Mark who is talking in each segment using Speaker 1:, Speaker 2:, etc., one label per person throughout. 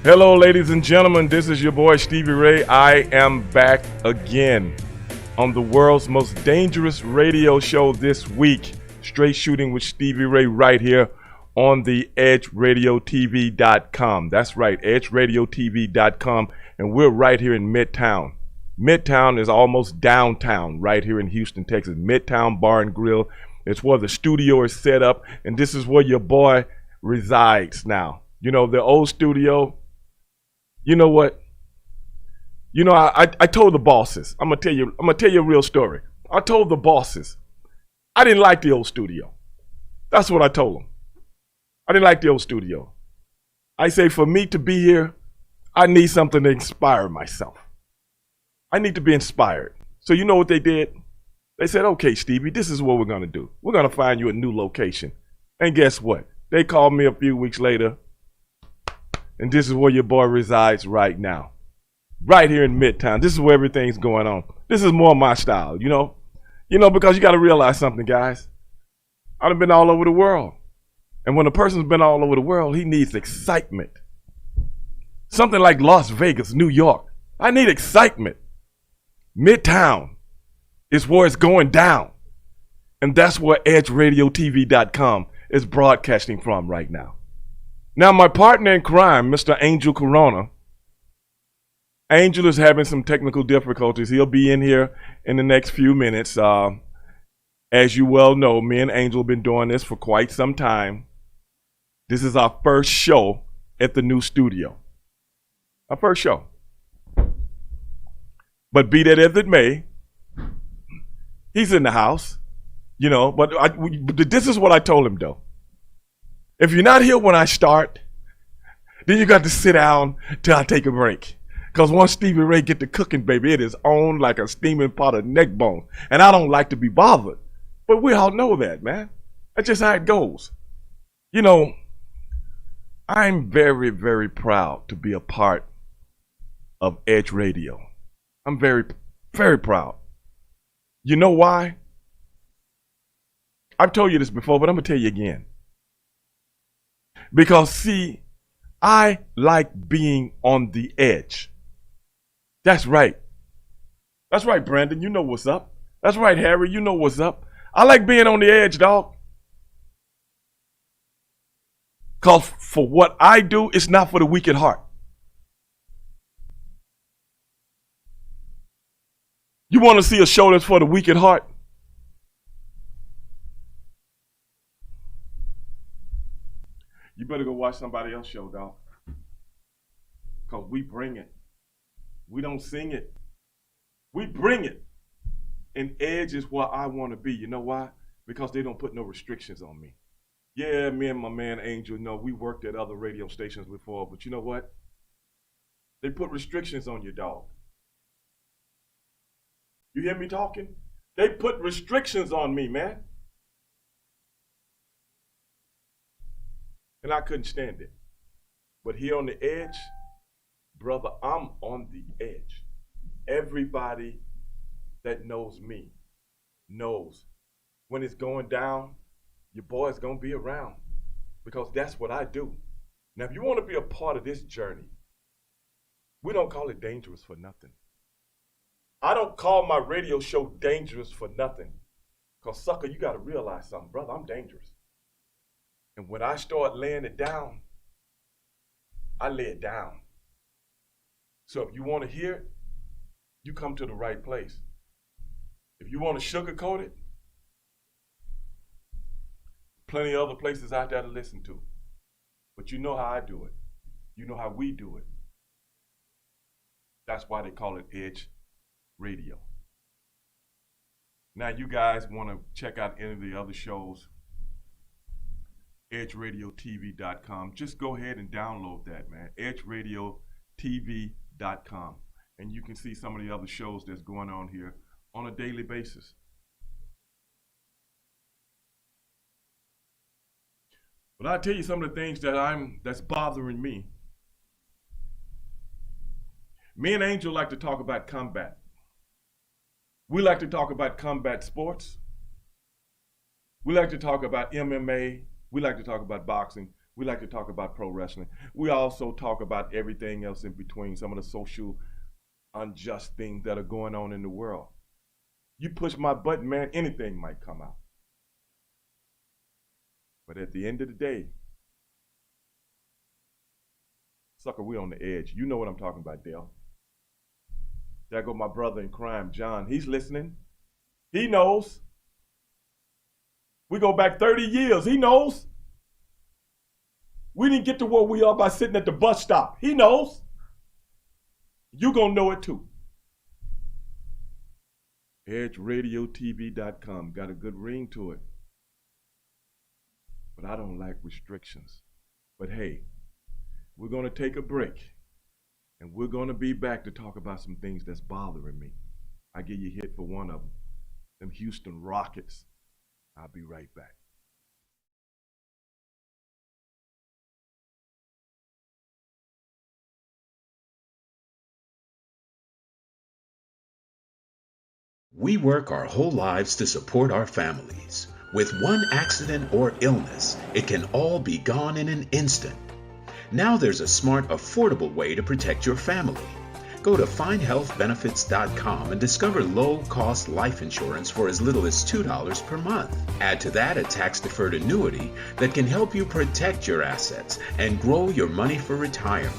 Speaker 1: Hello, ladies and gentlemen. This is your boy Stevie Ray. I am back again on the world's most dangerous radio show this week. Straight Shooting with Stevie Ray right here on the EdgeRadioTV.com. That's right, EdgeRadioTV.com. And we're right here in Midtown. Midtown is almost downtown right here in Houston, Texas. Midtown Bar and Grill. It's where the studio is set up, and this is where your boy resides now. You know, the old studio. You know what? You know, I told the bosses. I'm gonna tell you a real story. I told the bosses I didn't like the old studio. That's what I told them. I didn't like the old studio. I say for me to be here, I need something to inspire myself. I need to be inspired. So you know what they did? They said, okay, Stevie, this is what we're gonna do. We're gonna find you a new location. And guess what? They called me a few weeks later. And this is where your boy resides right now. Right here in Midtown. This is where everything's going on. This is more my style, you know? You know, because you got to realize something, guys. I've been all over the world. And when a person's been all over the world, he needs excitement. Something like Las Vegas, New York. I need excitement. Midtown is where it's going down. And that's where EdgeRadioTV.com is broadcasting from right now. Now, my partner in crime, Mr. Angel Corona, Angel is having some technical difficulties. He'll be in here in the next few minutes. As you well know, me and Angel have been doing this for quite some time. This is our first show at the new studio. Our first show. But be that as it may, he's in the house, you know, but this is what I told him, though. If you're not here when I start, then you got to sit down till I take a break. Because once Stevie Ray get to cooking, baby, it is on like a steaming pot of neck bone. And I don't like to be bothered. But we all know that, man. That's just how it goes. You know, I'm very, very proud to be a part of Edge Radio. I'm very, very proud. You know why? I've told you this before, but I'm going to tell you again. Because, see, I like being on the edge. That's right. That's right, Brandon. You know what's up. That's right, Harry. You know what's up. I like being on the edge, dog. Because for what I do, it's not for the weak at heart. You want to see a show that's for the weak at heart? You better go watch somebody else's show, dog. Because we bring it. We don't sing it. We bring it. And Edge is where I want to be. You know why? Because they don't put no restrictions on me. Yeah, me and my man Angel, we worked at other radio stations before, but you know what? They put restrictions on you, dog. You hear me talking? They put restrictions on me, man. And I couldn't stand it. But here on the edge, brother, I'm on the edge. Everybody that knows me knows when it's going down, your boy's going to be around because that's what I do. Now, if you want to be a part of this journey, we don't call it dangerous for nothing. I don't call my radio show dangerous for nothing because, sucker, you got to realize something, brother, I'm dangerous. And when I start laying it down, I lay it down. So if you want to hear it, you come to the right place. If you want to sugarcoat it, plenty of other places out there to listen to. But you know how I do it. You know how we do it. That's why they call it Edge Radio. Now you guys want to check out any of the other shows, EdgeRadioTV.com. Just go ahead and download that, man. EdgeRadioTV.com. And you can see some of the other shows that's going on here on a daily basis. But I'll tell you some of the things that's bothering me. Me and Angel like to talk about combat. We like to talk about combat sports. We like to talk about MMA. We like to talk about boxing. We like to talk about pro wrestling. We also talk about everything else in between, some of the social unjust things that are going on in the world. You push my button, man, anything might come out. But at the end of the day, sucker, we on the edge. You know what I'm talking about, Dale. There go my brother in crime, John. He's listening. He knows. We go back 30 years. He knows. We didn't get to where we are by sitting at the bus stop. He knows. You gonna know it too. EdgeRadioTV.com got a good ring to it. But I don't like restrictions. But hey, we're gonna take a break. And we're gonna be back to talk about some things that's bothering me. I give you a hit for one of them Houston Rockets. I'll be right back.
Speaker 2: We work our whole lives to support our families. With one accident or illness, it can all be gone in an instant. Now there's a smart, affordable way to protect your family. Go to findhealthbenefits.com and discover low-cost life insurance for as little as $2 per month. Add to that a tax-deferred annuity that can help you protect your assets and grow your money for retirement.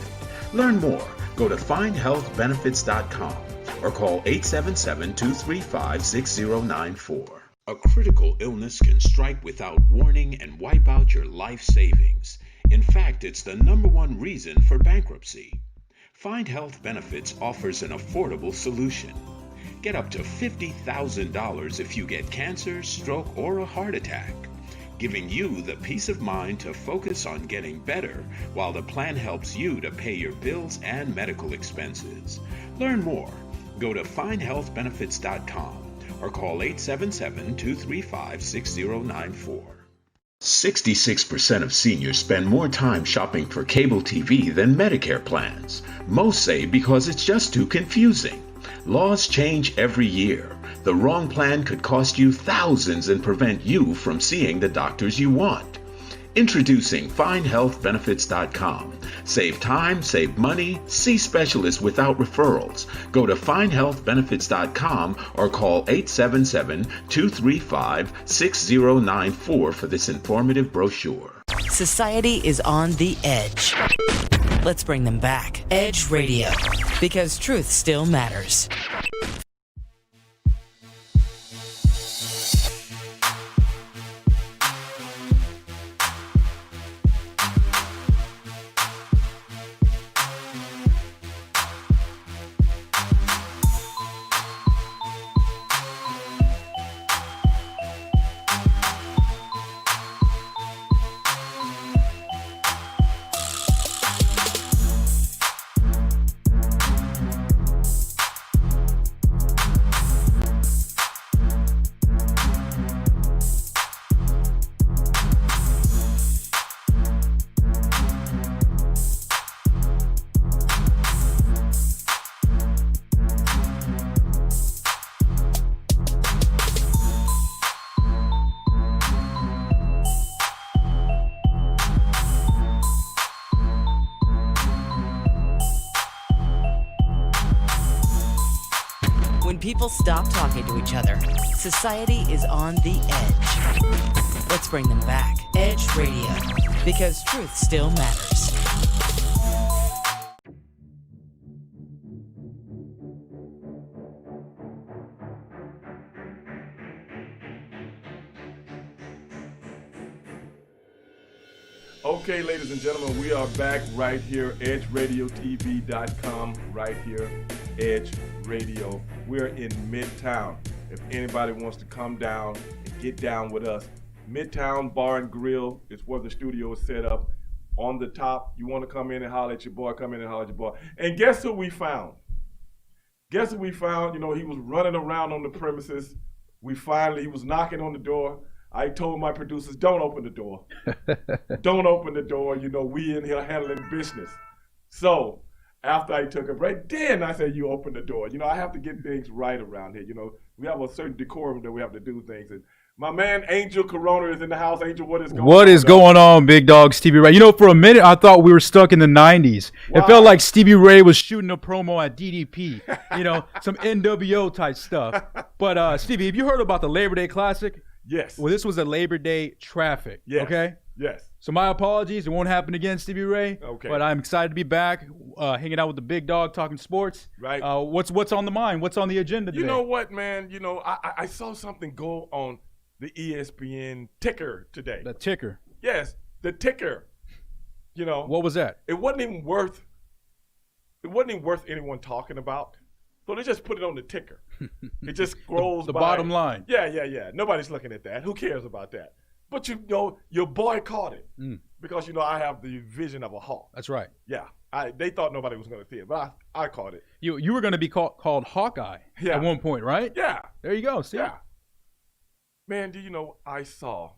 Speaker 2: Learn more. Go to findhealthbenefits.com or call 877-235-6094. A critical illness can strike without warning and wipe out your life savings. In fact, it's the #1 reason for bankruptcy. Find Health Benefits offers an affordable solution. Get up to $50,000 if you get cancer, stroke, or a heart attack, giving you the peace of mind to focus on getting better while the plan helps you to pay your bills and medical expenses. Learn more. Go to findhealthbenefits.com or call 877-235-6094. 66% of seniors spend more time shopping for cable TV than Medicare plans. Most say because it's just too confusing. Laws change every year. The wrong plan could cost you thousands and prevent you from seeing the doctors you want. Introducing FindHealthBenefits.com. Save time, save money, see specialists without referrals. Go to FindHealthBenefits.com or call 877-235-6094 for this informative brochure.
Speaker 3: Society is on the edge. Let's bring them back. Edge Radio, because truth still matters. When people stop talking to each other, society is on the edge. Let's bring them back. Edge Radio, because truth still matters.
Speaker 1: Okay, ladies and gentlemen, we are back right here, EdgeRadioTV.com, right here, Edge Radio. We're in Midtown. If anybody wants to come down and get down with us, Midtown Bar and Grill is where the studio is set up. On the top, you want to come in and holler at your boy, come in and holler at your boy. And guess who we found? Guess who we found? You know, he was running around on the premises. He was knocking on the door. I told my producers, don't open the door. Don't open the door. You know, we in here handling business. So after I took a break, then I said, you open the door. You know, I have to get things right around here. You know, we have a certain decorum that we have to do things. And My man Angel Corona is in the house. Angel, what is going on?
Speaker 4: What is going on, big dog Stevie Ray? You know, for a minute, I thought we were stuck in the 90s.
Speaker 1: Why?
Speaker 4: It felt like Stevie Ray was shooting a promo at DDP, you know, some NWO type stuff. But, Stevie, have you heard about the Labor Day Classic?
Speaker 1: Yes.
Speaker 4: Well, this was a Labor Day traffic,
Speaker 1: Yes.
Speaker 4: okay?
Speaker 1: Yes.
Speaker 4: So my apologies. It won't happen again, Stevie Ray.
Speaker 1: Okay.
Speaker 4: But I'm excited to be back, hanging out with the big dog, talking sports.
Speaker 1: Right.
Speaker 4: What's on the mind? What's on the agenda today?
Speaker 1: You know what, man? You know, I saw something go on the ESPN ticker today.
Speaker 4: The ticker.
Speaker 1: Yes, the ticker. You know,
Speaker 4: What was that?
Speaker 1: it wasn't even worth anyone talking about. So they just put it on the ticker. It just scrolls
Speaker 4: The
Speaker 1: by.
Speaker 4: bottom line.
Speaker 1: Yeah. Nobody's looking at that. Who cares about that? But you know, your boy caught it because you know I have the vision of a hawk.
Speaker 4: That's right.
Speaker 1: Yeah, they thought nobody was going to see it, but I caught it.
Speaker 4: You were going to be called Hawkeye
Speaker 1: Yeah.
Speaker 4: at one point, right?
Speaker 1: Yeah,
Speaker 4: There you go. See?
Speaker 1: yeah. Man, do you know I saw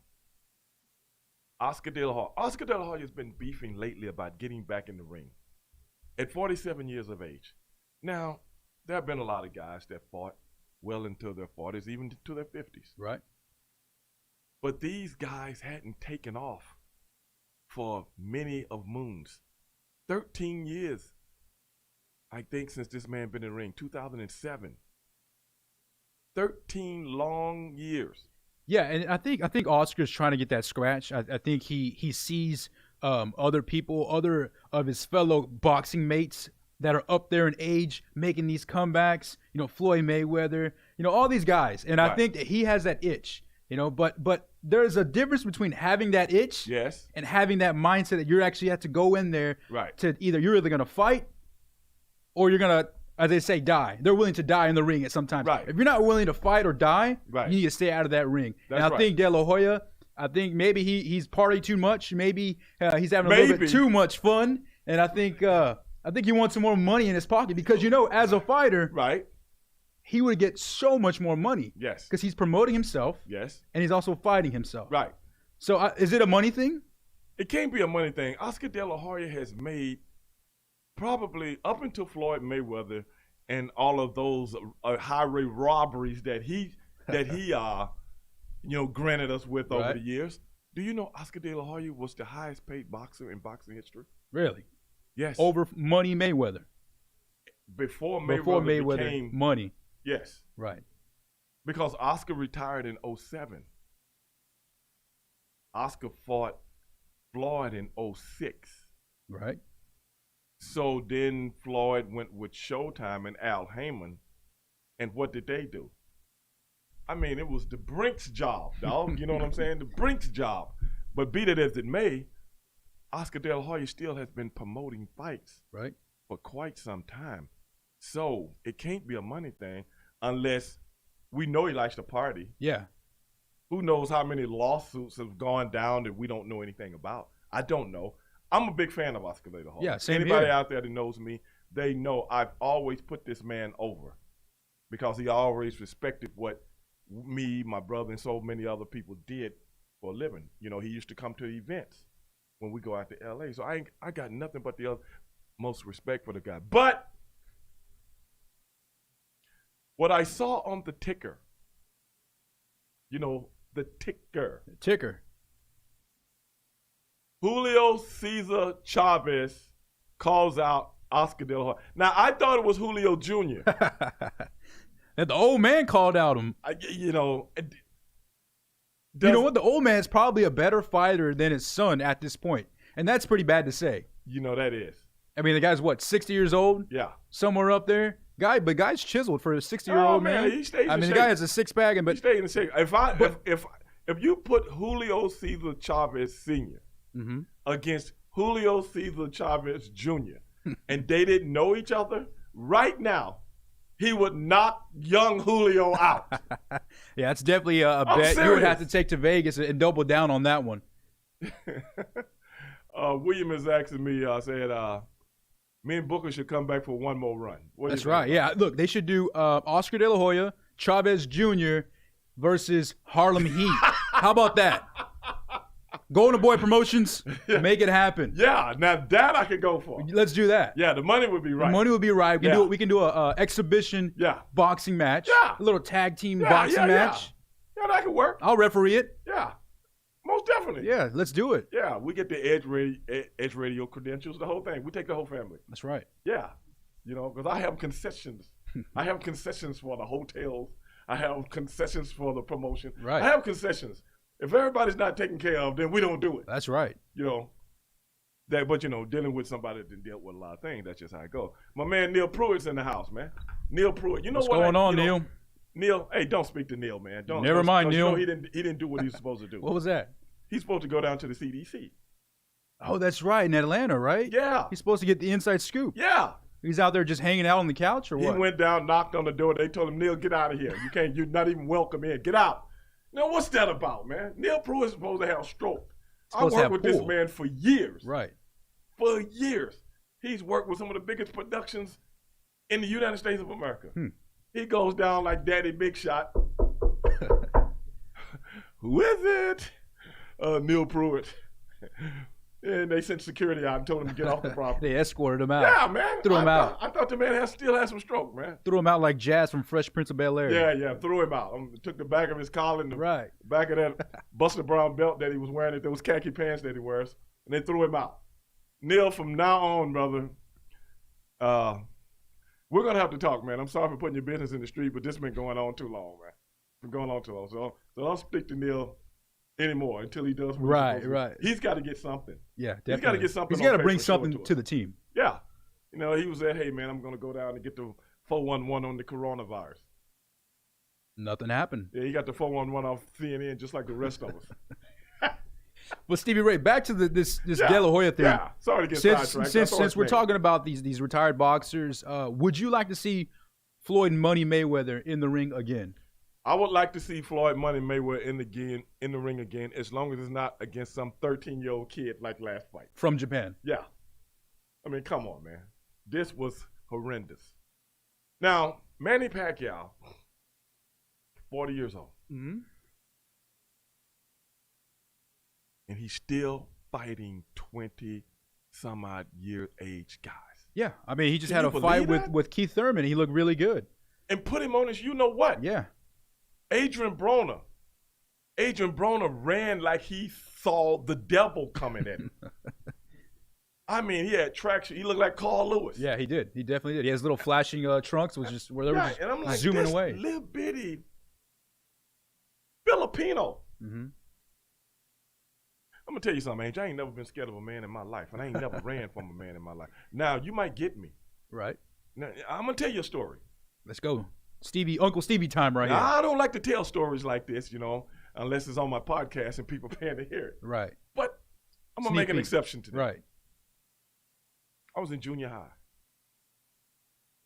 Speaker 1: Oscar De La Hoya? Oscar De La Hoya has been beefing lately about getting back in the ring at 47 years of age. Now, there have been a lot of guys that fought well into their 40s, even to their 50s.
Speaker 4: Right.
Speaker 1: But these guys hadn't taken off for many of moons. 13 years, I think, since this man been in the ring, 2007. 13 long years.
Speaker 4: Yeah, and I think Oscar's trying to get that scratch. I think he sees other people, other of his fellow boxing mates that are up there in age making these comebacks. You know, Floyd Mayweather. You know, all these guys, and I
Speaker 1: Right.
Speaker 4: think that he has that itch. You know, but there's a difference between having that itch
Speaker 1: Yes.
Speaker 4: and having that mindset that you actually have to go in there
Speaker 1: Right.
Speaker 4: to you're either gonna fight or you're gonna, as they say, die. They're willing to die in the ring at some time.
Speaker 1: Right.
Speaker 4: If you're not willing to fight or die,
Speaker 1: Right.
Speaker 4: you need to stay out of that ring.
Speaker 1: That's
Speaker 4: and I
Speaker 1: right.
Speaker 4: think De La Hoya, I think maybe he's party too much. Maybe he's having a little
Speaker 1: Maybe.
Speaker 4: bit too much fun. And I think he wants some more money in his pocket because, you know, as a fighter,
Speaker 1: Right.
Speaker 4: he would get so much more money.
Speaker 1: Yes.
Speaker 4: Because he's promoting himself
Speaker 1: Yes.
Speaker 4: and he's also fighting himself.
Speaker 1: Right.
Speaker 4: So is it a money thing?
Speaker 1: It can't be a money thing. Oscar De La Hoya has made probably up until Floyd Mayweather and all of those highway robberies that he granted us with over
Speaker 4: Right.
Speaker 1: the years. Do you know Oscar De La Hoya was the highest paid boxer in boxing history?
Speaker 4: Really?
Speaker 1: Yes.
Speaker 4: Over Money Mayweather.
Speaker 1: Before
Speaker 4: Before Mayweather,
Speaker 1: became
Speaker 4: money.
Speaker 1: yes,
Speaker 4: Right.
Speaker 1: because Oscar retired in 07. Oscar fought Floyd in 06.
Speaker 4: Right.
Speaker 1: So then Floyd went with Showtime and Al Heyman. And what did they do? I mean, it was the Brinks job, dog. You know what I'm saying? The Brinks job. But be that as it may, Oscar De La Hoya still has been promoting fights
Speaker 4: Right.
Speaker 1: for quite some time. So it can't be a money thing unless we know he likes to party.
Speaker 4: Yeah.
Speaker 1: Who knows how many lawsuits have gone down that we don't know anything about? I don't know. I'm a big fan of Oscar De La Hoya.
Speaker 4: Yeah, same
Speaker 1: Anybody
Speaker 4: here.
Speaker 1: out there that knows me, they know I've always put this man over because he always respected what me, my brother, and so many other people did for a living. You know, he used to come to events when we go out to LA. So I got nothing but the most respect for the guy. But what I saw on the ticker, you know, the ticker,
Speaker 4: Ticker.
Speaker 1: Julio Cesar Chavez calls out Oscar De La Hoya. Now, I thought it was Julio Jr.
Speaker 4: And the old man called out him.
Speaker 1: You know,
Speaker 4: You know what? The old man's probably a better fighter than his son at this point. And that's pretty bad to say.
Speaker 1: You know that is.
Speaker 4: I mean, the guy's what, 60 years old?
Speaker 1: Yeah.
Speaker 4: Somewhere up there? Guy's chiseled for a 60-year-old
Speaker 1: Oh, man, he stays
Speaker 4: I
Speaker 1: in
Speaker 4: mean, the
Speaker 1: shape.
Speaker 4: guy has a six-pack,
Speaker 1: He
Speaker 4: but
Speaker 1: stayed in the shape. If you put Julio Cesar Chavez Sr. against Julio Cesar Chavez Jr. and they didn't know each other, right now, he would knock young Julio out.
Speaker 4: yeah, it's definitely a
Speaker 1: I'm
Speaker 4: bet you would have to
Speaker 1: serious.
Speaker 4: take to Vegas and double down on that one.
Speaker 1: William is asking me, said, me and Booker should come back for one more run. What do you
Speaker 4: That's
Speaker 1: think?
Speaker 4: right. Yeah, look, they should do Oscar De La Hoya, Chavez Jr. versus Harlem Heat. How about that? Golden Boy Promotions, make it happen.
Speaker 1: Yeah, now that I could go for.
Speaker 4: Let's do that.
Speaker 1: Yeah, the money would be right.
Speaker 4: The money would be right. We can
Speaker 1: Yeah.
Speaker 4: do it. We can do a exhibition
Speaker 1: Yeah.
Speaker 4: boxing match.
Speaker 1: Yeah.
Speaker 4: A little tag team
Speaker 1: Yeah,
Speaker 4: boxing
Speaker 1: yeah,
Speaker 4: match.
Speaker 1: Yeah. Now that could work.
Speaker 4: I'll referee it.
Speaker 1: Yeah, most definitely.
Speaker 4: Yeah, let's do it.
Speaker 1: Yeah, we get the Edge Radio credentials, the whole thing. We take the whole family.
Speaker 4: That's right.
Speaker 1: Yeah, because I have concessions. I have concessions for the hotels. I have concessions for the promotion.
Speaker 4: Right.
Speaker 1: I have concessions. If everybody's not taken care of, then we don't do it.
Speaker 4: That's right.
Speaker 1: But dealing with somebody that dealt with a lot of things, that's just how it goes. My man Neil Pruitt's in the house, man. Neil Pruitt.
Speaker 4: What's going on, Neil?
Speaker 1: Neil, hey, don't speak to Neil, man.
Speaker 4: Never mind, Neil.
Speaker 1: He didn't do what he was supposed to do.
Speaker 4: What was that?
Speaker 1: He's supposed to go down to the CDC.
Speaker 4: Oh, that's right, in Atlanta, right?
Speaker 1: Yeah.
Speaker 4: He's supposed to get the inside scoop.
Speaker 1: Yeah.
Speaker 4: He's out there just hanging out on the couch, or what?
Speaker 1: He went down, knocked on the door. They told him, Neil, get out of here. You're not even welcome in. Get out. Now, what's that about, man? Neil Pruitt is supposed to have a stroke. I worked with this man for years.
Speaker 4: Right.
Speaker 1: For years. He's worked with some of the biggest productions in the United States of America. He goes down like Daddy Big Shot. Who is it? Neil Pruitt. And they sent security out and told him to get off the property.
Speaker 4: They escorted him out.
Speaker 1: Yeah, man.
Speaker 4: Threw him out.
Speaker 1: I thought the man still had some stroke, man.
Speaker 4: Threw him out like Jazz from Fresh Prince of Bel-Air.
Speaker 1: Yeah, threw him out. Took the back of his collar and the back of that Buster Brown belt that he was wearing, those khaki pants that he wears, and they threw him out. Neil, from now on, brother, we're going to have to talk, man. I'm sorry for putting your business in the street, but this has been going on too long, man. It's been going on too long. So don't speak to Neil anymore until he does what he's supposed to do.
Speaker 4: Right.
Speaker 1: He's got to get something.
Speaker 4: Yeah, definitely.
Speaker 1: He's got to get something.
Speaker 4: He's got to bring something to the team.
Speaker 1: Yeah. He was hey, man, I'm going to go down and get the 411 on the coronavirus.
Speaker 4: Nothing happened.
Speaker 1: Yeah, he got the 411 off CNN just like the rest of us.
Speaker 4: Well, Stevie Ray, back to this De La Hoya thing.
Speaker 1: Yeah, sorry to get sidetracked.
Speaker 4: Since we're talking about these retired boxers, would you like to see Floyd Money Mayweather in the ring again?
Speaker 1: I would like to see Floyd Money Mayweather in the ring again, as long as it's not against some 13-year-old kid like last fight.
Speaker 4: From Japan.
Speaker 1: Yeah. I mean, come on, man. This was horrendous. Now, Manny Pacquiao, 40 years old.
Speaker 4: Mm-hmm.
Speaker 1: And he's still fighting 20-some-odd year age guys.
Speaker 4: Yeah. I mean, he just had a fight with Keith Thurman. He looked really good.
Speaker 1: And put him on his you-know-what.
Speaker 4: Yeah.
Speaker 1: Adrian Broner ran like he saw the devil coming at him. I mean, he had traction. He looked like Carl Lewis.
Speaker 4: Yeah, he did. He definitely did. He has little flashing trunks, which is where they were just
Speaker 1: and I'm like,
Speaker 4: zooming away.
Speaker 1: Little bitty Filipino.
Speaker 4: Mm-hmm.
Speaker 1: I'm gonna tell you something, Angel. I ain't never been scared of a man in my life, and I ain't never ran from a man in my life. Now you might get me.
Speaker 4: Right.
Speaker 1: Now, I'm gonna tell you a story.
Speaker 4: Let's go. Uncle Stevie time right here.
Speaker 1: I don't like to tell stories like this, unless it's on my podcast and people paying to hear it.
Speaker 4: Right.
Speaker 1: But I'm going to make an exception today.
Speaker 4: Right.
Speaker 1: I was in junior high.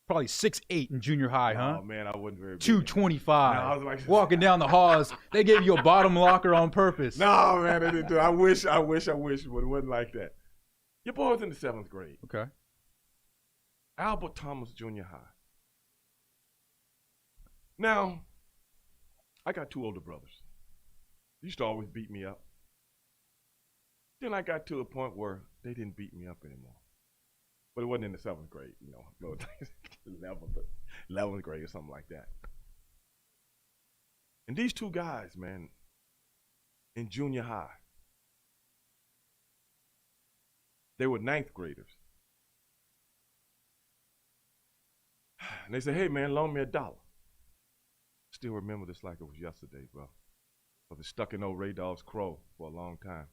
Speaker 4: Probably 6'8" in junior high, huh?
Speaker 1: Oh, man, I wasn't very big.
Speaker 4: 225.
Speaker 1: No, I was like,
Speaker 4: walking down the halls. They gave you a bottom locker on purpose.
Speaker 1: No, man, they didn't do it. I wish, but it wasn't like that. Your boy was in the 7th grade.
Speaker 4: Okay.
Speaker 1: Albert Thomas Junior High. Now, I got 2 older brothers. They used to always beat me up. Then I got to a point where they didn't beat me up anymore. But it wasn't in the 7th grade, 11th grade or something like that. And these 2 guys, man, in junior high, they were 9th graders. And they said, hey, man, loan me $1. Still remember this like it was yesterday, bro. Because it stuck in old Ray Dog's crow for a long time.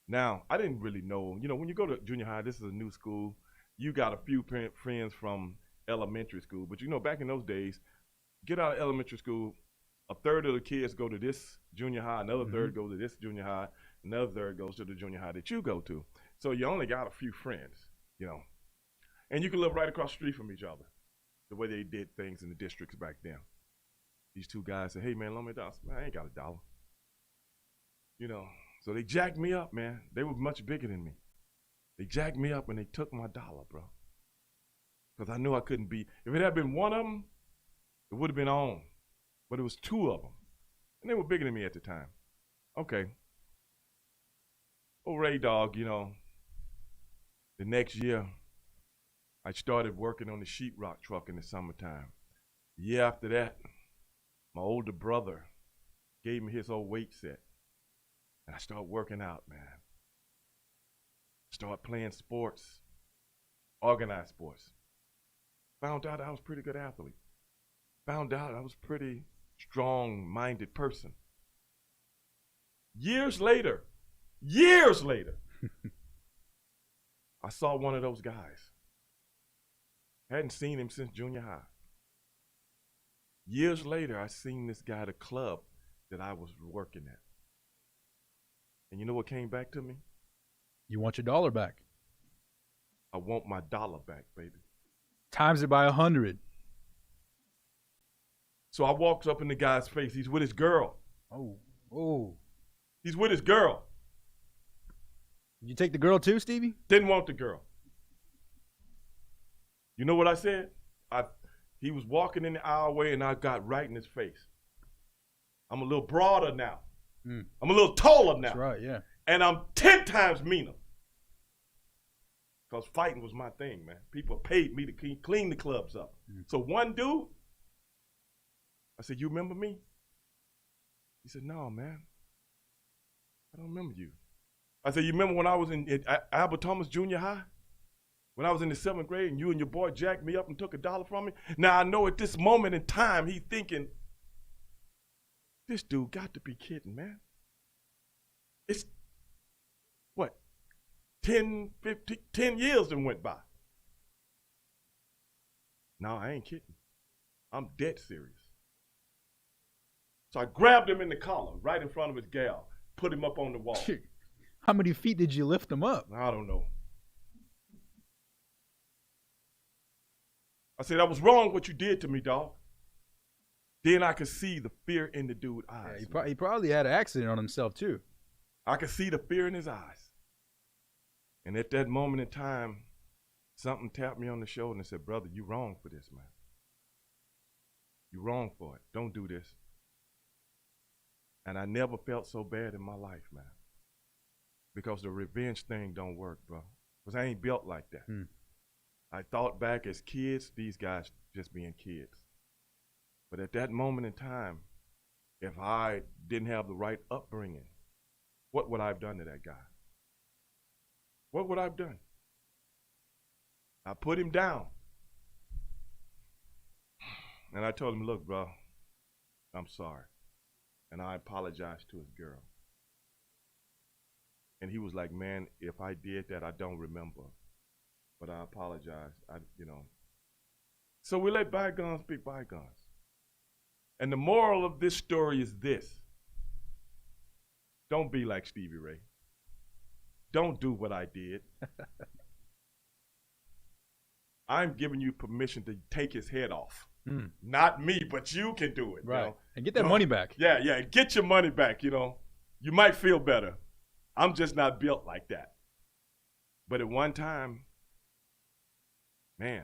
Speaker 1: Now, I didn't really know. When you go to junior high, this is a new school. You got a few friends from elementary school. But, back in those days, get out of elementary school, a third of the kids go to this junior high, another third goes to this junior high, another third goes to the junior high that you go to. So you only got a few friends, And you can live right across the street from each other, the way they did things in the districts back then. These 2 guys said, hey, man, loan me $1. Man, I ain't got $1. So they jacked me up, man. They were much bigger than me. They jacked me up and they took my $1, bro. Because I knew I couldn't be. If it had been one of them, it would have been on. But it was 2 of them. And they were bigger than me at the time. Okay. Old Ray Dog, the next year, I started working on the sheetrock truck in the summertime. The year after that, my older brother gave me his old weight set. And I started working out, man. Started playing sports, organized sports. Found out I was a pretty good athlete. Found out I was a pretty strong-minded person. Years later, I saw one of those guys. Hadn't seen him since junior high. Years later, I seen this guy at a club that I was working at. And you know what came back to me?
Speaker 4: You want your dollar back.
Speaker 1: I want my dollar back, baby.
Speaker 4: Times it by 100.
Speaker 1: So I walked up in the guy's face. He's with his girl.
Speaker 4: Oh.
Speaker 1: He's with his girl.
Speaker 4: Did you take the girl too, Stevie?
Speaker 1: Didn't want the girl. You know what I said? He was walking in the aisleway and I got right in his face. I'm a little broader now. I'm a little taller now.
Speaker 4: That's right, yeah.
Speaker 1: And I'm 10 times meaner. Because fighting was my thing, man. People paid me to clean the clubs up. So one dude, I said, you remember me? He said, no, man. I don't remember you. I said, you remember when I was in Albert Thomas Junior High? When I was in the 7th grade and you and your boy jacked me up and took $1 from me? Now I know at this moment in time, he's thinking, this dude got to be kidding, man. It's, what, 10 years that went by. No, I ain't kidding. I'm dead serious. So I grabbed him in the collar right in front of his gal, put him up on the wall.
Speaker 4: How many feet did you lift him up?
Speaker 1: I don't know. I said, that was wrong what you did to me, dog. Then I could see the fear in the dude's eyes.
Speaker 4: Yeah, he probably had an accident on himself, too.
Speaker 1: I could see the fear in his eyes. And at that moment in time, something tapped me on the shoulder and said, brother, you wrong for this, man. You wrong for it. Don't do this. And I never felt so bad in my life, man. Because the revenge thing don't work, bro. Because I ain't built like that. I thought back as kids, these guys just being kids. But at that moment in time, if I didn't have the right upbringing, what would I have done to that guy? What would I have done? I put him down. And I told him, look, bro, I'm sorry. And I apologized to his girl. And he was like, man, if I did that, I don't remember. But I apologize. So we let bygones be bygones. And the moral of this story is this. Don't be like Stevie Ray. Don't do what I did. I'm giving you permission to take his head off. Not me, but you can do it.
Speaker 4: Right.
Speaker 1: You know?
Speaker 4: And get that money back.
Speaker 1: Yeah, get your money back, You might feel better. I'm just not built like that. But at one time, man,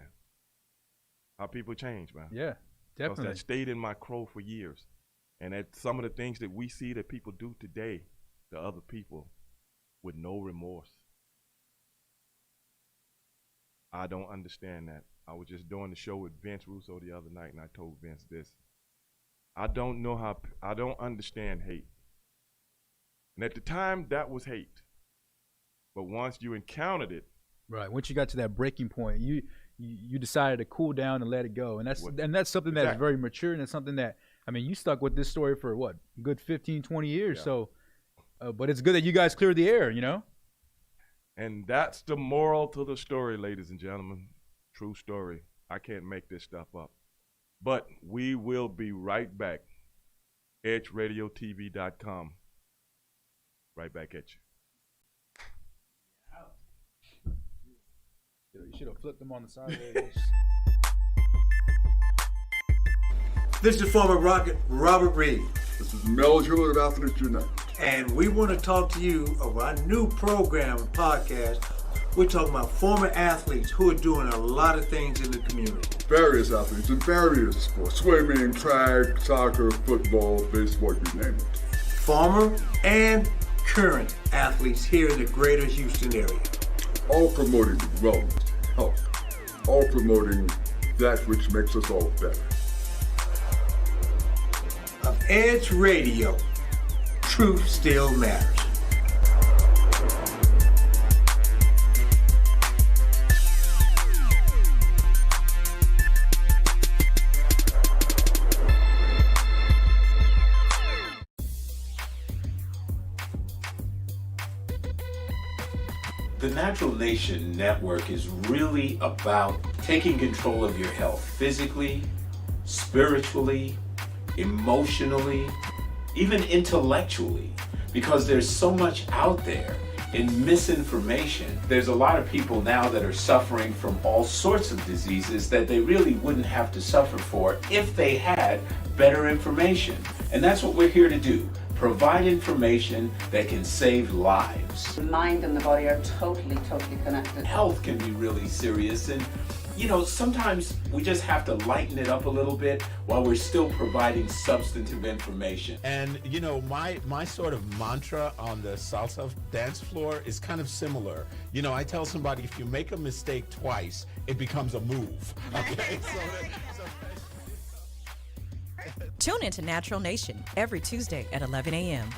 Speaker 1: how people change, man.
Speaker 4: Yeah, definitely.
Speaker 1: Because that stayed in my crow for years. And at some of the things that we see that people do today to other people with no remorse. I don't understand that. I was just doing the show with Vince Russo the other night, and I told Vince this. I don't understand hate. And at the time, that was hate. But once you encountered it.
Speaker 4: Right, once you got to that breaking point, you decided to cool down and let it go. And that's something that's very mature, and it's something that, you stuck with this story for what, a good 15, 20 years. Yeah. So, but it's good that you guys cleared the air,
Speaker 1: And that's the moral to the story, ladies and gentlemen. True story. I can't make this stuff up. But we will be right back. EdgeRadioTV.com. Right back at you.
Speaker 4: You should have flipped them on the sideways.
Speaker 5: This is former Rocket Robert Reed.
Speaker 6: This is Mel Jewett of Athletes Unite.
Speaker 5: And we want to talk to you about our new program and podcast. We're talking about former athletes who are doing a lot of things in the community.
Speaker 6: Various athletes in various sports. Swimming, track, soccer, football, baseball, you name it.
Speaker 5: Former and current athletes here in the greater Houston area.
Speaker 6: All promoting wellness, health. All promoting that which makes us all better.
Speaker 5: Of Edge Radio, truth still matters.
Speaker 2: The Natural Nation Network is really about taking control of your health physically, spiritually, emotionally, even intellectually, because there's so much out there in misinformation. There's a lot of people now that are suffering from all sorts of diseases that they really wouldn't have to suffer for if they had better information. And that's what we're here to do. Provide information that can save lives.
Speaker 7: The mind and the body are totally connected.
Speaker 2: Health can be really serious, and sometimes we just have to lighten it up a little bit while we're still providing substantive information.
Speaker 8: And my sort of mantra on the salsa dance floor is kind of similar. I tell somebody, if you make a mistake twice, it becomes a move. Okay.
Speaker 9: Tune into Natural Nation every Tuesday at 11 a.m.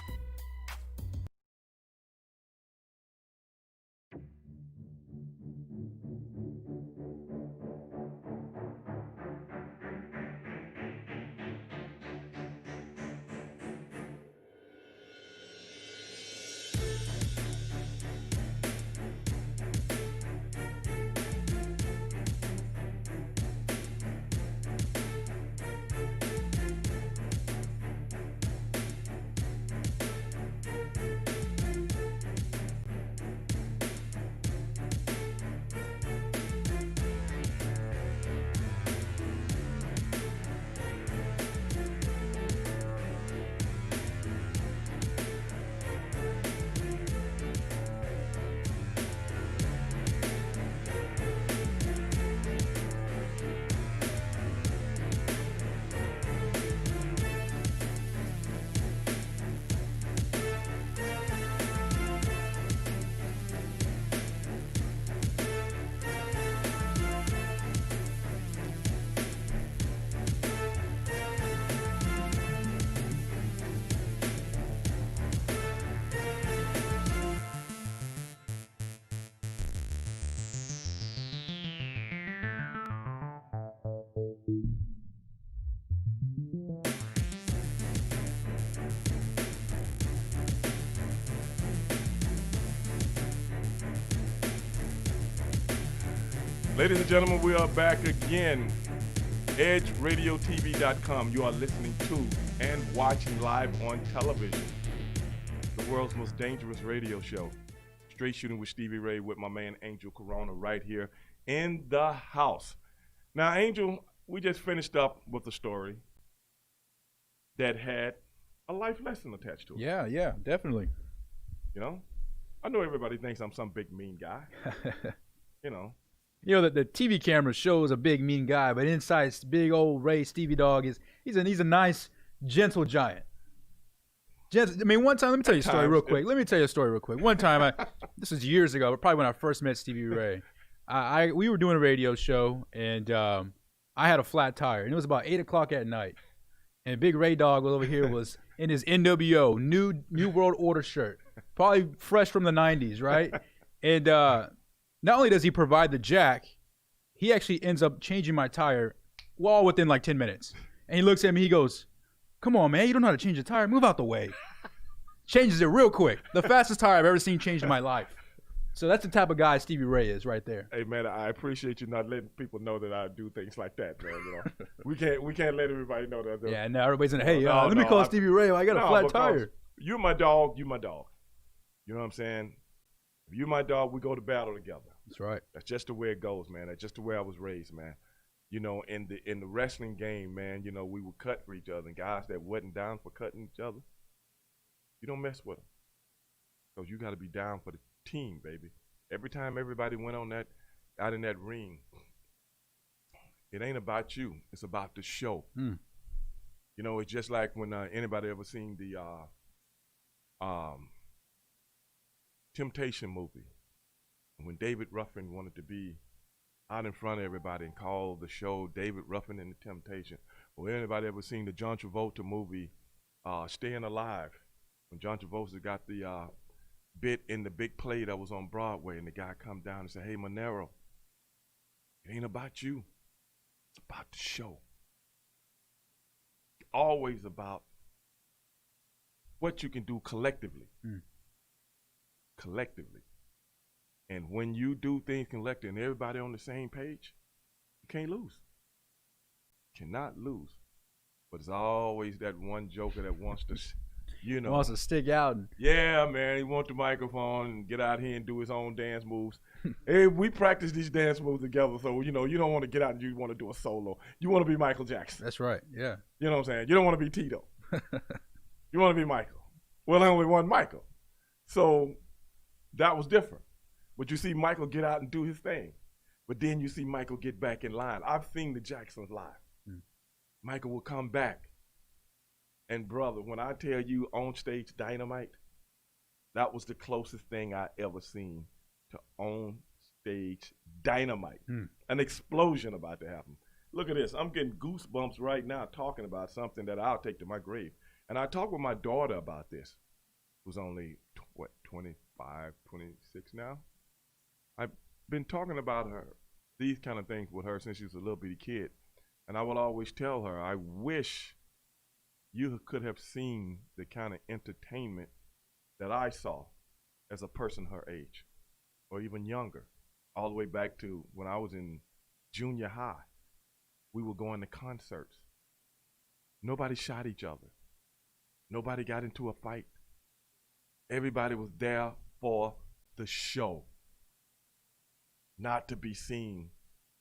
Speaker 1: Ladies and gentlemen, we are back again. EdgeRadioTV.com. You are listening to and watching live on television. The world's most dangerous radio show. Straight Shooting with Stevie Ray with my man Angel Corona right here in the house. Now, Angel, we just finished up with a story that had a life lesson attached to it.
Speaker 4: Yeah, definitely.
Speaker 1: I know everybody thinks I'm some big mean guy.
Speaker 4: The TV camera shows a big mean guy, but inside big old Ray Stevie Dog he's a nice gentle giant. One time, let me tell you a story real quick. One time, this was years ago, but probably when I first met Stevie Ray, we were doing a radio show, and I had a flat tire, and it was about 8 o'clock at night, and Big Ray Dog was over here was in his NWO New World Order shirt, probably fresh from the 90s, right? And not only does he provide the jack, he actually ends up changing my tire all within like 10 minutes. And he looks at me, he goes, "Come on, man, you don't know how to change a tire. Move out the way." Changes it real quick. The fastest tire I've ever seen changed in my life. So that's the type of guy Stevie Ray is right there.
Speaker 1: Hey, man, I appreciate you not letting people know that I do things like that, man. We can't let everybody know that I do.
Speaker 4: Yeah, now everybody's in, hey, let me call Stevie Ray. I got a flat tire.
Speaker 1: You're my dog, you my dog. You know what I'm saying? If you're my dog, we go to battle together.
Speaker 4: That's right.
Speaker 1: That's just the way it goes, man. That's just the way I was raised, man. In the wrestling game, man, we would cut for each other. And guys that wasn't down for cutting each other, you don't mess with them. Because you got to be down for the team, baby. Every time everybody went out in that ring, it ain't about you. It's about the show. It's just like when anybody ever seen the Temptation movie. When David Ruffin wanted to be out in front of everybody and call the show David Ruffin and the Temptation. Or anybody ever seen the John Travolta movie Staying Alive? When John Travolta got the bit in the big play that was on Broadway, and the guy come down and said, "Hey, Monero, it ain't about you. It's about the show. Always about what you can do collectively. Collectively. And when you do things collectively and everybody on the same page, you can't lose. Cannot lose. But it's always that one joker that wants to,
Speaker 4: wants to stick out.
Speaker 1: Yeah, man, he wants the microphone and get out here and do his own dance moves. Hey, we practice these dance moves together, so, you don't want to get out and you want to do a solo. You want to be Michael Jackson.
Speaker 4: That's right, yeah.
Speaker 1: You know what I'm saying? You don't want to be Tito. You want to be Michael. Well, only one Michael. So that was different. But you see Michael get out and do his thing. But then you see Michael get back in line. I've seen the Jacksons live. Michael will come back. And brother, when I tell you on stage dynamite, that was the closest thing I ever seen to on stage dynamite. An explosion about to happen. Look at this. I'm getting goosebumps right now talking about something that I'll take to my grave. And I talked with my daughter about this, who's only, 25, 26 now. I've been talking about these kind of things with her since she was a little bitty kid. And I will always tell her, I wish you could have seen the kind of entertainment that I saw as a person her age, or even younger, all the way back to when I was in junior high. We were going to concerts. Nobody shot each other. Nobody got into a fight. Everybody was there for the show, not to be seen.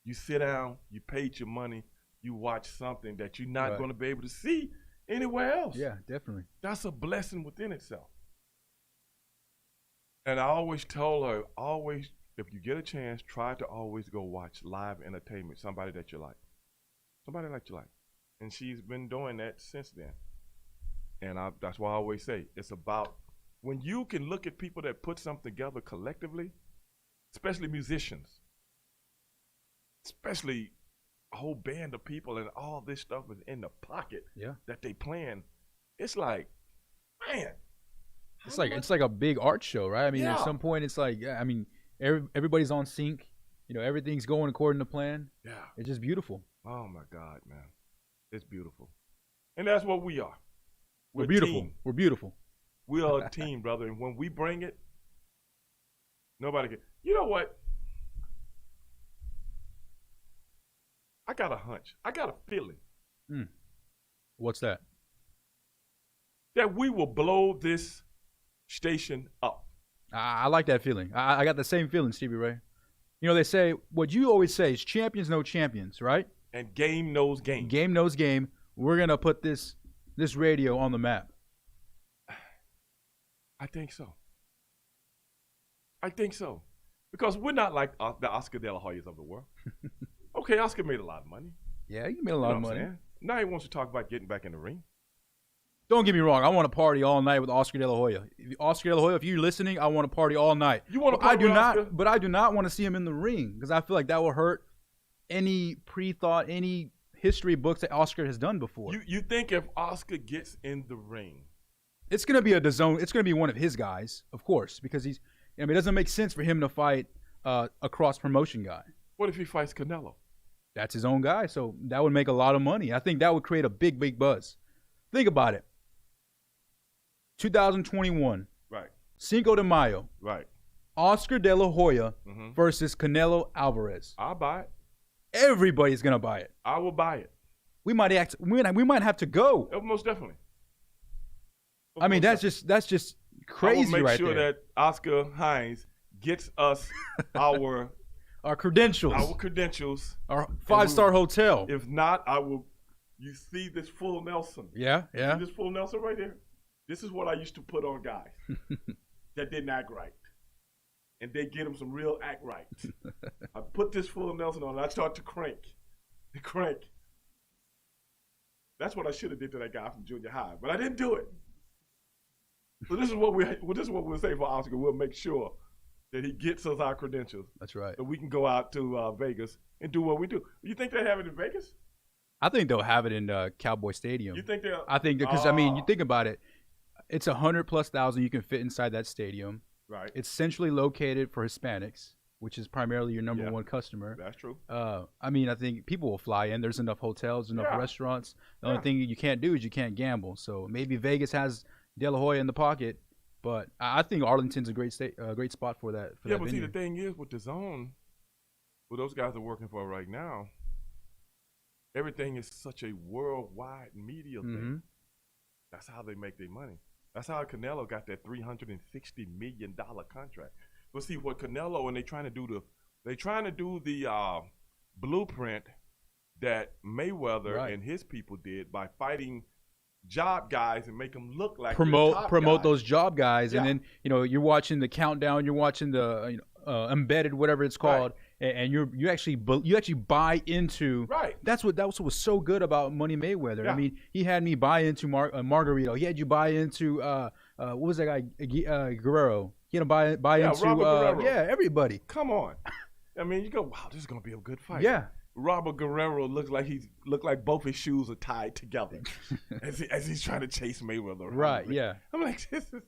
Speaker 1: You sit down, you paid your money, you watch something that you're not going to be able to see anywhere else.
Speaker 4: Yeah, definitely.
Speaker 1: That's a blessing within itself. And I always told her, if you get a chance, try to always go watch live entertainment, somebody that you like. Somebody that you like. And she's been doing that since then. And that's why I always say, it's about when you can look at people that put something together collectively, especially musicians, especially a whole band of people and all this stuff is in the pocket that they playing. It's like, man.
Speaker 4: It's like a big art show, right? I mean, at some point it's like, everybody's on sync. Everything's going according to plan.
Speaker 1: Yeah.
Speaker 4: It's just beautiful.
Speaker 1: Oh my God, man. It's beautiful. And that's what we are.
Speaker 4: We're beautiful.
Speaker 1: Team.
Speaker 4: We're beautiful.
Speaker 1: We are a team, brother. And when we bring it, nobody can. You know what? I got a hunch. I got a feeling.
Speaker 4: What's that?
Speaker 1: That we will blow this station up.
Speaker 4: I like that feeling. I got the same feeling, Stevie Ray. They say, what you always say is champions know champions, right?
Speaker 1: And game knows game.
Speaker 4: Game knows game. We're going to put this radio on the map.
Speaker 1: I think so. Because we're not like the Oscar De La Hoyas of the world. Okay, Oscar made a lot of money.
Speaker 4: Yeah, he made a lot of money.
Speaker 1: Now he wants to talk about getting back in the ring.
Speaker 4: Don't get me wrong. I want to party all night with Oscar De La Hoya. Oscar De La Hoya, if you're listening, I want to party all night.
Speaker 1: You want to party with Oscar?
Speaker 4: But I do not want to see him in the ring because I feel like that will hurt any pre-thought, any history books that Oscar has done before.
Speaker 1: You think if Oscar gets in the ring,
Speaker 4: it's going to be a DAZN. It's going to be one of his guys, of course, because it doesn't make sense for him to fight a cross-promotion guy.
Speaker 1: What if he fights Canelo?
Speaker 4: That's his own guy, so that would make a lot of money. I think that would create a big, big buzz. Think about it. 2021.
Speaker 1: Right.
Speaker 4: Cinco de Mayo.
Speaker 1: Right.
Speaker 4: Oscar De La Hoya versus Canelo Alvarez.
Speaker 1: I'll buy it.
Speaker 4: Everybody's going to buy it.
Speaker 1: I will buy it.
Speaker 4: We might have to go.
Speaker 1: Most definitely.
Speaker 4: That's just crazy right there.
Speaker 1: I will make sure that Oscar Hines gets us our
Speaker 4: credentials. Our 5-star hotel.
Speaker 1: If not, you see this full Nelson.
Speaker 4: Yeah.
Speaker 1: See this full Nelson right here? This is what I used to put on guys that didn't act right. And they get them some real act right. I put this full Nelson on and I start to crank. That's what I should have did to that guy from junior high, but I didn't do it. So this is what we'll say for Oscar. We'll make sure that he gets us our credentials.
Speaker 4: That's right.
Speaker 1: So we can go out to Vegas and do what we do. You think they have it in Vegas?
Speaker 4: I think they'll have it in Cowboy Stadium.
Speaker 1: You think they'll?
Speaker 4: I think because you think about it. It's 100,000+ you can fit inside that stadium.
Speaker 1: Right.
Speaker 4: It's centrally located for Hispanics, which is primarily your number one customer.
Speaker 1: That's true.
Speaker 4: I mean, I think people will fly in. There's enough hotels, enough restaurants. The only thing you can't do is you can't gamble. So maybe Vegas has De La Hoya in the pocket, but I think Arlington's a great spot for that.
Speaker 1: But
Speaker 4: venue.
Speaker 1: see, the thing is with the zone, what those guys are working for right now, everything is such a worldwide media thing. That's how they make their money. That's how Canelo got that $360 million contract. But see, what Canelo and they're trying to do the blueprint that Mayweather and his people did by fighting job guys and make them look like
Speaker 4: promote those job guys, and then you're watching the countdown, you're watching the embedded, whatever it's called, and you actually buy into. Right. That's what was so good about Money Mayweather. I mean, he had me buy into Margarito. He had you buy into what was that guy Guerrero. He had to buy into everybody.
Speaker 1: Come on. I mean, you go, wow, this is gonna be a good fight.
Speaker 4: Yeah.
Speaker 1: Robert Guerrero looked like both his shoes are tied together as he's trying to chase Mayweather around.
Speaker 4: Right. Yeah.
Speaker 1: I'm like, this is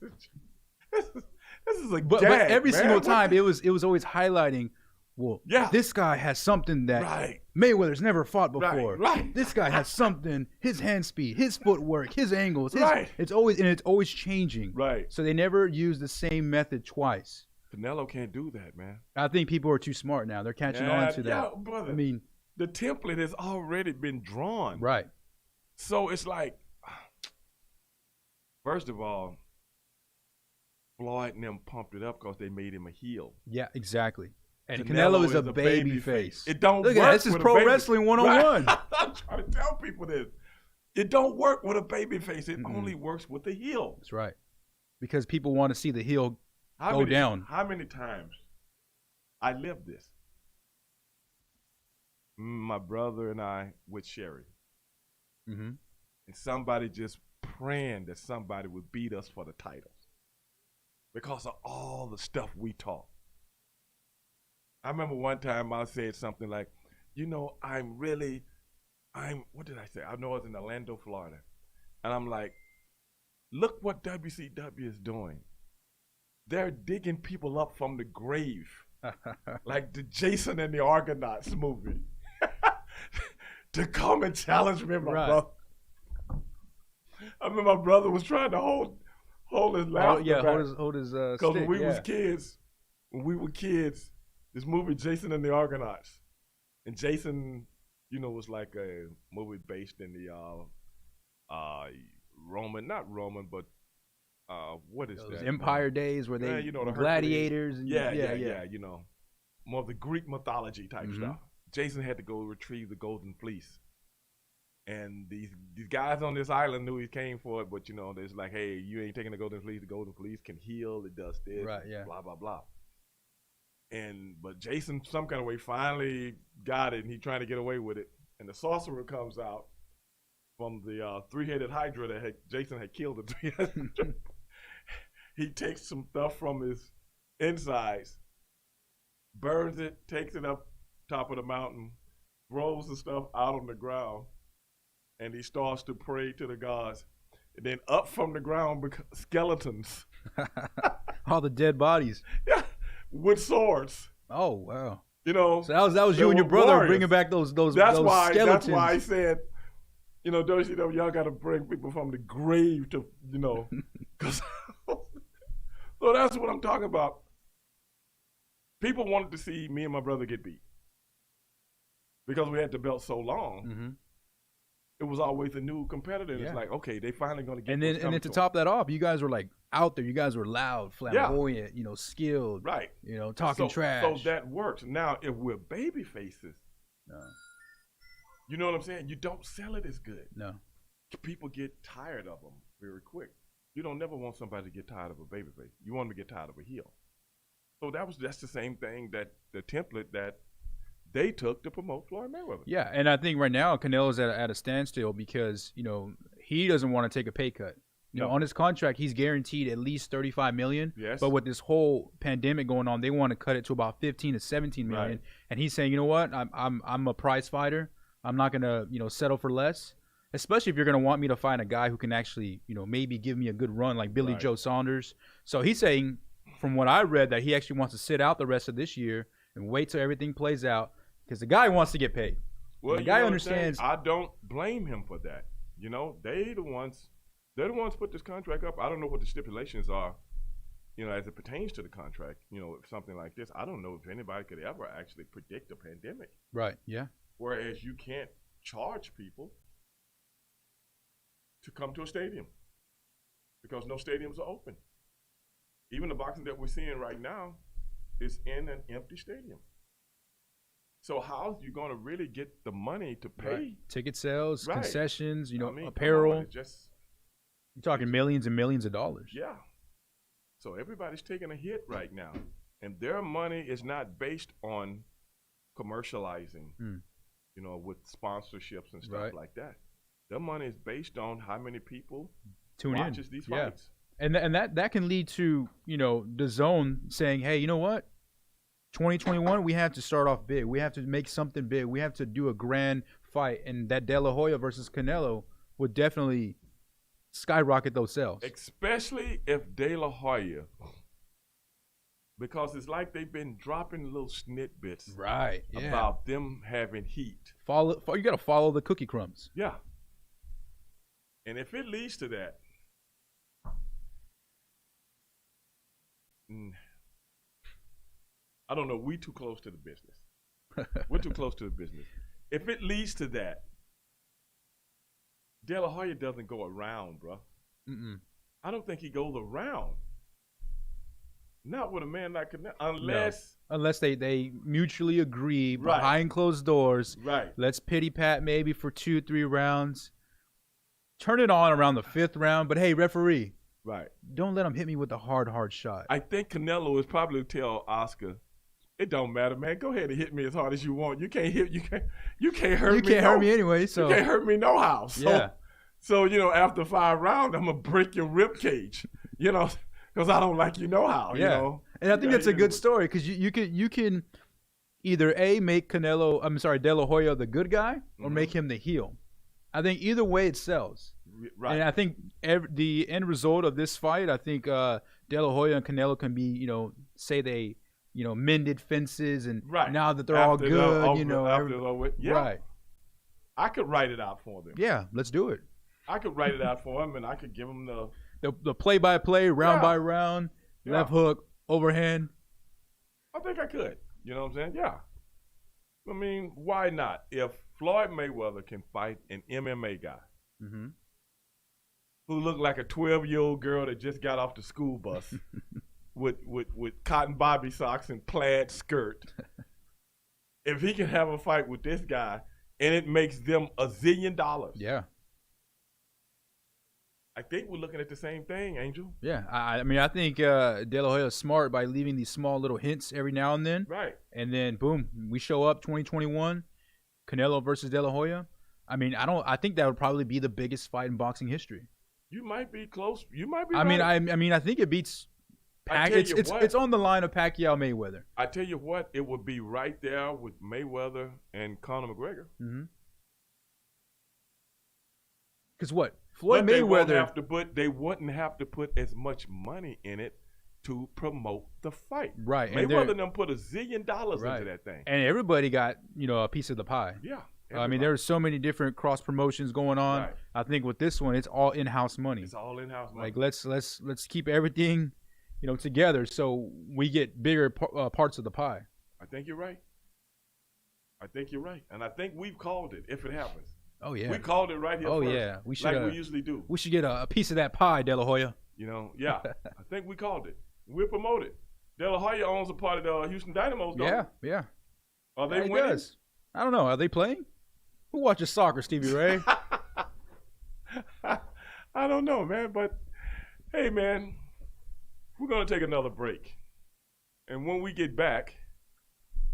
Speaker 1: a
Speaker 4: but every single time it was always highlighting. Well, this guy has something that Mayweather's never fought before.
Speaker 1: Right.
Speaker 4: This guy has something. His hand speed, his footwork, his angles. It's always changing.
Speaker 1: Right.
Speaker 4: So they never use the same method twice.
Speaker 1: Canelo can't do that, man.
Speaker 4: I think people are too smart now. They're catching on to that.
Speaker 1: Yeah, brother.
Speaker 4: I mean,
Speaker 1: the template has already been drawn.
Speaker 4: Right.
Speaker 1: So it's like, first of all, Floyd and them pumped it up because they made him a heel.
Speaker 4: Yeah, exactly. And Canelo is a baby face.
Speaker 1: It don't
Speaker 4: Look
Speaker 1: work.
Speaker 4: At this is pro wrestling 101.
Speaker 1: Right. I'm trying to tell people this. It don't work with a baby face. It only works with the heel.
Speaker 4: That's right. Because people want to see the heel go down.
Speaker 1: How many times I lived this? My brother and I with Sherry. And somebody just praying that somebody would beat us for the titles because of all the stuff we talk. I remember one time I said something like, what did I say? I know I was in Orlando, Florida. And I'm like, look what WCW is doing. They're digging people up from the grave. Like the Jason and the Argonauts movie. To come and challenge me, my brother. I mean, my brother was trying to hold his laughter back.
Speaker 4: hold his stick.
Speaker 1: Because when we were kids, this movie, Jason and the Argonauts. And Jason, was like a movie based in the what is that?
Speaker 4: Empire days where they
Speaker 1: the
Speaker 4: gladiators. And,
Speaker 1: yeah. More of the Greek mythology type stuff. Jason had to go retrieve the golden fleece. And these guys on this island knew he came for it, but there's like, hey, you ain't taking the golden fleece. The golden fleece can heal, it does this, blah, blah, blah. But Jason, some kind of way, finally got it, and he trying to get away with it. And the sorcerer comes out from the three-headed hydra that Jason had killed. The three-headed hydra. He takes some stuff from his insides, burns it, takes it up top of the mountain, throws the stuff out on the ground, and he starts to pray to the gods. And then up from the ground, skeletons.
Speaker 4: All the dead bodies.
Speaker 1: Yeah. With swords.
Speaker 4: Oh wow!
Speaker 1: So
Speaker 4: that was you and your brother
Speaker 1: warriors.
Speaker 4: bringing back those skeletons.
Speaker 1: That's why I said, WCW, y'all got to bring people from the grave to, because so that's what I'm talking about. People wanted to see me and my brother get beat because we had the belt so long. It was always a new competitor. And it's like, okay, they finally going to get.
Speaker 4: And then to top that off, you guys were like out there. You guys were loud, flamboyant, skilled,
Speaker 1: right?
Speaker 4: Talking trash.
Speaker 1: So that works. Now, if we're baby faces, you know what I'm saying? You don't sell it as good.
Speaker 4: No,
Speaker 1: people get tired of them very quick. You don't never want somebody to get tired of a baby face. You want them to get tired of a heel. So that's the same thing that the template that they took to promote Floyd Mayweather.
Speaker 4: Yeah, and I think right now Canelo's at a standstill because he doesn't want to take a pay cut. On his contract, he's guaranteed at least $35 million.
Speaker 1: Yes.
Speaker 4: But with this whole pandemic going on, they want to cut it to about $15 to $17 million. Right. And he's saying, you know what? I'm a prize fighter. I'm not gonna settle for less. especially if you're going to want me to find a guy who can actually, maybe give me a good run like Billy Joe Saunders. So he's saying, from what I read, that he actually wants to sit out the rest of this year and wait till everything plays out because the guy wants to get paid.
Speaker 1: Well,
Speaker 4: the guy understands.
Speaker 1: I don't blame him for that. They're the ones put this contract up. I don't know what the stipulations are, as it pertains to the contract. Something like this. I don't know if anybody could ever actually predict a pandemic.
Speaker 4: Right. Yeah.
Speaker 1: Whereas you can't charge people to come to a stadium because no stadiums are open. Even the boxing that we're seeing right now is in an empty stadium. So how are you going to really get the money to pay?
Speaker 4: Right. Ticket sales, concessions,
Speaker 1: apparel.
Speaker 4: You're talking millions and millions of dollars.
Speaker 1: Yeah. So everybody's taking a hit right now. And their money is not based on commercializing, with sponsorships and stuff like that. Their money is based on how many people watches these fights.
Speaker 4: And that can lead to, the zone saying, hey, you know what? 2021, we have to start off big. We have to make something big. We have to do a grand fight. And that De La Hoya versus Canelo would definitely skyrocket those sales.
Speaker 1: Especially if De La Hoya, because it's like they've been dropping little snidbits about them having heat.
Speaker 4: You got to follow the cookie crumbs.
Speaker 1: Yeah. And if it leads to that, I don't know. We too close to the business. We're too close to the business. If it leads to that, De La Hoya doesn't go around, bro. I don't think he goes around. Not with a man like Canelo,
Speaker 4: unless they mutually agree behind closed doors.
Speaker 1: Right.
Speaker 4: Let's pity pat maybe for 2-3 rounds. Turn it on around the 5th round, but hey, referee.
Speaker 1: Right.
Speaker 4: Don't let him hit me with a hard shot.
Speaker 1: I think Canelo is probably tell Oscar, it don't matter, man. Go ahead and hit me as hard as you want. You can't hurt me. You can't
Speaker 4: hurt me anyway. So
Speaker 1: you can't hurt me no how. So after 5 rounds, I'm gonna break your rib cage. Because I don't like you no how.
Speaker 4: And I think that's a good story because you can either make De La Hoya the good guy or make him the heel. I think either way it sells.
Speaker 1: Right.
Speaker 4: And I think the end result of this fight, I think De La Hoya and Canelo can be, say they, mended fences and now that they're all good, Right.
Speaker 1: I could write it out for them.
Speaker 4: Yeah, let's do it.
Speaker 1: I could write it out for them and I could give them
Speaker 4: the play-by-play, round by round, left hook, overhand.
Speaker 1: I think I could. You know what I'm saying? Yeah. I mean, why not? If Floyd Mayweather can fight an MMA guy who looked like a 12-year-old girl that just got off the school bus with cotton bobby socks and plaid skirt, if he can have a fight with this guy and it makes them $1 zillion.
Speaker 4: Yeah.
Speaker 1: I think we're looking at the same thing, Angel.
Speaker 4: Yeah, I mean, I think De La Hoya is smart by leaving these small little hints every now and then.
Speaker 1: Right.
Speaker 4: And then, boom, we show up 2021, Canelo versus De La Hoya. I mean, I think that would probably be the biggest fight in boxing history.
Speaker 1: You might be close. You might be
Speaker 4: right.
Speaker 1: I
Speaker 4: mean, I think it beats it's on the line of Pacquiao Mayweather.
Speaker 1: I tell you what, it would be right there with Mayweather and Conor McGregor.
Speaker 4: Because what? Floyd Mayweather,
Speaker 1: they wouldn't have to put as much money in it to promote the fight.
Speaker 4: Right.
Speaker 1: Mayweather and them put $1 zillion into that thing.
Speaker 4: And everybody got, a piece of the pie.
Speaker 1: Yeah.
Speaker 4: I mean, there are so many different cross promotions going on.
Speaker 1: Right.
Speaker 4: I think with this one, it's all in-house money.
Speaker 1: It's all in-house money.
Speaker 4: Like let's keep everything, together so we get bigger parts of the pie.
Speaker 1: I think you're right. And I think we've called it if it happens.
Speaker 4: Oh yeah,
Speaker 1: we called it right here.
Speaker 4: Oh
Speaker 1: first,
Speaker 4: yeah, we should.
Speaker 1: We usually do.
Speaker 4: We should get a piece of that pie, De La Hoya.
Speaker 1: Yeah. I think we called it. We'll promote it. De La Hoya owns a part of the Houston Dynamos, don't
Speaker 4: he? Yeah.
Speaker 1: Are they winning?
Speaker 4: Does. I don't know. Are they playing? Who watches soccer, Stevie Ray?
Speaker 1: I don't know, man. But hey, man, we're gonna take another break, and when we get back,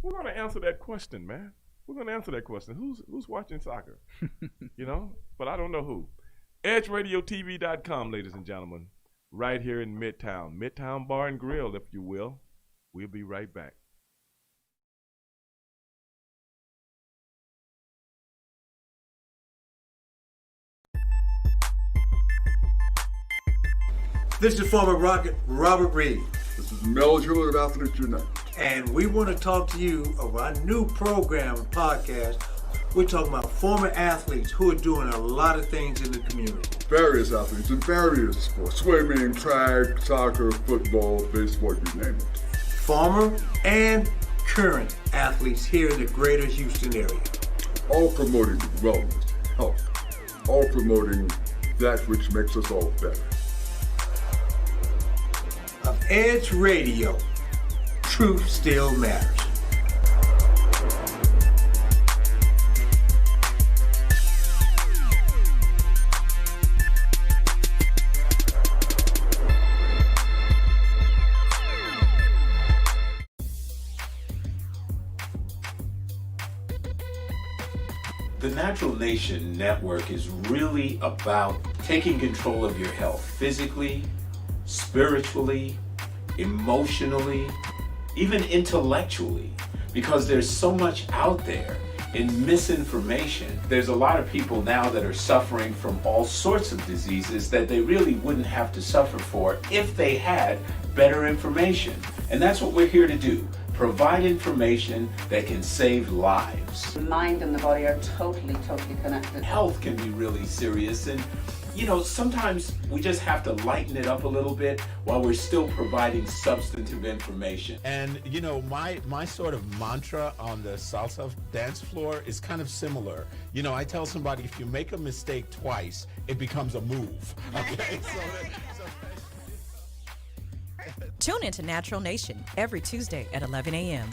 Speaker 1: we're gonna answer that question, man. We're going to answer that question. Who's watching soccer? But I don't know who. EdgeRadioTV.com, ladies and gentlemen, right here in Midtown. Midtown Bar and Grill, if you will. We'll be right back.
Speaker 5: This is former Rocket Robert Reed.
Speaker 6: This is Mel Jewell of Athletes United.
Speaker 5: And we want to talk to you about our new program and podcast. We're talking about former athletes who are doing a lot of things in the community.
Speaker 6: Various athletes in various sports. Swimming, track, soccer, football, baseball, you name it.
Speaker 5: Former and current athletes here in the greater Houston area.
Speaker 6: All promoting wellness, health. All promoting that which makes us all better.
Speaker 5: Of Edge Radio, truth still matters.
Speaker 8: The Natural Nation Network is really about taking control of your health physically, spiritually, emotionally, even intellectually, because there's so much out there in misinformation. There's a lot of people now that are suffering from all sorts of diseases that they really wouldn't have to suffer for if they had better information. And that's what we're here to do. Provide information that can save lives.
Speaker 7: The mind and the body are totally connected.
Speaker 8: Health can be really serious, and sometimes we just have to lighten it up a little bit while we're still providing substantive information. And my sort of mantra on the salsa dance floor is kind of similar. I tell somebody, if you make a mistake twice, it becomes a move. Okay.
Speaker 9: Tune into Natural Nation every Tuesday at 11 a.m.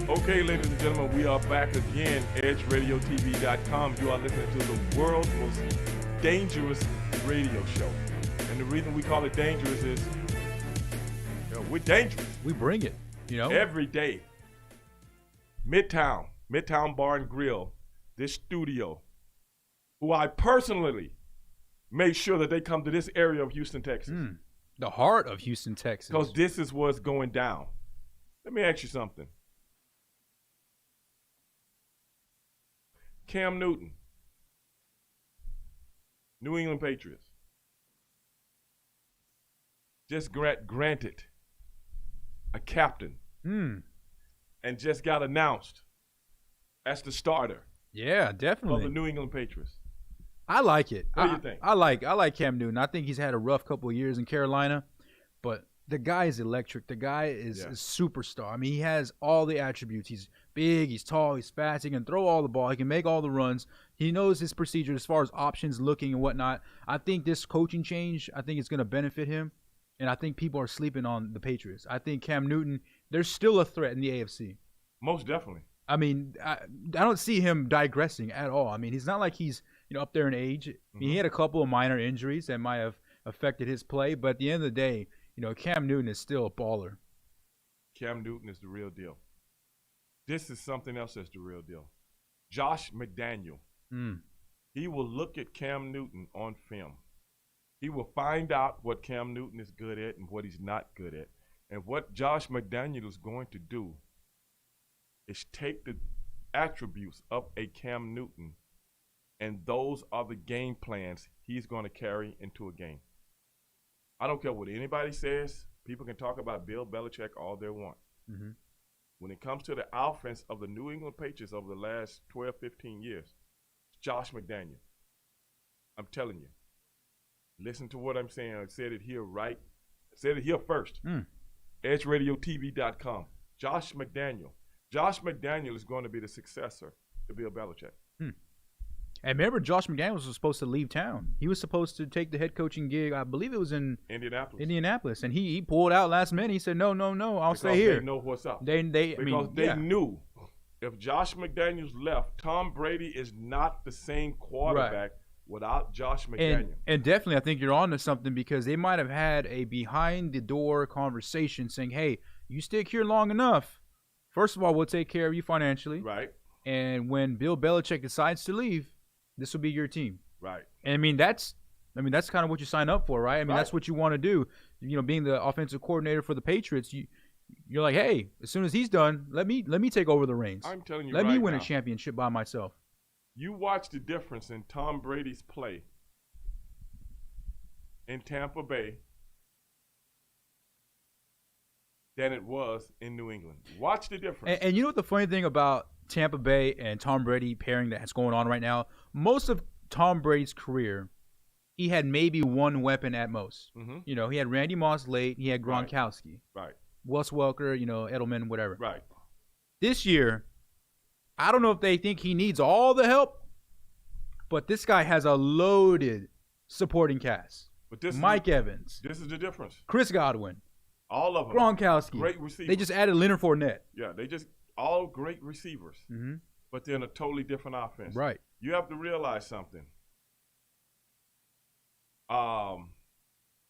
Speaker 1: Okay, ladies and gentlemen, we are back again, EdgeRadioTV.com. You are listening to the world's most dangerous radio show. And the reason we call it dangerous is we're dangerous.
Speaker 4: We bring it,
Speaker 1: every day. Midtown Bar and Grill, this studio, who I personally made sure that they come to this area of Houston, Texas.
Speaker 4: The heart of Houston, Texas.
Speaker 1: Because this is what's going down. Let me ask you something. Cam Newton, New England Patriots, just granted a captain and just got announced as the starter.
Speaker 4: Yeah, definitely.
Speaker 1: For the New England Patriots.
Speaker 4: I like it.
Speaker 1: What do you think?
Speaker 4: I like Cam Newton. I think he's had a rough couple of years in Carolina, but the guy is electric. The guy is a superstar. I mean, he has all the attributes. He's big, he's tall, he's fast, he can throw all the ball, he can make all the runs. He knows his procedure as far as options, looking and whatnot. I think this coaching change, I think it's going to benefit him, and I think people are sleeping on the Patriots. I think Cam Newton, there's still a threat in the AFC.
Speaker 1: Most definitely.
Speaker 4: I mean, I don't see him digressing at all. I mean, he's not like he's up there in age. I mean, he had a couple of minor injuries that might have affected his play, but at the end of the day, Cam Newton is still a baller.
Speaker 1: Cam Newton is the real deal. This is something else that's the real deal. Josh McDaniel. He will look at Cam Newton on film. He will find out what Cam Newton is good at and what he's not good at. And what Josh McDaniel is going to do is take the attributes of a Cam Newton, and those are the game plans he's going to carry into a game. I don't care what anybody says. People can talk about Bill Belichick all they want. When it comes to the offense of the New England Patriots over the last 12, 15 years, it's Josh McDaniel. I'm telling you. Listen to what I'm saying. I said it here I said it here first. EdgeRadioTV.com. Josh McDaniel. Josh McDaniel is going to be the successor to Bill Belichick.
Speaker 4: And remember, Josh McDaniels was supposed to leave town. He was supposed to take the head coaching gig. I believe it was in
Speaker 1: Indianapolis.
Speaker 4: And he pulled out last minute. He said, no, I'll stay here.
Speaker 1: They know what's up.
Speaker 4: They
Speaker 1: knew if Josh McDaniels left, Tom Brady is not the same quarterback without Josh McDaniels.
Speaker 4: And definitely, I think you're on to something because they might have had a behind-the-door conversation saying, hey, you stick here long enough, first of all, we'll take care of you financially.
Speaker 1: Right.
Speaker 4: And when Bill Belichick decides to leave, this will be your team.
Speaker 1: Right.
Speaker 4: And that's kind of what you sign up for, right? That's what you want to do. Being the offensive coordinator for the Patriots, you're like, hey, as soon as he's done, let me take over the reins.
Speaker 1: I'm telling you
Speaker 4: let me win
Speaker 1: now,
Speaker 4: a championship by myself.
Speaker 1: You watch the difference in Tom Brady's play in Tampa Bay than it was in New England. Watch the difference.
Speaker 4: And you know what the funny thing about Tampa Bay and Tom Brady pairing that's going on right now? Most of Tom Brady's career, he had maybe one weapon at most.
Speaker 1: Mm-hmm.
Speaker 4: He had Randy Moss late. He had Gronkowski.
Speaker 1: Right.
Speaker 4: Wes Welker, Edelman, whatever.
Speaker 1: Right.
Speaker 4: This year, I don't know if they think he needs all the help, but this guy has a loaded supporting cast.
Speaker 1: But
Speaker 4: Mike Evans.
Speaker 1: This is the difference.
Speaker 4: Chris Godwin.
Speaker 1: All of them.
Speaker 4: Gronkowski.
Speaker 1: Great receivers.
Speaker 4: They just added Leonard Fournette.
Speaker 1: Yeah, they just all great receivers.
Speaker 4: Mm-hmm.
Speaker 1: But they're in a totally different offense.
Speaker 4: Right.
Speaker 1: You have to realize something.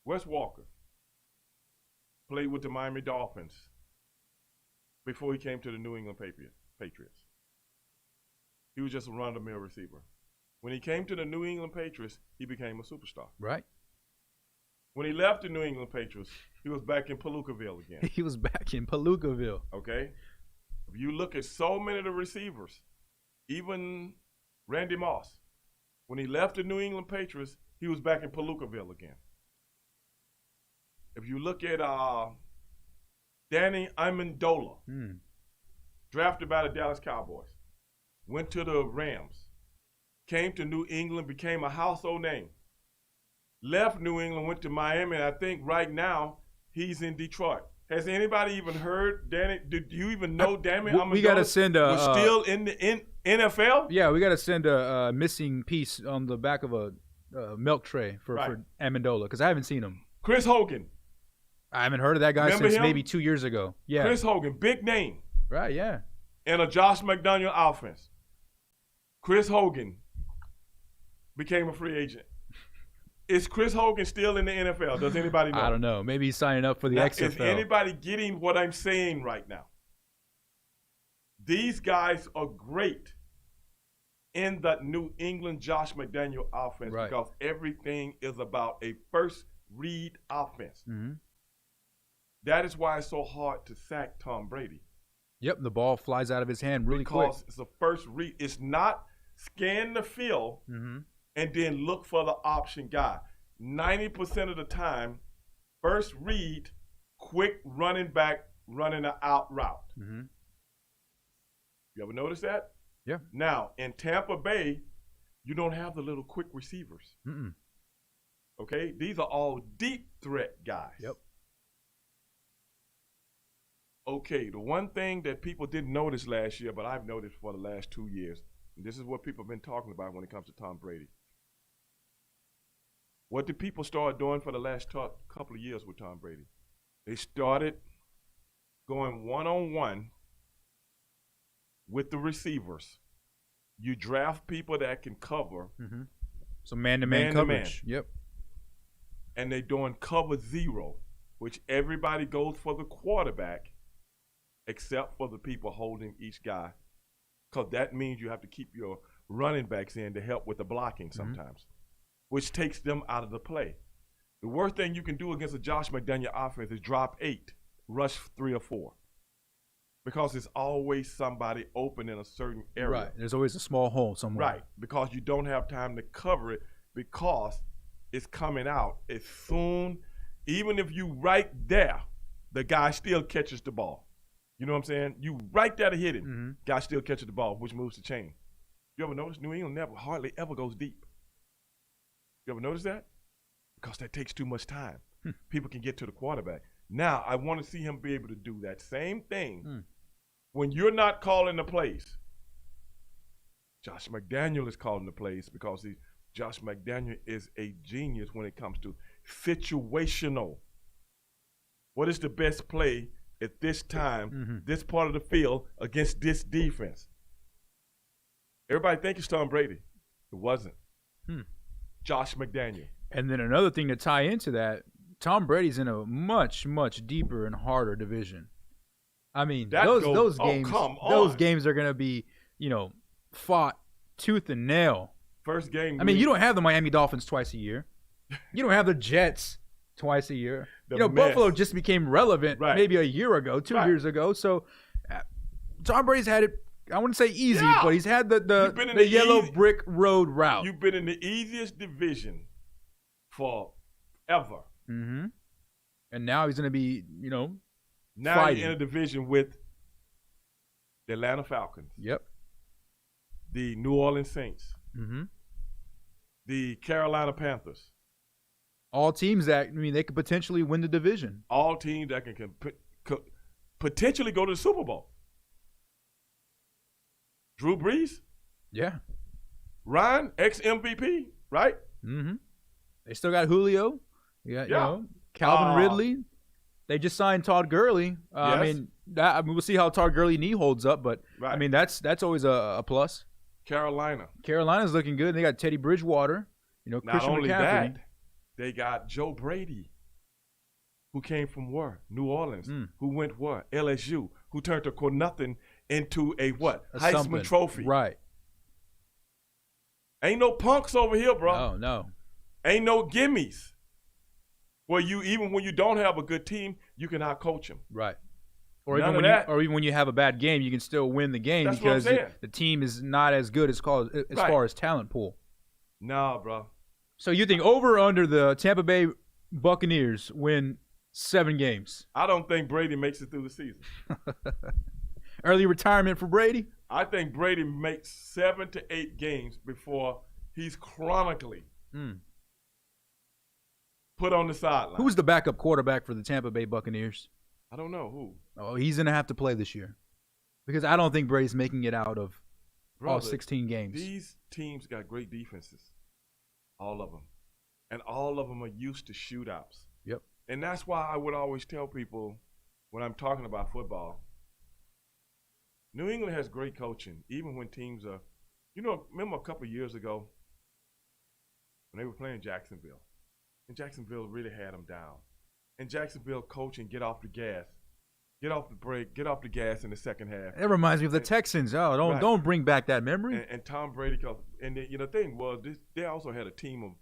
Speaker 1: Wes Walker played with the Miami Dolphins before he came to the New England Patriots. He was just a run-of-the-mill receiver. When he came to the New England Patriots, he became a superstar.
Speaker 4: Right.
Speaker 1: When he left the New England Patriots, he was back in Palookaville again.
Speaker 4: He was back in Palookaville.
Speaker 1: Okay? If you look at so many of the receivers, even Randy Moss, when he left the New England Patriots, he was back in Palookaville again. If you look at Danny Amendola, drafted by the Dallas Cowboys, went to the Rams, came to New England, became a household name, left New England, went to Miami, and I think right now he's in Detroit. Has anybody even heard Danny? Did you even know Danny Amendola
Speaker 4: we gotta send
Speaker 1: was still in the NFL?
Speaker 4: Yeah, we got to send a missing piece on the back of a milk tray for Amendola because I haven't seen him.
Speaker 1: Chris Hogan.
Speaker 4: I haven't heard of that guy since maybe 2 years ago. Yeah,
Speaker 1: Chris Hogan, big name.
Speaker 4: Right, yeah.
Speaker 1: In a Josh McDaniel offense. Chris Hogan became a free agent. Is Chris Hogan still in the NFL? Does anybody know?
Speaker 4: I don't know. Maybe he's signing up for the XFL.
Speaker 1: Is anybody getting what I'm saying right now? These guys are great in the New England Josh McDaniel offense because everything is about a first read offense.
Speaker 4: Mm-hmm.
Speaker 1: That is why it's so hard to sack Tom Brady.
Speaker 4: Yep, the ball flies out of his hand really quick.
Speaker 1: Because it's a first read. It's not scan the field and then look for the option guy. 90% of the time, first read, quick running back, running an out route.
Speaker 4: Mm-hmm.
Speaker 1: You ever notice that?
Speaker 4: Yeah.
Speaker 1: Now, in Tampa Bay, you don't have the little quick receivers.
Speaker 4: Mm-mm.
Speaker 1: Okay? These are all deep threat guys.
Speaker 4: Yep.
Speaker 1: Okay, the one thing that people didn't notice last year, but I've noticed for the last 2 years, and this is what people have been talking about when it comes to Tom Brady. What did people start doing for the last couple of years with Tom Brady? They started going one-on-one with the receivers. You draft people that can cover.
Speaker 4: Mm-hmm. So man-to-man coverage. Yep.
Speaker 1: And they're doing cover zero, which everybody goes for the quarterback except for the people holding each guy. Because that means you have to keep your running backs in to help with the blocking sometimes, which takes them out of the play. The worst thing you can do against a Josh McDaniel offense is drop 8, rush 3 or 4. Because there's always somebody open in a certain area.
Speaker 4: Right. There's always a small hole somewhere.
Speaker 1: Right. Because you don't have time to cover it because it's coming out as soon. Even if you right there, the guy still catches the ball. You know what I'm saying? You right there to hit it. Guy still catches the ball, which moves the chain. You ever notice New England hardly ever goes deep? You ever notice that? Because that takes too much time. People can get to the quarterback. Now, I want to see him be able to do that same thing when you're not calling the plays. Josh McDaniel is calling the plays because Josh McDaniel is a genius when it comes to situational. What is the best play at this time, this part of the field against this defense? Everybody think it's Tom Brady. It wasn't. Josh McDaniel.
Speaker 4: And then another thing to tie into that, Tom Brady's in a much, much deeper and harder division. I mean, those games are going to be, fought tooth and nail.
Speaker 1: First game.
Speaker 4: I mean, you don't have the Miami Dolphins twice a year. You don't have the Jets twice a year. Buffalo just became relevant maybe a year ago, 2 years ago. So Tom Brady's had it, I wouldn't say easy, but he's had the yellow brick road route.
Speaker 1: You've been in the easiest division forever.
Speaker 4: Mm-hmm. And now he's going to be,
Speaker 1: now
Speaker 4: fighting.
Speaker 1: He's in a division with the Atlanta Falcons.
Speaker 4: Yep.
Speaker 1: The New Orleans Saints.
Speaker 4: Mm-hmm.
Speaker 1: The Carolina Panthers.
Speaker 4: All teams that, they could potentially win the division.
Speaker 1: All teams that can potentially go to the Super Bowl. Drew Brees.
Speaker 4: Yeah.
Speaker 1: Ryan, ex-MVP, right?
Speaker 4: Mm-hmm. They still got Julio. Calvin Ridley. They just signed Todd Gurley.
Speaker 1: Yes.
Speaker 4: We'll see how Todd Gurley knee holds up, but that's always a plus.
Speaker 1: Carolina's
Speaker 4: looking good. They got Teddy Bridgewater.
Speaker 1: Not
Speaker 4: Christian
Speaker 1: only
Speaker 4: McCaffrey.
Speaker 1: that, they got Joe Brady, who came from where? New Orleans. Who went where? LSU. Who turned a nothing into a what? Heisman
Speaker 4: something.
Speaker 1: Trophy.
Speaker 4: Right.
Speaker 1: Ain't no punks over here, bro.
Speaker 4: No.
Speaker 1: Ain't no gimmies. Where even when you don't have a good team, you can out-coach them.
Speaker 4: Right. Or even when you have a bad game, you can still win the game.
Speaker 1: That's
Speaker 4: because
Speaker 1: what I'm saying.
Speaker 4: the team is not as good as far as talent pool.
Speaker 1: Nah, bro.
Speaker 4: So you think over or under the Tampa Bay Buccaneers win 7 games?
Speaker 1: I don't think Brady makes it through the season.
Speaker 4: Early retirement for Brady?
Speaker 1: I think Brady makes 7 to 8 games before he's chronically put on the sideline.
Speaker 4: Who's the backup quarterback for the Tampa Bay Buccaneers?
Speaker 1: I don't know who.
Speaker 4: Oh, he's going to have to play this year. Because I don't think Brady's making it out of all 16 games.
Speaker 1: These teams got great defenses. All of them. And all of them are used to shootouts.
Speaker 4: Yep.
Speaker 1: And that's why I would always tell people when I'm talking about football, New England has great coaching, even when teams are, remember a couple of years ago when they were playing Jacksonville, and Jacksonville really had them down. And Jacksonville coaching, get off the gas, get off the brake, get off the gas in the second half.
Speaker 4: That reminds me of the Texans. Oh, don't bring back that memory.
Speaker 1: And Tom Brady, and the thing was, they also had a team of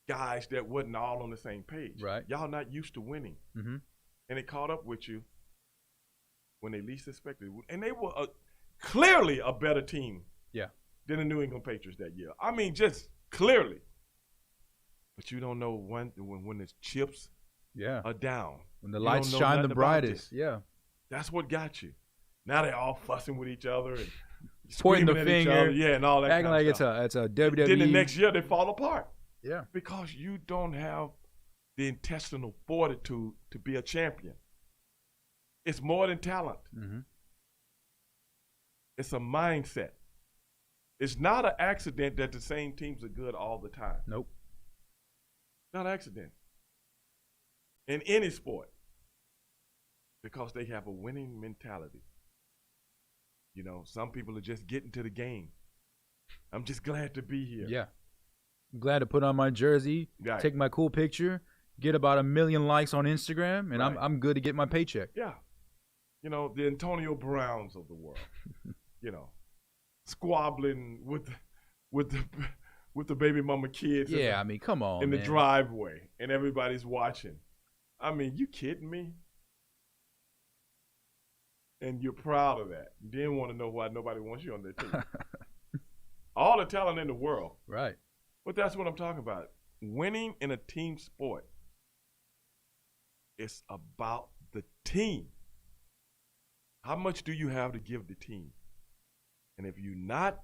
Speaker 1: guys that wasn't all on the same page.
Speaker 4: Right.
Speaker 1: Y'all not used to winning.
Speaker 4: Mm-hmm.
Speaker 1: And it caught up with you when they least expected it. And they were clearly a better team than the New England Patriots that year. I mean, just clearly. But you don't know when the chips are down.
Speaker 4: When the lights shine the brightest. Yeah.
Speaker 1: That's what got you. Now they're all fussing with each other and
Speaker 4: pointing the
Speaker 1: at
Speaker 4: finger.
Speaker 1: Each other. Yeah, and all that
Speaker 4: acting
Speaker 1: kind
Speaker 4: like
Speaker 1: of stuff.
Speaker 4: it's a WWE.
Speaker 1: Then the next year they fall apart.
Speaker 4: Yeah.
Speaker 1: Because you don't have the intestinal fortitude to be a champion. It's more than talent.
Speaker 4: Mm-hmm.
Speaker 1: It's a mindset. It's not an accident that the same teams are good all the time.
Speaker 4: Nope.
Speaker 1: Not an accident. In any sport. Because they have a winning mentality. Some people are just getting to the game. I'm just glad to be here.
Speaker 4: Yeah. I'm glad to put on my jersey, take my cool picture, get about 1 million likes on Instagram, and I'm good to get my paycheck.
Speaker 1: Yeah. The Antonio Browns of the world. Squabbling with the baby mama kids.
Speaker 4: Yeah, come on,
Speaker 1: in the
Speaker 4: man.
Speaker 1: driveway, and everybody's watching. You kidding me? And you're proud of that. You didn't want to know why nobody wants you on their team. All the talent in the world.
Speaker 4: Right.
Speaker 1: But that's what I'm talking about. Winning in a team sport, it's about the team. How much do you have to give the team? And if you're not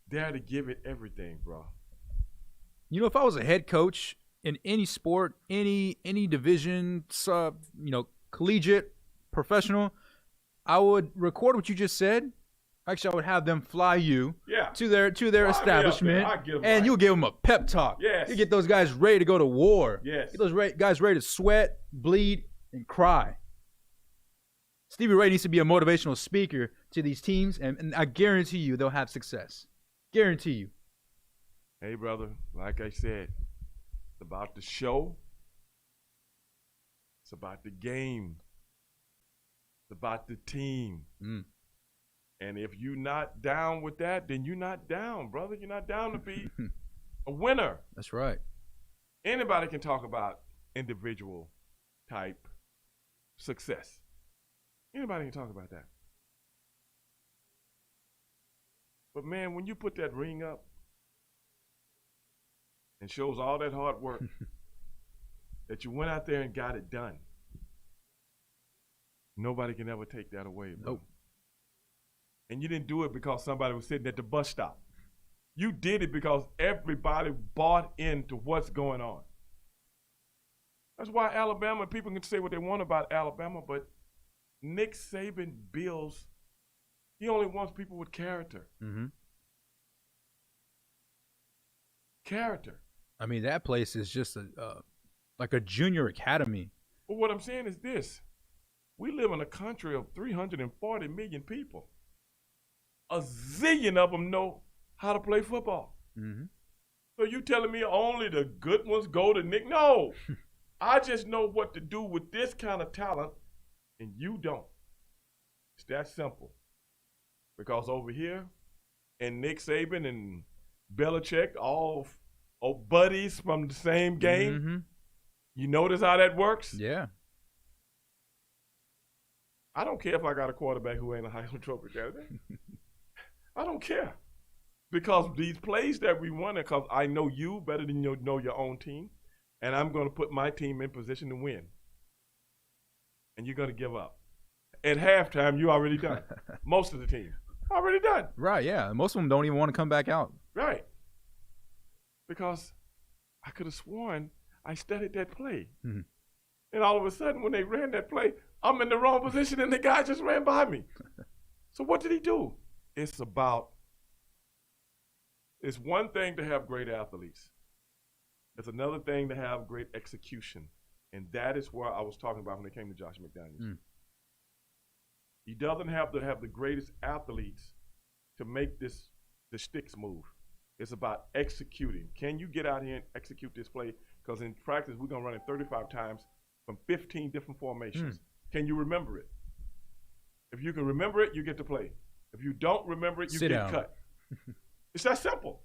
Speaker 1: there to give it everything, bro.
Speaker 4: If I was a head coach in any sport, any division, collegiate, professional, I would record what you just said. Actually, I would have them fly you to their establishment,
Speaker 1: I give 'em
Speaker 4: and
Speaker 1: right.
Speaker 4: you'll give them a pep talk.
Speaker 1: Yes.
Speaker 4: You get those guys ready to go to war.
Speaker 1: Yes.
Speaker 4: Get those guys ready to sweat, bleed, and cry. Stevie Ray needs to be a motivational speaker to these teams, and I guarantee you they'll have success. Guarantee you.
Speaker 1: Hey, brother, like I said, it's about the show. It's about the game. It's about the team. And if you're not down with that, then you're not down, brother. You're not down to be a winner.
Speaker 4: That's right.
Speaker 1: Anybody can talk about individual type success. Anybody can talk about that. But man, when you put that ring up and shows all that hard work that you went out there and got it done, nobody can ever take that away, bro.
Speaker 4: Nope.
Speaker 1: And you didn't do it because somebody was sitting at the bus stop. You did it because everybody bought into what's going on. That's why Alabama, people can say what they want about Alabama, but Nick Saban builds, he only wants people with character. Character.
Speaker 4: I mean, that place is just like a junior academy.
Speaker 1: But what I'm saying is this. We live in a country of 340 million people. A zillion of them know how to play football. So you telling me only the good ones go to Nick? No. I just know what to do with this kind of talent, and you don't. It's that simple. Because over here, and Nick Saban and Belichick, all buddies from the same game, you notice how that works?
Speaker 4: Yeah.
Speaker 1: I don't care if I got a quarterback who ain't a Heisman Trophy candidate. I don't care. Because these plays that we won, because I know you better than you know your own team, and I'm going to put my team in position to win. And you're going to give up. At halftime, you already done. Most of the team already done.
Speaker 4: Right, yeah. Most of them don't even want to come back out.
Speaker 1: Right. Because I could have sworn I studied that play. And all of a sudden, when they ran that play, I'm in the wrong position, and the guy just ran by me. So what did he do? It's one thing to have great athletes. It's another thing to have great execution. And that is where I was talking about when it came to Josh McDaniels. He doesn't have to have the greatest athletes to make the sticks move. It's about executing. Can you get out here and execute this play? Because in practice, we're going to run it 35 times from 15 different formations. Can you remember it? If you can remember it, you get to play. If you don't remember it, you get cut. It's that simple.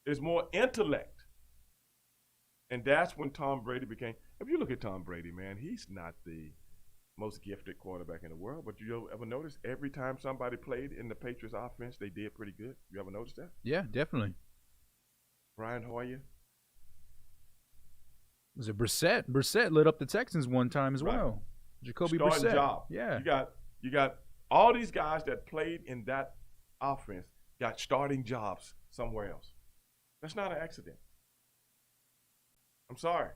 Speaker 1: It's more intellect. And that's when Tom Brady became, if you look at Tom Brady, man, he's not the most gifted quarterback in the world, but you ever notice every time somebody played in the Patriots offense, they did pretty good? You ever notice that?
Speaker 4: Yeah, definitely.
Speaker 1: Brian Hoyer.
Speaker 4: Was it Brissett? Brissett lit up the Texans one time as well. Jacoby
Speaker 1: Starting
Speaker 4: Brissett.
Speaker 1: Job.
Speaker 4: Yeah.
Speaker 1: You got all these guys that played in that offense got starting jobs somewhere else. That's not an accident. I'm sorry.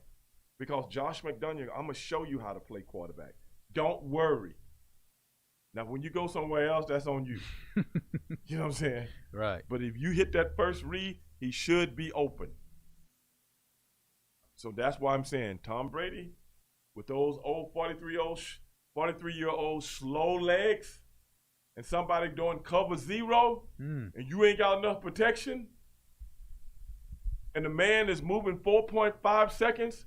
Speaker 1: Because Josh McDaniels, I'm going to show you how to play quarterback. Don't worry. Now, when you go somewhere else, that's on you. You know what I'm saying?
Speaker 4: Right.
Speaker 1: But if you hit that first read, he should be open. So that's why I'm saying Tom Brady, with those old 43-year-old slow legs, and somebody doing cover zero, and you ain't got enough protection, and the man is moving 4.5 seconds,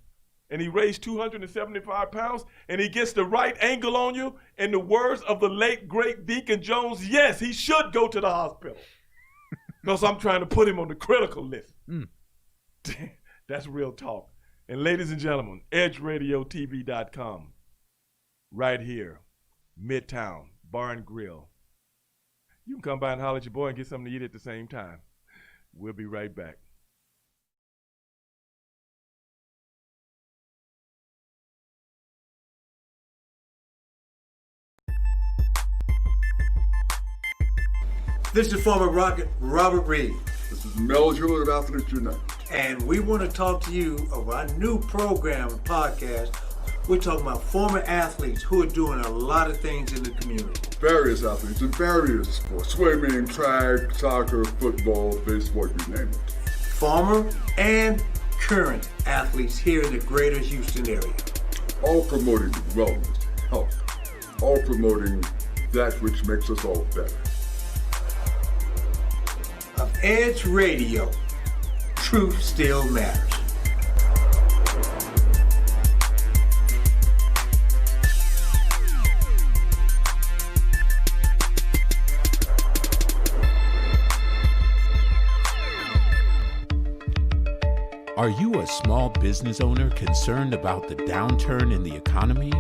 Speaker 1: and he weighs 275 pounds, and he gets the right angle on you, in the words of the late, great Deacon Jones, yes, he should go to the hospital. Because I'm trying to put him on the critical list. That's real talk. And ladies and gentlemen, EdgeRadioTV.com, right here, Midtown Bar and Grill. You can come by and holler at your boy and get something to eat at the same time. We'll be right back.
Speaker 5: This is former Rocket Robert Reed.
Speaker 6: This is Mel Jewell of Athletes United.
Speaker 5: And we want to talk to you about our new program and podcast. We're talking about former athletes who are doing a lot of things in the community.
Speaker 6: Various athletes in various sports, swimming, track, soccer, football, baseball, you name it.
Speaker 5: Former and current athletes here in the greater Houston area.
Speaker 6: All promoting wellness, health, all promoting that which makes us all better.
Speaker 5: Of Edge Radio, truth still matters.
Speaker 8: Are you a small business owner concerned about the downturn in the economy?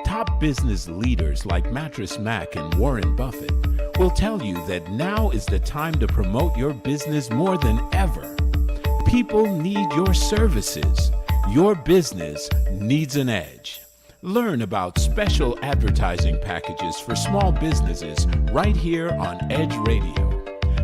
Speaker 8: Top business leaders like Mattress Mac and Warren Buffett will tell you that now is the time to promote your business more than ever. People need your services. Your business needs an edge. Learn about special advertising packages for small businesses right here on Edge Radio.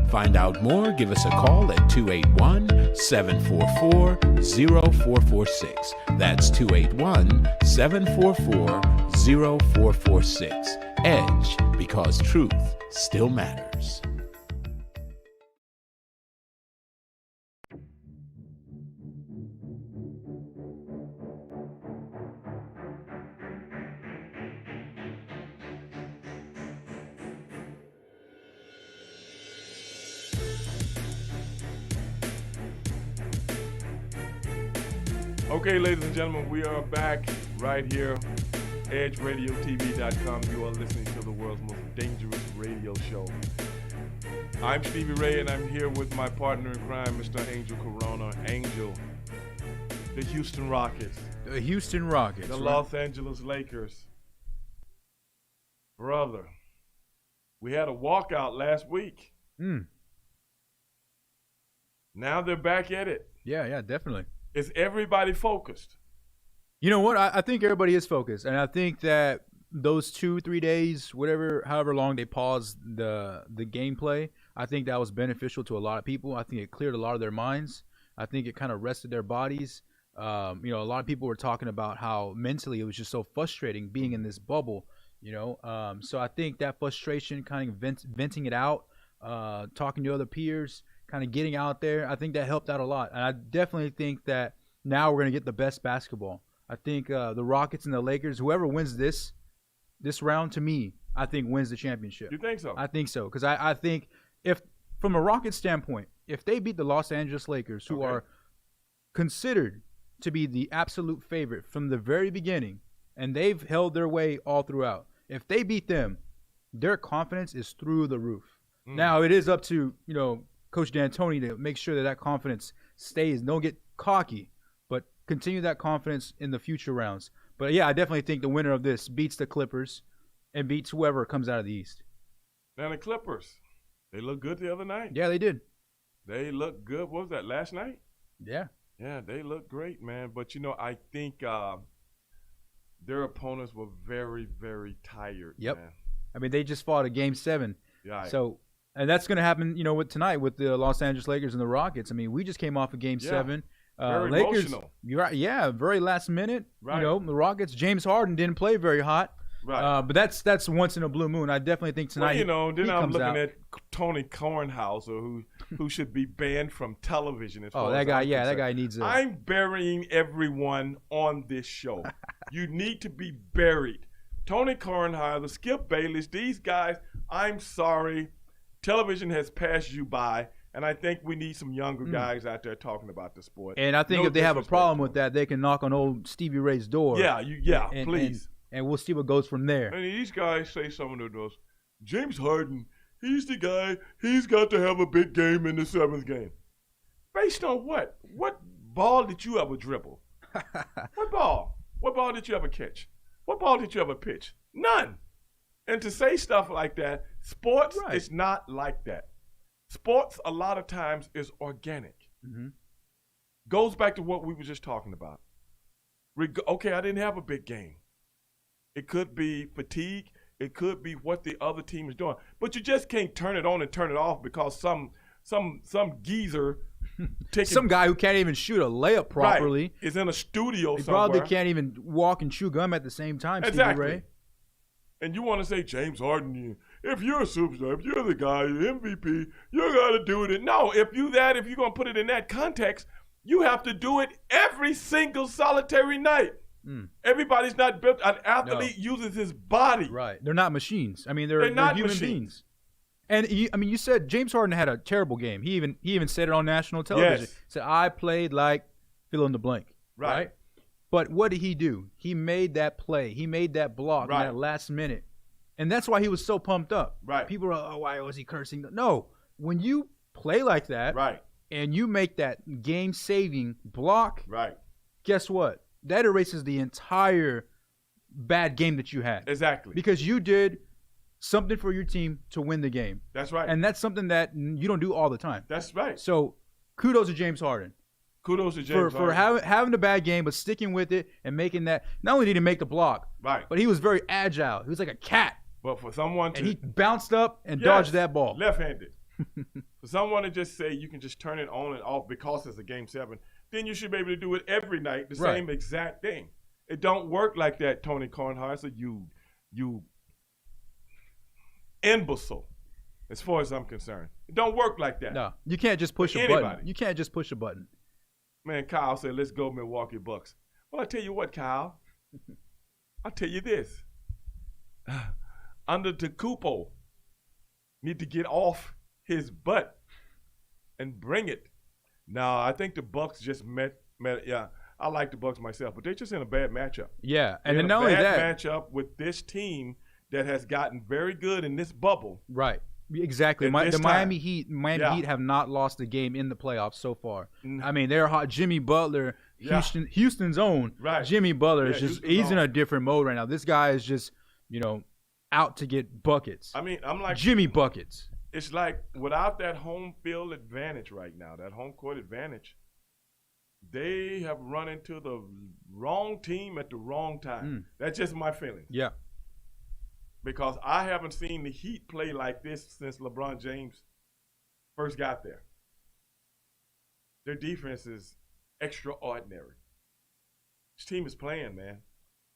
Speaker 8: Find out more, give us a call at 281-744-0446. That's 281-744-0446. Edge, because truth still matters.
Speaker 1: Okay, ladies and gentlemen, we are back right here, EdgeRadioTV.com. You are listening to the world's most dangerous radio show. I'm Stevie Ray, and I'm here with my partner in crime, Mr. Angel Corona. Angel, the Houston Rockets.
Speaker 4: The Houston Rockets.
Speaker 1: The
Speaker 4: right?
Speaker 1: Los Angeles Lakers. Brother, we had a walkout last week. Now they're back at it.
Speaker 4: Yeah, definitely.
Speaker 1: Is everybody focused?
Speaker 4: You know what? I think everybody is focused, and I think that those 2-3 days, however long they paused the gameplay, I think that was beneficial to a lot of people. I think it cleared a lot of their minds. I think it kind of rested their bodies. A lot of people were talking about how mentally it was just so frustrating being in this bubble. So I think that frustration, kind of venting it out, talking to other peers, kind of getting out there, I think that helped out a lot. And I definitely think that now we're going to get the best basketball. I think the Rockets and the Lakers, whoever wins this round, to me, I think wins the championship.
Speaker 1: You think so?
Speaker 4: I think so. Because I think if, from a Rockets standpoint, if they beat the Los Angeles Lakers, who are considered to be the absolute favorite from the very beginning, and they've held their way all throughout, if they beat them, their confidence is through the roof. Now, it is up to, Coach D'Antoni to make sure that confidence stays. Don't get cocky, but continue that confidence in the future rounds. But yeah, I definitely think the winner of this beats the Clippers and beats whoever comes out of the East.
Speaker 1: Now the Clippers, they looked good the other night.
Speaker 4: Yeah, they did.
Speaker 1: They looked good. What was that, last night?
Speaker 4: Yeah.
Speaker 1: Yeah, they looked great, man. But, I think their opponents were very, very tired,
Speaker 4: Yep.
Speaker 1: man.
Speaker 4: I mean, they just fought a Game 7.
Speaker 1: Yeah.
Speaker 4: So, and that's going to happen, with tonight with the Los Angeles Lakers and the Rockets. I mean, we just came off of Game 7.
Speaker 1: Very
Speaker 4: Lakers,
Speaker 1: emotional.
Speaker 4: You're right. Yeah, very last minute.
Speaker 1: Right.
Speaker 4: The Rockets, James Harden didn't play very hot.
Speaker 1: Right.
Speaker 4: But that's once in a blue moon. I definitely think tonight.
Speaker 1: Well, then
Speaker 4: he
Speaker 1: I'm
Speaker 4: comes
Speaker 1: looking
Speaker 4: out.
Speaker 1: at Tony Kornhauser, who should be banned from television. As far
Speaker 4: that
Speaker 1: as
Speaker 4: guy.
Speaker 1: I'm
Speaker 4: Yeah, that
Speaker 1: concerned.
Speaker 4: guy needs.
Speaker 1: I'm burying everyone on this show. You need to be buried. Tony Kornhauser, Skip Bayless, these guys. I'm sorry, television has passed you by. And I think we need some younger guys out there talking about the sport.
Speaker 4: And I think
Speaker 1: No
Speaker 4: if they have a
Speaker 1: disrespect
Speaker 4: problem
Speaker 1: to
Speaker 4: with
Speaker 1: them.
Speaker 4: that, they can knock on old Stevie Ray's door.
Speaker 1: Yeah, please.
Speaker 4: And we'll see what goes from there.
Speaker 1: And these guys say some of those. James Harden, he's the guy. He's got to have a big game in the 7th game. Based on what? What ball did you ever dribble? What ball? What ball did you ever catch? What ball did you ever pitch? None. And to say stuff like that, sports is not like that. Sports, a lot of times, is organic.
Speaker 4: Mm-hmm.
Speaker 1: Goes back to what we were just talking about. Okay, I didn't have a big game. It could be fatigue. It could be what the other team is doing. But you just can't turn it on and turn it off because some geezer
Speaker 4: Some guy who can't even shoot a layup properly.
Speaker 1: Right. Is in a studio
Speaker 4: he
Speaker 1: somewhere.
Speaker 4: Probably can't even walk and chew gum at the same time,
Speaker 1: Exactly.
Speaker 4: Stevie Ray.
Speaker 1: And you want to say, James Harden, if you're a superstar, if you're the guy, MVP, you got to do it. No, if you're going to put it in that context, you have to do it every single solitary night. Everybody's not built. An athlete uses his body.
Speaker 4: Right. They're not machines. I mean, they're
Speaker 1: not
Speaker 4: human beings. And you said James Harden had a terrible game. He even said it on national television.
Speaker 1: Yes.
Speaker 4: He said, I played like fill in the blank.
Speaker 1: Right.
Speaker 4: But what did he do? He made that play. He made that block in that last minute. And that's why he was so pumped up.
Speaker 1: Right.
Speaker 4: People are, why was he cursing? No. When you play like that and you make that game-saving block, guess what? That erases the entire bad game that you had.
Speaker 1: Exactly.
Speaker 4: Because you did something for your team to win the game.
Speaker 1: That's right.
Speaker 4: And that's something that you don't do all the time.
Speaker 1: That's right.
Speaker 4: So kudos to James Harden.
Speaker 1: Kudos to James
Speaker 4: for having a bad game, but sticking with it and making that. Not only did he make the block, but he was very agile. He was like a cat.
Speaker 1: But for someone to.
Speaker 4: And he bounced up and dodged that ball.
Speaker 1: Left-handed. For someone to just say you can just turn it on and off because it's a Game 7, then you should be able to do it every night, the same exact thing. It don't work like that, Tony Kornheiser. You imbecile, as far as I'm concerned. It don't work like that.
Speaker 4: No, you can't just push a button. You can't just push a button.
Speaker 1: Man, Kyle said, let's go Milwaukee Bucks. Well, I tell you what, Kyle. I'll tell you this. Under Tekupo need to get off his butt and bring it. Now, I think the Bucks just met. Yeah, I like the Bucks myself, but they're just in a bad matchup.
Speaker 4: Yeah, and
Speaker 1: then
Speaker 4: not only that,
Speaker 1: matchup with this team that has gotten very good in this bubble.
Speaker 4: Right. Exactly. The Miami Heat have not lost a game in the playoffs so far. I mean, they're hot. Jimmy Butler, Houston's own.
Speaker 1: Right.
Speaker 4: Jimmy Butler is just he's in a different mode right now. This guy is just, out to get buckets.
Speaker 1: I mean, I'm like
Speaker 4: Jimmy buckets.
Speaker 1: It's like without that home field advantage right now, that home court advantage, they have run into the wrong team at the wrong time. That's just my feeling.
Speaker 4: Yeah.
Speaker 1: Because I haven't seen the Heat play like this since LeBron James first got there. Their defense is extraordinary. This team is playing, man.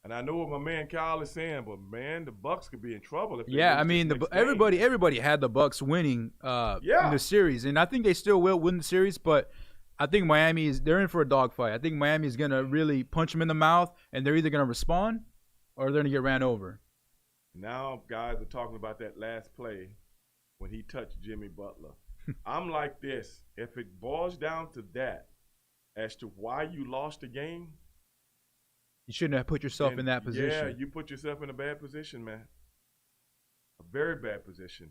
Speaker 1: And I know what my man Kyle is saying, but man, the Bucks could be in trouble if
Speaker 4: I mean, everybody had the Bucks winning in the series, and I think they still will win the series. But I think they're in for a dogfight. I think Miami is gonna really punch them in the mouth, and they're either gonna respond or they're gonna get ran over.
Speaker 1: Now guys are talking about that last play when he touched Jimmy Butler. I'm like this: if it boils down to that, as to why you lost the game.
Speaker 4: You shouldn't have put yourself in that position.
Speaker 1: Yeah, you put yourself in a bad position, man. A very bad position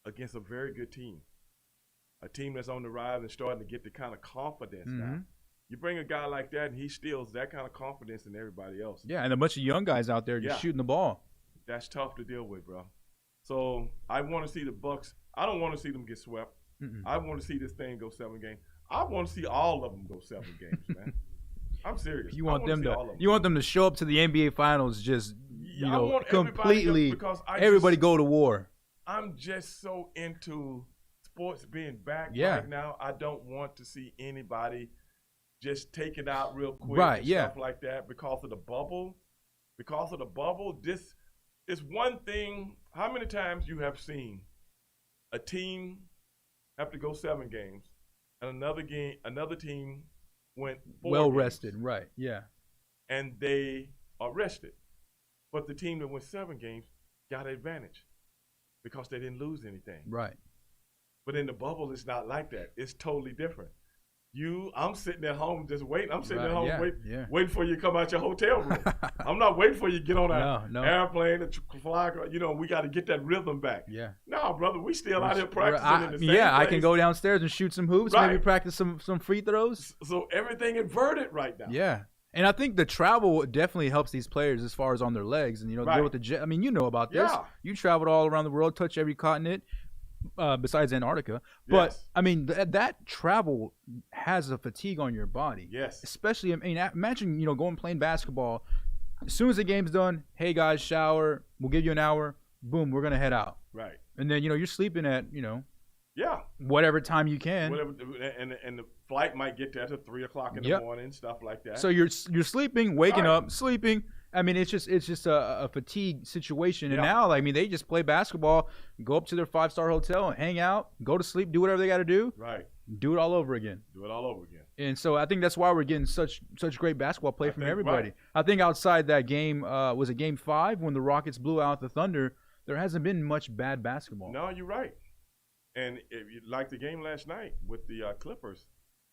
Speaker 1: against a very good team. A team that's on the rise and starting to get the kind of confidence now. You bring a guy like that and he steals that kind of confidence in everybody else.
Speaker 4: Yeah, and a bunch of young guys out there just shooting the ball.
Speaker 1: That's tough to deal with, bro. So I want to see the Bucks. I don't want to see them get swept. I want to see this thing go 7 games. I want to see all of them go 7 games, man. I'm serious.
Speaker 4: You want them to show up to the NBA Finals just completely everybody go to war.
Speaker 1: I'm just so into sports being back right now. I don't want to see anybody just take it out real quick and stuff like that because of the bubble. Because of the bubble, this is one thing. How many times you have seen a team have to go 7 games and another team went 4
Speaker 4: well
Speaker 1: games,
Speaker 4: rested, right? Yeah,
Speaker 1: and they are rested, but the team that went 7 games got an advantage because they didn't lose anything.
Speaker 4: Right.
Speaker 1: But in the bubble, it's not like that. It's totally different. I'm sitting at home just waiting. I'm sitting at home waiting for you to come out your hotel room. I'm not waiting for you to get on an airplane and fly. We got to get that rhythm back.
Speaker 4: Yeah.
Speaker 1: No, brother, we still out here practicing in the same place.
Speaker 4: I can go downstairs and shoot some hoops, maybe practice some free throws.
Speaker 1: So everything inverted right now.
Speaker 4: Yeah. And I think the travel definitely helps these players as far as on their legs and, deal with the jet. I mean, you know about this. Yeah. You traveled all around the world, touched every continent. Besides Antarctica, but I mean that travel has a fatigue on your body.
Speaker 1: Yes,
Speaker 4: especially imagine going playing basketball. As soon as the game's done, hey guys, shower. We'll give you an hour. Boom, we're gonna head out.
Speaker 1: Right,
Speaker 4: and then you're sleeping at whatever time you can.
Speaker 1: Whatever, and the flight might get there at 3 o'clock in the morning, stuff like that.
Speaker 4: So you're sleeping, waking up, sleeping. I mean, it's just a fatigue situation. And now, like, I mean, they just play basketball, go up to their 5-star hotel and hang out, go to sleep, do whatever they got to do.
Speaker 1: Right.
Speaker 4: Do it all over again.
Speaker 1: Do it all over again.
Speaker 4: And so I think that's why we're getting such great basketball play from everybody.
Speaker 1: Right.
Speaker 4: I think outside that game, was it Game 5 when the Rockets blew out the Thunder? There hasn't been much bad basketball.
Speaker 1: No, you're right. And if you like the game last night with the Clippers,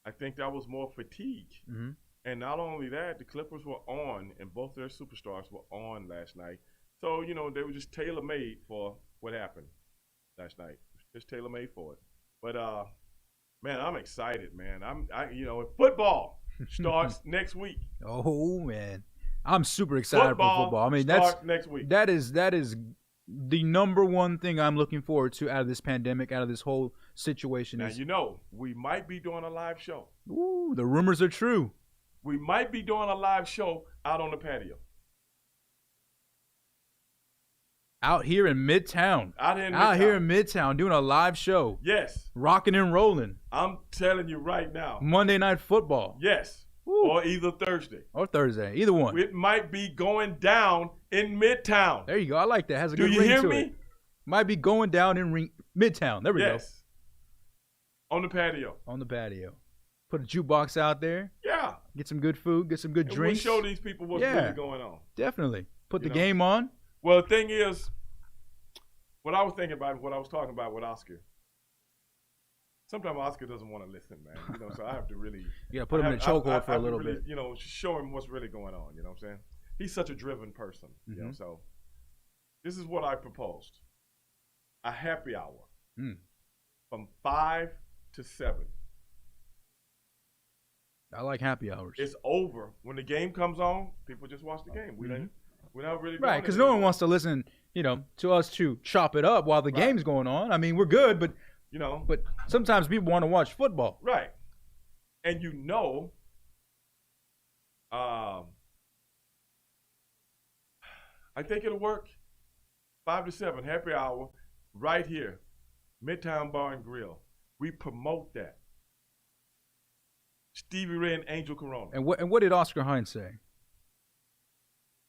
Speaker 1: I think that was more fatigue.
Speaker 4: Mm-hmm.
Speaker 1: And not only that, the Clippers were on, and both their superstars were on last night. So, you know, they were just tailor-made for what happened last night. Just tailor-made for it. But, man, I'm excited, man. Football starts next week.
Speaker 4: Oh, man. I'm super excited for football. I mean, that's
Speaker 1: next week.
Speaker 4: That is the number one thing I'm looking forward to out of this pandemic, out of this whole situation.
Speaker 1: Now, you know, we might be doing a live show.
Speaker 4: Ooh, the rumors are true.
Speaker 1: We might be doing a live show out on the patio.
Speaker 4: Out here in Midtown.
Speaker 1: Out here in
Speaker 4: Midtown doing a live show.
Speaker 1: Yes.
Speaker 4: Rocking and rolling.
Speaker 1: I'm telling you right now.
Speaker 4: Monday Night Football.
Speaker 1: Yes.
Speaker 4: Ooh.
Speaker 1: Or either Thursday.
Speaker 4: Or Thursday. Either one.
Speaker 1: It might be going down in Midtown.
Speaker 4: There you go. I like that. Has a good
Speaker 1: Do
Speaker 4: ring
Speaker 1: you hear
Speaker 4: to
Speaker 1: me?
Speaker 4: it. Might be going down in Midtown. There we go.
Speaker 1: Yes. On the patio.
Speaker 4: On the patio. Put a jukebox out there.
Speaker 1: Yeah.
Speaker 4: Get some good food. Get some good drinks.
Speaker 1: We'll show these people what's really going on.
Speaker 4: Definitely. Put the game on.
Speaker 1: Well, the thing is, what I was thinking about, what I was talking about with Oscar, sometimes Oscar doesn't want to listen, man. You know, so I have to really.
Speaker 4: You got to put him in a chokehold for a little bit.
Speaker 1: You know, show him what's really going on. You know what I'm saying? He's such a driven person. You know, so this is what I proposed: a happy hour from 5 to 7.
Speaker 4: I like happy hours.
Speaker 1: It's over when the game comes on. People just watch the game. We're not really
Speaker 4: right, because no one wants to listen. You know, to us to chop it up while the game's going on. I mean, we're good, but but sometimes people want to watch football.
Speaker 1: Right, and I think it'll work. 5 to 7, happy hour, right here, Midtown Bar and Grill. We promote that. Stevie Ray and Angel Corona.
Speaker 4: And what did Oscar Hines say?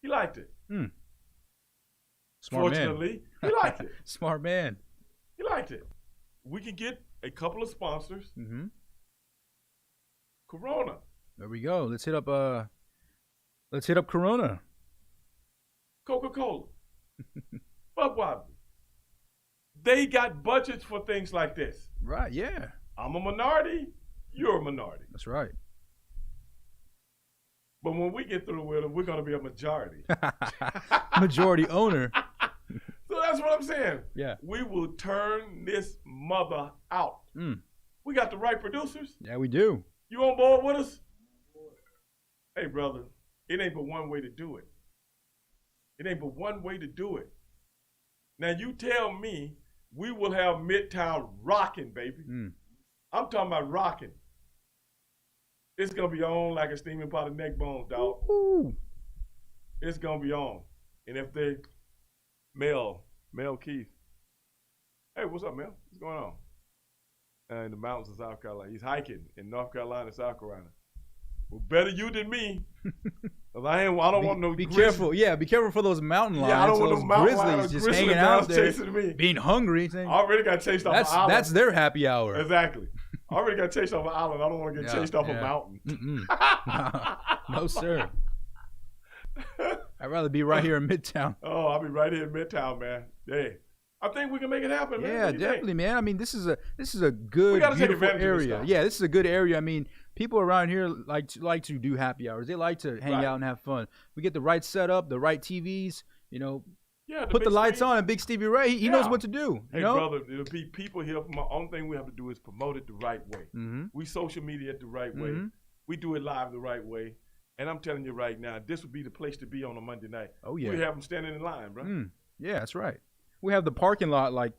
Speaker 1: He liked it.
Speaker 4: Smart
Speaker 1: Fortunately, he liked it.
Speaker 4: Smart man.
Speaker 1: He liked it. We can get a couple of sponsors. Corona.
Speaker 4: There we go. Let's hit up Corona.
Speaker 1: Coca-Cola. Budweiser. They got budgets for things like this.
Speaker 4: Right, yeah.
Speaker 1: I'm a minority. You're a minority.
Speaker 4: That's right.
Speaker 1: But when we get through with it, we're going to be a majority.
Speaker 4: Majority owner.
Speaker 1: So that's what I'm saying.
Speaker 4: Yeah.
Speaker 1: We will turn this mother out. We got the right producers.
Speaker 4: Yeah, we do.
Speaker 1: You on board with us? Hey, brother, it ain't but one way to do it. It ain't but one way to do it. Now, you tell me we will have Midtown rocking, baby. I'm talking about rocking. It's going to be on like a steaming pot of neck bones, dog.
Speaker 4: Ooh.
Speaker 1: It's going to be on. And if they, Mel Keith. Hey, what's up, Mel? What's going on? In the mountains of South Carolina. He's hiking in North Carolina, South Carolina. Well, better you than me. I don't want no grizzlies.
Speaker 4: Careful. Yeah, be careful for those mountain lions.
Speaker 1: Yeah, I don't want
Speaker 4: those
Speaker 1: no mountain lions.
Speaker 4: grizzlies just hanging out there,
Speaker 1: chasing me.
Speaker 4: being hungry.
Speaker 1: I already got chased off an island.
Speaker 4: That's their happy hour.
Speaker 1: Exactly. I already got chased off an island. I don't want to get chased off a mountain.
Speaker 4: No, sir. I'd rather be right here in Midtown.
Speaker 1: Oh, I'll be right here in Midtown, man. Hey, I think we can make it happen, man.
Speaker 4: Yeah, definitely, man. I mean, this is a good, beautiful area. Yeah, this is a good area. I mean, people around here like to do happy hours. They like to hang out and have fun. We get the right setup, the right TVs. You know, put the lights on, and Big Stevie Ray, he knows what to do.
Speaker 1: Hey, brother, it'll be people here. The only thing we have to do is promote it the right way. We social media it the right way. We do it live the right way. And I'm telling you right now, this would be the place to be on a Monday night.
Speaker 4: Oh, yeah.
Speaker 1: We have them standing in line, bro.
Speaker 4: Yeah, that's right. We have the parking lot, like,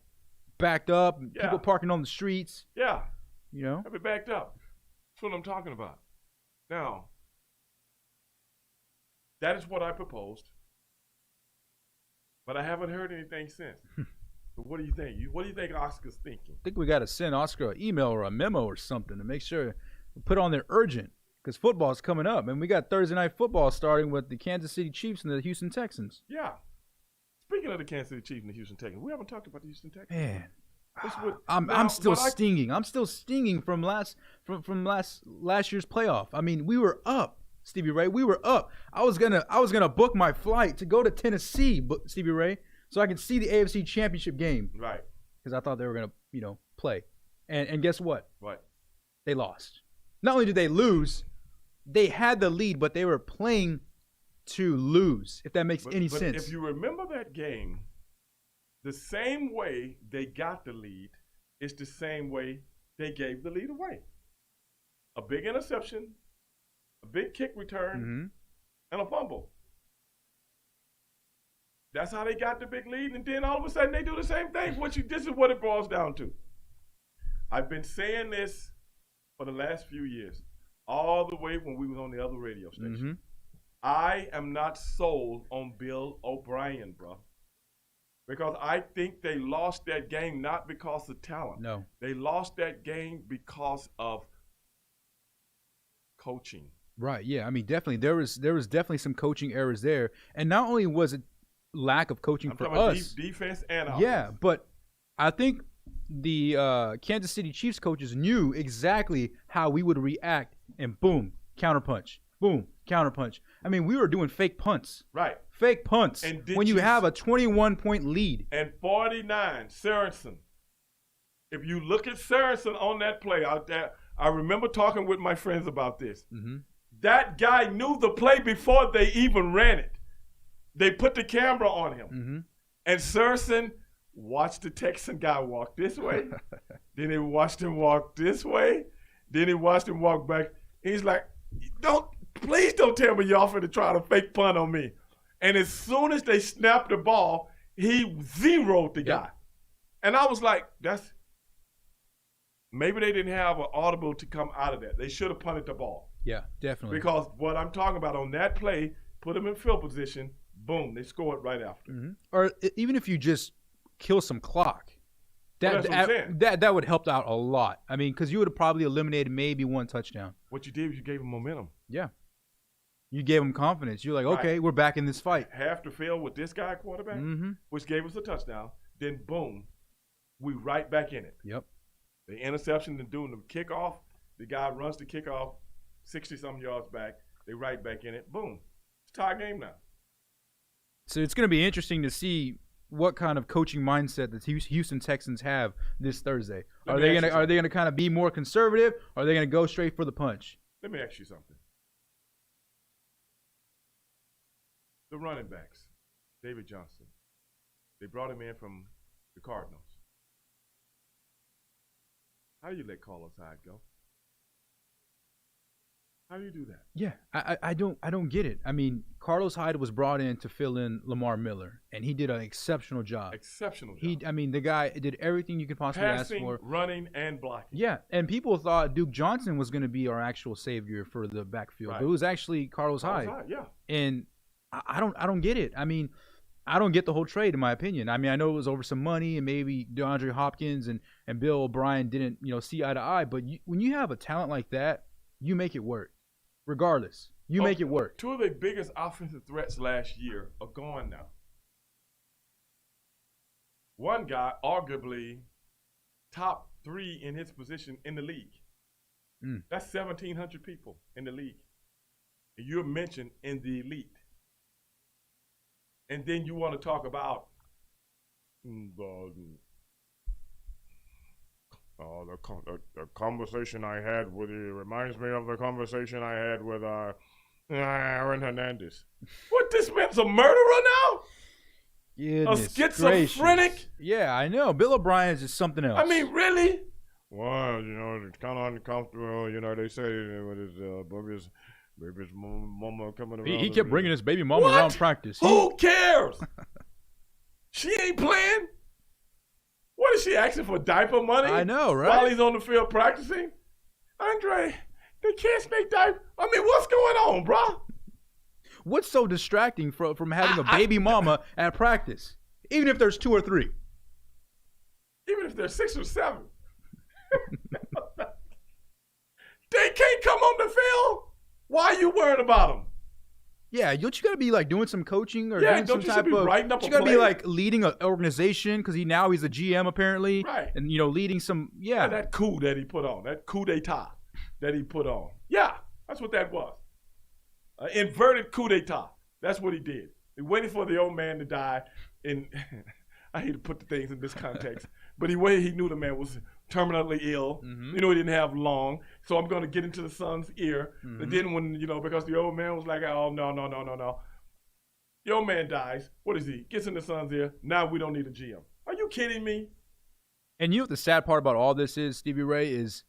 Speaker 4: backed up. People parking on the streets.
Speaker 1: Yeah.
Speaker 4: You know?
Speaker 1: Have it backed up. That's what I'm talking about. Now, that is what I proposed. But I haven't heard anything since. So what do you think? What do you think Oscar's thinking?
Speaker 4: I think we got to send Oscar an email or a memo or something to make sure we put on there urgent because football's coming up. And we got Thursday Night Football starting with the Kansas City Chiefs and the Houston Texans.
Speaker 1: Yeah. Speaking of the Kansas City Chiefs and the Houston Texans, we haven't talked about the Houston Texans.
Speaker 4: Man,
Speaker 1: I'm
Speaker 4: I'm still stinging. I'm still stinging from last year's playoff. I mean, we were up, Stevie Ray. We were up. I was gonna book my flight to go to Tennessee, Stevie Ray, so I could see the AFC Championship game.
Speaker 1: Right.
Speaker 4: Because I thought they were gonna, play. And guess what?
Speaker 1: What?
Speaker 4: They lost. Not only did they lose, they had the lead, but they were playing to lose. If that makes any sense.
Speaker 1: If you remember that game, the same way they got the lead is the same way they gave the lead away. A big interception, a big kick return, and a fumble. That's how they got the big lead, and then all of a sudden they do the same thing. This is what it boils down to. I've been saying this for the last few years, all the way when we was on the other radio station. I am not sold on Bill O'Brien, bro. Because I think they lost that game not because of talent.
Speaker 4: No.
Speaker 1: They lost that game because of coaching.
Speaker 4: Right, yeah. I mean, definitely. There was definitely some coaching errors there. And not only was it lack of coaching for us.
Speaker 1: Defense and offense.
Speaker 4: Yeah, but I think the Kansas City Chiefs coaches knew exactly how we would react, and boom, counterpunch. Boom, counterpunch. I mean, we were doing fake punts.
Speaker 1: Right.
Speaker 4: Fake punts.
Speaker 1: And
Speaker 4: when you have a 21-point lead.
Speaker 1: And 49, Sorensen. If you look at Sorensen on that play out there, I remember talking with my friends about this. That guy knew the play before they even ran it. They put the camera on him. And Sorensen watched the Texan guy walk this way. Then he watched him walk this way. Then he watched him walk back. He's like, please don't tell me y'all finna try to fake punt on me. And as soon as they snapped the ball, he zeroed the guy. And I was like, maybe they didn't have an audible to come out of that. They should have punted the ball.
Speaker 4: Yeah, definitely.
Speaker 1: Because what I'm talking about on that play, put them in field position, boom, they scored right after.
Speaker 4: Or even if you just kill some clock, that would help out a lot. I mean, because you would have probably eliminated maybe one touchdown.
Speaker 1: What you did was you gave them momentum.
Speaker 4: Yeah. You gave them confidence. You're like, okay, we're back in this fight.
Speaker 1: Half the field with this guy quarterback, which gave us a touchdown. Then, boom, we right back in it.
Speaker 4: Yep.
Speaker 1: The interception and doing the kickoff, the guy runs the kickoff 60-something yards back. They right back in it. Boom. It's a tie game now.
Speaker 4: So it's going to be interesting to see what kind of coaching mindset the Houston Texans have this Thursday. Are they going to kind of be more conservative, or are they going to go straight for the punch?
Speaker 1: Let me ask you something. The running backs, David Johnson, they brought him in from the Cardinals. How do you let Carlos Hyde go? How do you do that?
Speaker 4: Yeah, I don't get it. I mean, Carlos Hyde was brought in to fill in Lamar Miller, and he did an exceptional job. The guy did everything you could possibly ask for.
Speaker 1: Running, and blocking.
Speaker 4: Yeah, and people thought Duke Johnson was going to be our actual savior for the backfield. Right. But it was actually Carlos Hyde.
Speaker 1: Yeah.
Speaker 4: And I don't get it. I mean, I don't get the whole trade, in my opinion. I mean, I know it was over some money, and maybe DeAndre Hopkins and Bill O'Brien didn't, see eye to eye. But when you have a talent like that, you make it work. Regardless, you make it work.
Speaker 1: Two of the biggest offensive threats last year are gone now. One guy, arguably top 3 in his position in the league. That's 1,700 people in the league. And you're mentioned in the elite. And then you want to talk about the conversation I had with you reminds me of the conversation I had with Aaron Hernandez. What, this man's a murderer now?
Speaker 4: Goodness
Speaker 1: a schizophrenic?
Speaker 4: Gracious. Yeah, I know. Bill O'Brien is just something else.
Speaker 1: I mean, really? Well, it's kind of uncomfortable. They say with his baby's mama coming around.
Speaker 4: He kept bringing his baby mama around practice.
Speaker 1: Who cares? She ain't playing. What is she asking for, diaper money?
Speaker 4: I know, right?
Speaker 1: While he's on the field practicing? Andre, they can't snake diaper. I mean, what's going on, bro?
Speaker 4: What's so distracting from having a baby mama at practice, even if there's 2 or 3?
Speaker 1: even if they're 6 or 7. They can't come on the field. Why are you worried about them?
Speaker 4: Yeah, don't you got to be like doing some coaching or
Speaker 1: Yeah,
Speaker 4: doing
Speaker 1: don't
Speaker 4: some
Speaker 1: you
Speaker 4: type
Speaker 1: should be
Speaker 4: of?
Speaker 1: writing up
Speaker 4: You
Speaker 1: a
Speaker 4: got to be
Speaker 1: play?
Speaker 4: like leading an organization because he's a GM apparently,
Speaker 1: Right.
Speaker 4: And leading some. Yeah,
Speaker 1: And that coup that he put on, that coup d'etat that he put on. Yeah, that's what that was. Inverted coup d'etat. That's what he did. He waited for the old man to die. And I hate to put the things in this context, but he knew the man was terminally ill.
Speaker 4: Mm-hmm.
Speaker 1: He didn't have long. So I'm going to get into the son's ear.
Speaker 4: Mm-hmm.
Speaker 1: And then when, because the old man was like, oh, no. The old man dies. What is he? Gets in the son's ear. Now we don't need a GM. Are you kidding me?
Speaker 4: And what the sad part about all this is, Stevie Ray, is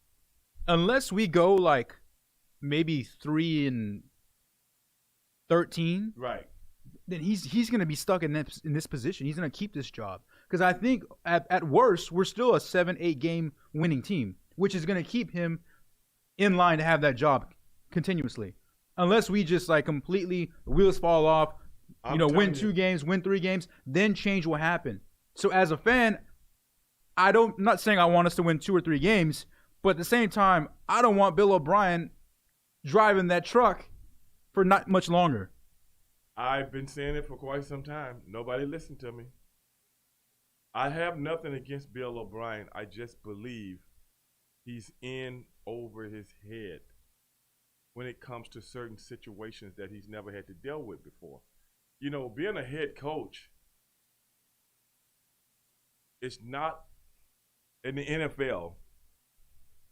Speaker 4: unless we go like maybe 3-13,
Speaker 1: Right.
Speaker 4: then he's going to be stuck in this position. He's going to keep this job because I think at worst we're still a 7-8 game winning team, which is going to keep him in line to have that job continuously. Unless we just like completely wheels fall off, win 2 games, win 3 games, then change will happen. So as a fan, I'm not saying I want us to win 2 or 3 games, but at the same time, I don't want Bill O'Brien driving that truck for not much longer.
Speaker 1: I've been saying it for quite some time. Nobody listened to me. I have nothing against Bill O'Brien. I just believe he's in over his head when it comes to certain situations that he's never had to deal with before. Being a head coach, it's not in the NFL.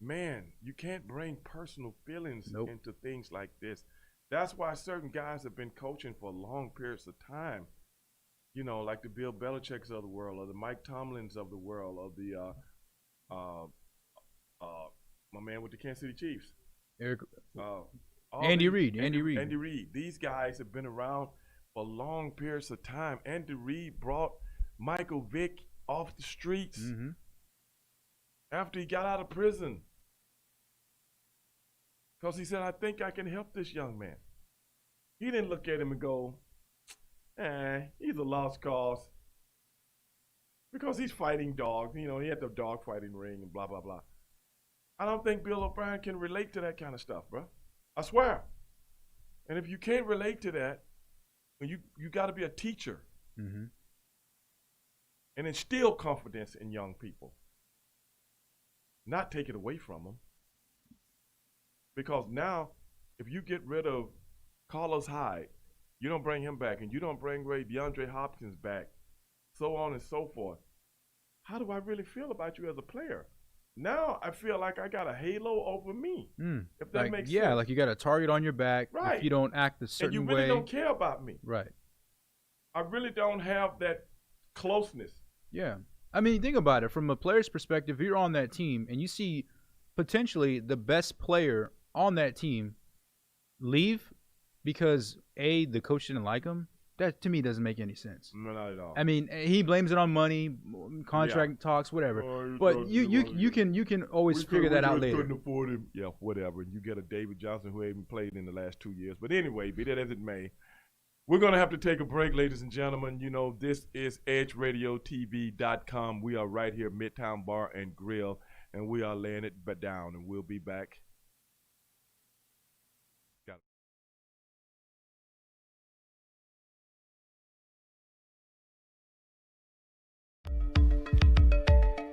Speaker 1: Man, you can't bring personal feelings into things like this. That's why certain guys have been coaching for long periods of time. Like the Bill Belichick's of the world, or the Mike Tomlins of the world, or the my man with the Kansas City Chiefs,
Speaker 4: Andy Reid.
Speaker 1: Andy Reid. These guys have been around for long periods of time. Andy Reid brought Michael Vick off the streets after he got out of prison. Because he said, I think I can help this young man. He didn't look at him and go, he's a lost cause. Because he's fighting dogs. He had the dog fighting ring and blah, blah, blah. I don't think Bill O'Brien can relate to that kind of stuff, bro. I swear. And if you can't relate to that, you got to be a teacher.
Speaker 4: Mm-hmm.
Speaker 1: And instill confidence in young people. Not take it away from them. Because now, if you get rid of Carlos Hyde, you don't bring him back, and you don't bring DeAndre Hopkins back, so on and so forth. How do I really feel about you as a player? Now I feel like I got a halo over me. If that makes sense.
Speaker 4: Yeah, like you got a target on your back.
Speaker 1: Right.
Speaker 4: If you don't act a certain way.
Speaker 1: And you really don't care about me.
Speaker 4: Right.
Speaker 1: I really don't have that closeness.
Speaker 4: Yeah. I mean, think about it. From a player's perspective, if you're on that team and you see potentially the best player on that team leave because the coach didn't like him, that to me doesn't make any sense.
Speaker 1: No, not at all.
Speaker 4: I mean, he blames it on money, contract talks, whatever. But you can always figure that out later.
Speaker 1: Couldn't afford him. Yeah, whatever. You get a David Johnson who hasn't played in the last 2 years. But anyway, be that as it may, we're going to have to take a break, ladies and gentlemen. This is EdgeRadioTV.com. We are right here, Midtown Bar and Grill, and we are laying it down, and we'll be back.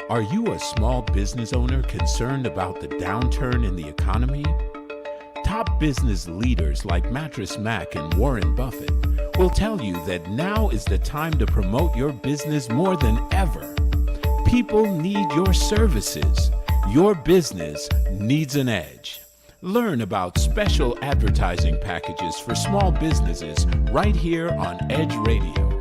Speaker 2: Are you a small business owner concerned about the downturn in the economy? Top business leaders like Mattress Mac and Warren Buffett will tell you that now is the time to promote your business more than ever. People need your services. Your business needs an edge. Learn about special advertising packages for small businesses right here on Edge Radio.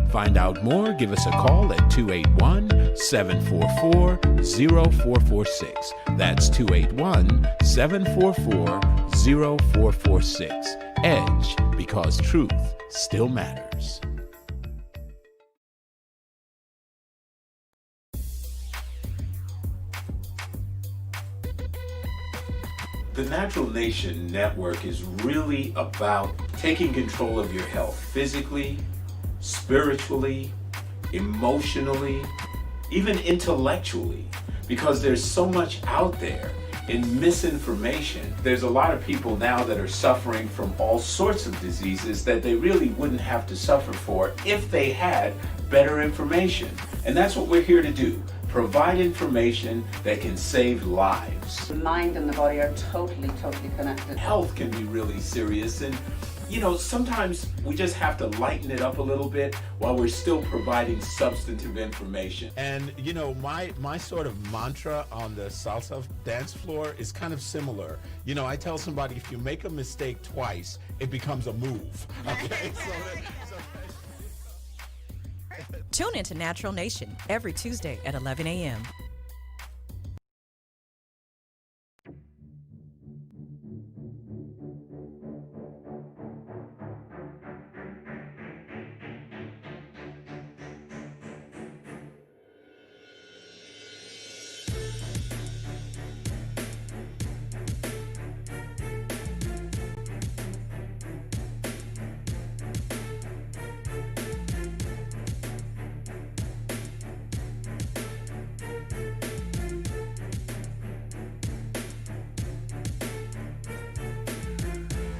Speaker 2: Find out more, give us a call at 281-744-0446. That's 281-744-0446. Edge, because truth still matters.
Speaker 8: The Natural Nation Network is really about taking control of your health physically, spiritually, emotionally, even intellectually, because there's so much out there in misinformation. There's a lot of people now that are suffering from all sorts of diseases that they really wouldn't have to suffer for if they had better information. And that's what we're here to do. Provide information that can save lives.
Speaker 7: The mind and the body are totally connected.
Speaker 8: Health can be really serious, and sometimes we just have to lighten it up a little bit while we're still providing substantive information.
Speaker 10: And my sort of mantra on the salsa dance floor is kind of similar. I tell somebody, if you make a mistake twice, it becomes a move. Okay,
Speaker 9: Tune into Natural Nation every Tuesday at 11 a.m.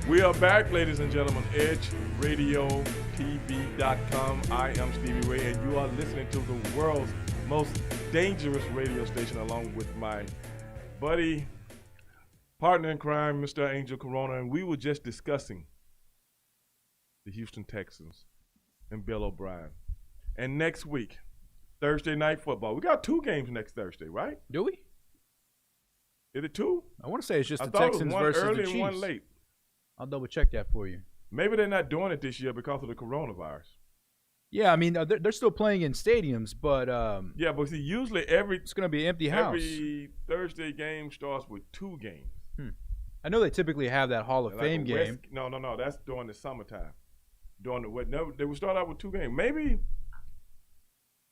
Speaker 1: We are back, ladies and gentlemen. EdgeRadioTV.com. I am Stevie Ray, and you are listening to the world's most dangerous radio station, along with my buddy, partner in crime, Mr. Angel Corona, and we were just discussing the Houston Texans and Bill O'Brien. And next week, Thursday night football. We got 2 games next Thursday, right?
Speaker 4: Do we?
Speaker 1: Is it 2?
Speaker 4: I want to say it's just
Speaker 1: I
Speaker 4: the
Speaker 1: thought
Speaker 4: Texans
Speaker 1: it was one
Speaker 4: versus
Speaker 1: early
Speaker 4: the
Speaker 1: and
Speaker 4: Chiefs.
Speaker 1: one late.
Speaker 4: I'll double check that for you.
Speaker 1: Maybe they're not doing it this year because of the coronavirus.
Speaker 4: Yeah, I mean they're still playing in stadiums, but
Speaker 1: yeah, but see, usually
Speaker 4: it's going to be an empty house.
Speaker 1: Every Thursday game starts with 2 games.
Speaker 4: I know they typically have that Hall of Fame game.
Speaker 1: No, that's during the summertime. During the what? No, they would start out with 2 games. Maybe.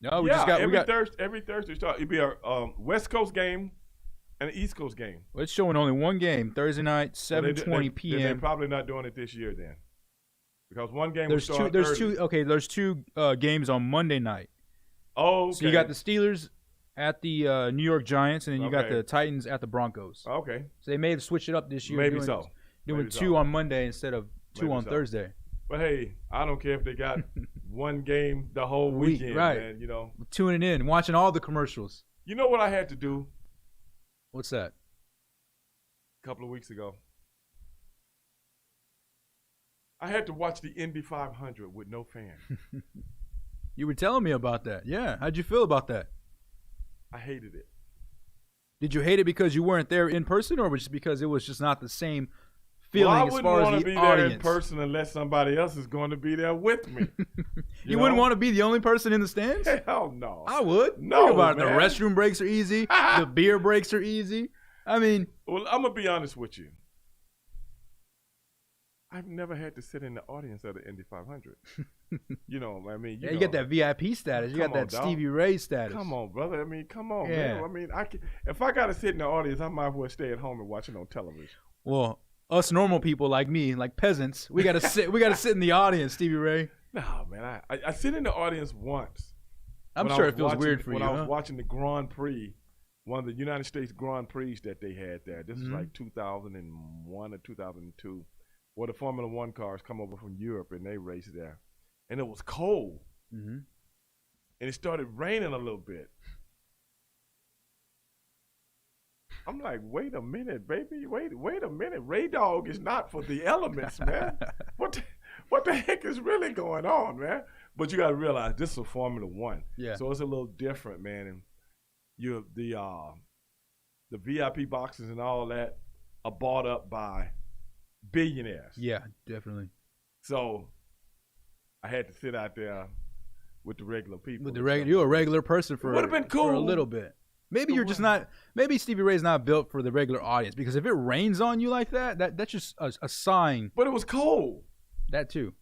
Speaker 4: No,
Speaker 1: every Thursday start. It'd be a West Coast game and an East Coast game.
Speaker 4: Well, it's showing only one game Thursday night, 7:20 p.m.
Speaker 1: They're probably not doing it this year then, because one game
Speaker 4: there's
Speaker 1: will start
Speaker 4: two. Okay, there's 2 games on Monday night.
Speaker 1: Oh, okay.
Speaker 4: So you got the Steelers at the New York Giants, and then you got the Titans at the Broncos.
Speaker 1: Okay.
Speaker 4: So they may have switched it up this year.
Speaker 1: Maybe
Speaker 4: doing 2 on Monday instead of 2 on Thursday.
Speaker 1: But hey, I don't care if they got one game the whole weekend,
Speaker 4: right?
Speaker 1: Man,
Speaker 4: tuning in, watching all the commercials.
Speaker 1: You know what I had to do?
Speaker 4: What's that?
Speaker 1: A couple of weeks ago, I had to watch the Indy 500 with no fan.
Speaker 4: You were telling me about that. Yeah, how'd you feel about that?
Speaker 1: I hated it.
Speaker 4: Did you hate it because you weren't there in person, or was it because it was just not the same feeling as far as the audience?
Speaker 1: I wouldn't want to be there in person unless somebody else is going to be there with me.
Speaker 4: You wouldn't want to be the only person in the stands?
Speaker 1: Hell no.
Speaker 4: I would.
Speaker 1: No,
Speaker 4: think about
Speaker 1: man.
Speaker 4: it. The restroom breaks are easy. The beer breaks are easy. I mean.
Speaker 1: Well, I'm going to be honest with you. I've never had to sit in the audience at the Indy 500. You get
Speaker 4: that VIP status. You got that Stevie Ray status.
Speaker 1: Come on, brother. I mean, come on, man. I mean, if I got to sit in the audience, I might as well stay at home and watch it on television.
Speaker 4: Well, us normal people like me, like peasants, we got to sit. We got to sit in the audience, Stevie Ray.
Speaker 1: No, man. I sit in the audience once.
Speaker 4: I'm sure it feels weird for you.
Speaker 1: When I was watching the Grand Prix, one of the United States Grand Prix that they had there. This is like 2001 or 2002. Where the Formula One cars come over from Europe and they race there. And it was cold. And it started raining a little bit. I'm like, wait a minute, baby. Wait a minute. Ray Dog is not for the elements, man. What the heck is really going on, man? But you got to realize this is a Formula One.
Speaker 4: Yeah.
Speaker 1: So it's a little different, man. And the VIP boxes and all that are bought up by billionaires.
Speaker 4: Yeah, definitely.
Speaker 1: So I had to sit out there with the regular people.
Speaker 4: You're a regular person for
Speaker 1: would have been cool
Speaker 4: for a little bit. Maybe you're just not. Maybe Stevie Ray's not built for the regular audience, because if it rains on you like that's just a sign.
Speaker 1: But it was cold.
Speaker 4: That too.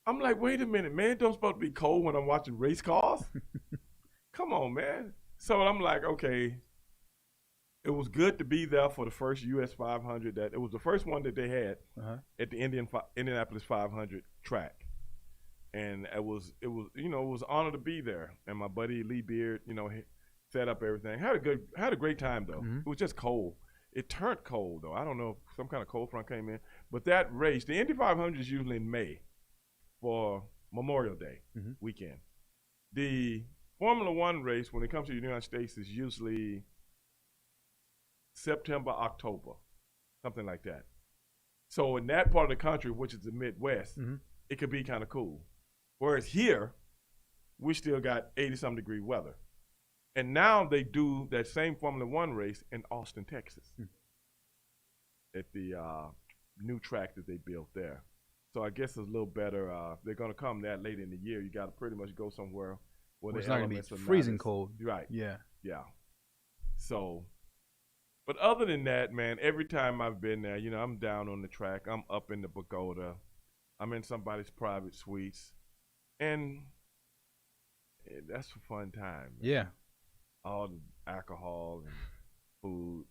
Speaker 1: I'm like, wait a minute, man. Don't supposed to be cold when I'm watching race cars. Come on, man. So I'm like, okay. It was good to be there for the first US 500. It was the first one that they had at the Indianapolis 500 track. and it was it was you know it was an honor to be there. And my buddy Lee Beard, he set up everything. Had a great time though. It was just cold. It turned cold though. I don't know if some kind of cold front came in, but that race, the Indy 500 is usually in May for Memorial Day weekend. The Formula One race, when it comes to the United States, is usually September, October, something like that. So in that part of the country, which is the Midwest, it could be kind of cool. Whereas here, we still got 80-some degree weather. And now they do that same Formula One race in Austin, Texas, at the new track that they built there. So I guess it's a little better. They're going to come that late in the year. You got to pretty much go somewhere where
Speaker 4: it's
Speaker 1: the
Speaker 4: not going to
Speaker 1: elements
Speaker 4: be
Speaker 1: are
Speaker 4: freezing
Speaker 1: not as,
Speaker 4: cold.
Speaker 1: Right.
Speaker 4: Yeah.
Speaker 1: Yeah. So, but other than that, man, every time I've been there, I'm down on the track. I'm up in the pagoda. I'm in somebody's private suites. And that's a fun time. Man.
Speaker 4: Yeah.
Speaker 1: All the alcohol and food.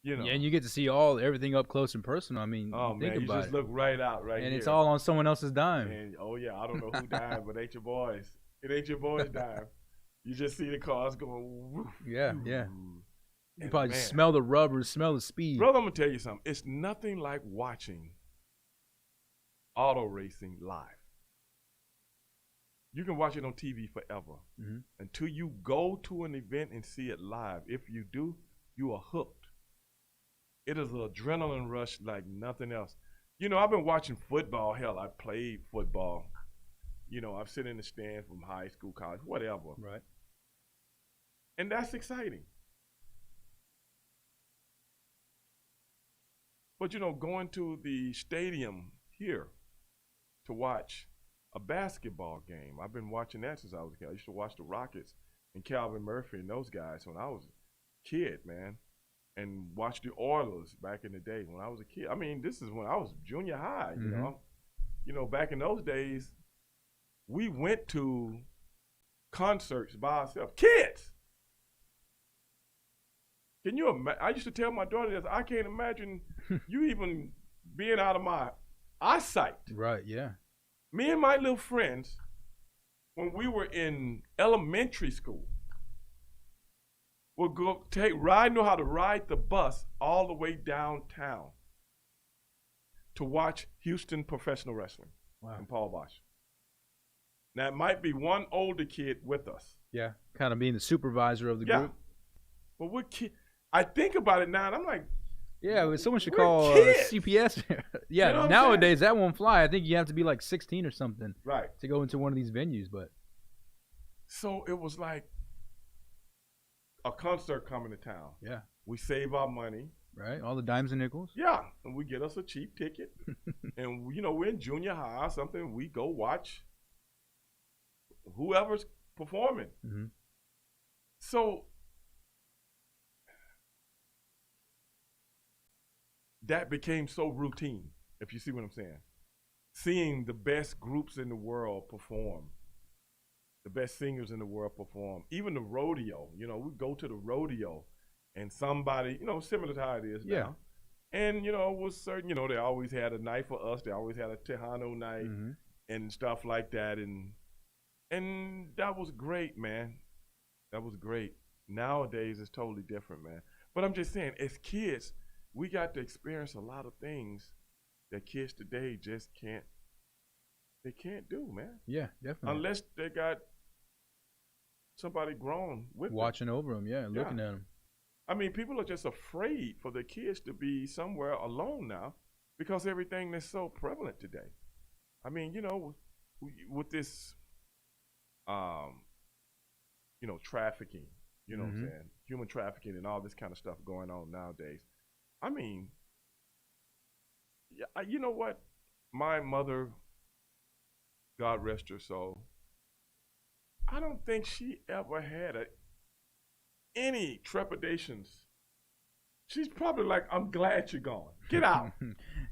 Speaker 4: Yeah, and you get to see everything up close and personal. I mean, think
Speaker 1: you
Speaker 4: about
Speaker 1: just
Speaker 4: it.
Speaker 1: look right out right
Speaker 4: and
Speaker 1: here.
Speaker 4: it's all on someone else's dime.
Speaker 1: And, I don't know who died, but it ain't your boys. It ain't your boys' dime. You just see the cars going woof.
Speaker 4: Yeah,
Speaker 1: woof.
Speaker 4: yeah.
Speaker 1: And
Speaker 4: You probably smell the rubber, smell the speed.
Speaker 1: Brother, I'm going to tell you something. It's nothing like watching auto racing live. You can watch it on TV forever until you go to an event and see it live. If you do, you are hooked. It is an adrenaline rush like nothing else. I've been watching football. Hell, I played football. I've sit in the stands from high school, college, whatever.
Speaker 4: Right.
Speaker 1: And that's exciting. But, going to the stadium here to watch a basketball game. I've been watching that since I was a kid. I used to watch the Rockets and Calvin Murphy and those guys when I was a kid, man. And watch the Oilers back in the day when I was a kid. I mean, this is when I was junior high, back in those days, we went to concerts by ourselves. Kids! Can you imagine? I used to tell my daughter this. I can't imagine you even being out of my eyesight.
Speaker 4: Right, yeah.
Speaker 1: Me and my little friends, when we were in elementary school, would know how to ride the bus all the way downtown to watch Houston professional wrestling and Paul Bosch. Now, it might be one older kid with us.
Speaker 4: Yeah, kind of being the supervisor of the group.
Speaker 1: But what kid? I think about it now, and I'm like,
Speaker 4: yeah, someone should call CPS. Yeah, nowadays that won't fly. I think you have to be like 16 or something,
Speaker 1: right,
Speaker 4: to go into one of these venues. But
Speaker 1: so it was like a concert coming to town.
Speaker 4: Yeah,
Speaker 1: we save our money,
Speaker 4: right? All the dimes and nickels.
Speaker 1: Yeah, and we get us a cheap ticket, and we're in junior high or something. We go watch whoever's performing. So that became so routine, if you see what I'm saying. Seeing the best groups in the world perform, the best singers in the world perform, even the rodeo. We go to the rodeo and somebody, similar to how it is now. And, was certain, they always had a night for us. They always had a Tejano night and stuff like that. And that was great, man. That was great. Nowadays, it's totally different, man. But I'm just saying, as kids, we got to experience a lot of things that kids today just can't do, man.
Speaker 4: Yeah, definitely.
Speaker 1: Unless they got somebody grown with
Speaker 4: watching over them, looking at them.
Speaker 1: I mean, people are just afraid for their kids to be somewhere alone now because everything that's so prevalent today. I mean, with this, trafficking, what I'm saying, human trafficking and all this kind of stuff going on nowadays. I mean, you know what? My mother, God rest her soul, I don't think she ever had any trepidations. She's probably like, I'm glad you're gone. Get out.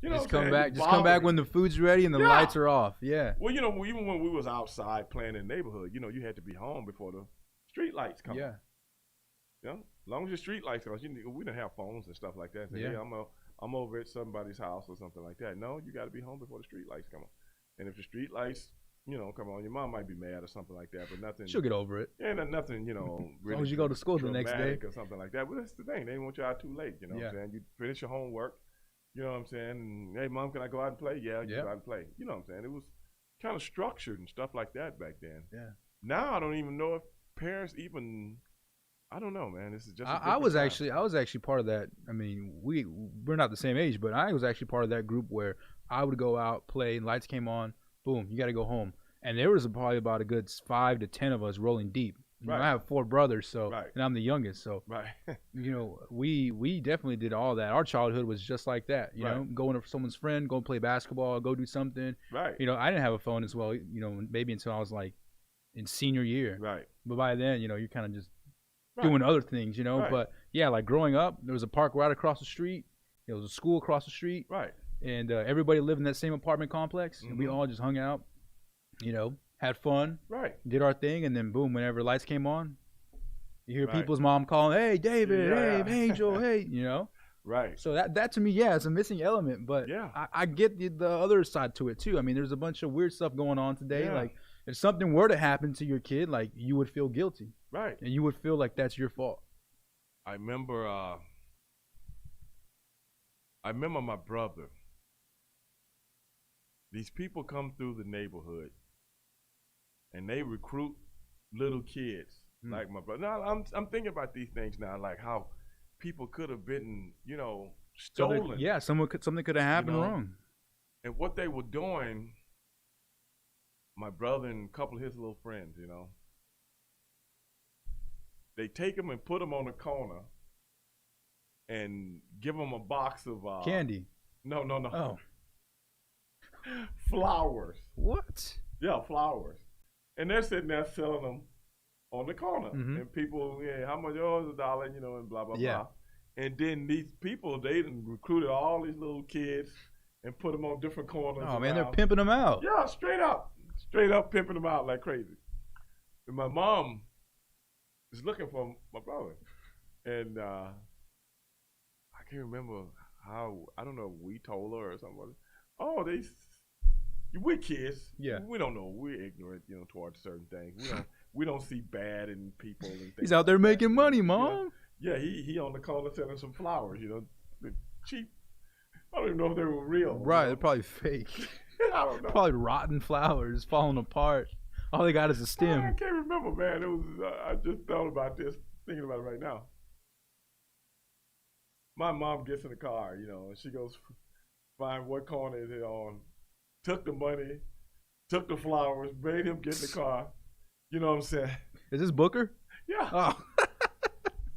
Speaker 4: Just come back. Just come back when the food's ready and the lights are off. Yeah.
Speaker 1: Well, even when we was outside playing in the neighborhood, you had to be home before the street lights come.
Speaker 4: Yeah.
Speaker 1: As long as the street lights come, we didn't have phones and stuff like that. Say, hey, I'm over at somebody's house or something like that. No, you got to be home before the street lights come on. And if the street lights come on, your mom might be mad or something like that, but nothing.
Speaker 4: She'll get over it.
Speaker 1: Yeah, nothing, really.
Speaker 4: As long as you go to school the next day
Speaker 1: or something like that. But that's the thing; they didn't want you out too late. You know what I'm saying? You finish your homework. You know what I'm saying? And, hey, mom, can I go out and play? Yeah, you go out and play. You know what I'm saying? It was kind of structured and stuff like that back then.
Speaker 4: Yeah.
Speaker 1: Now I don't even know if parents even. I don't know, man. This is just.
Speaker 4: I was actually part of that. I mean, we're not the same age, but I was actually part of that group where I would go out, play, and lights came on. Boom, you got to go home. And there was probably about a good 5 to 10 of us rolling deep. You know, I have 4 brothers, and I'm the youngest, so we definitely did all that. Our childhood was just like that. You know, going to someone's friend, go play basketball, go do something.
Speaker 1: Right.
Speaker 4: You know, I didn't have a phone as well. You know, maybe until I was like in senior year.
Speaker 1: Right.
Speaker 4: But by then, you're kind of just doing other things. But yeah, like growing up, there was a park right across the street. There was a school across the street.
Speaker 1: Right.
Speaker 4: And everybody lived in that same apartment complex, and we all just hung out. Had fun, did our thing, and then boom, whenever lights came on, you hear people's mom calling, "Hey, David, hey, Angel, hey,"
Speaker 1: Right.
Speaker 4: So that to me, it's a missing element, but I get the other side to it too. I mean, there's a bunch of weird stuff going on today.
Speaker 1: Yeah.
Speaker 4: Like, if something were to happen to your kid, like, you would feel guilty,
Speaker 1: right,
Speaker 4: and you would feel like that's your fault.
Speaker 1: I remember my brother. These people come through the neighborhood. And they recruit little kids like my brother. Now I'm thinking about these things now, like how people could have been, stolen.
Speaker 4: Something could have happened wrong.
Speaker 1: And what they were doing, my brother and a couple of his little friends, they take them and put them on the corner and give them a box of
Speaker 4: candy.
Speaker 1: No.
Speaker 4: Oh.
Speaker 1: Flowers.
Speaker 4: What?
Speaker 1: Yeah, flowers. And they're sitting there selling them on the corner. And people, how much? Oh, it's $1, and blah, blah, blah. And then these people, they recruited all these little kids and put them on different corners.
Speaker 4: Oh, man, they're pimping them out.
Speaker 1: Yeah, straight up pimping them out like crazy. And my mom is looking for my brother. And I can't remember how, I don't know if we told her or something. Oh, we're kids. Yeah. We don't know. We're ignorant, towards certain things. We don't see bad in people and things.
Speaker 4: He's out there making money, Mom.
Speaker 1: Yeah, he on the corner selling some flowers, cheap. I don't even know if they were real.
Speaker 4: Right, they're probably fake.
Speaker 1: I don't know.
Speaker 4: Probably rotten flowers falling apart. All they got is a stem.
Speaker 1: I can't remember, man. It was I just thought about this, thinking about it right now. My mom gets in the car, and she goes find what corner is it on. Took the money, took the flowers, made him get in the car. You know what I'm saying?
Speaker 4: Is this Booker?
Speaker 1: Yeah.
Speaker 4: Oh.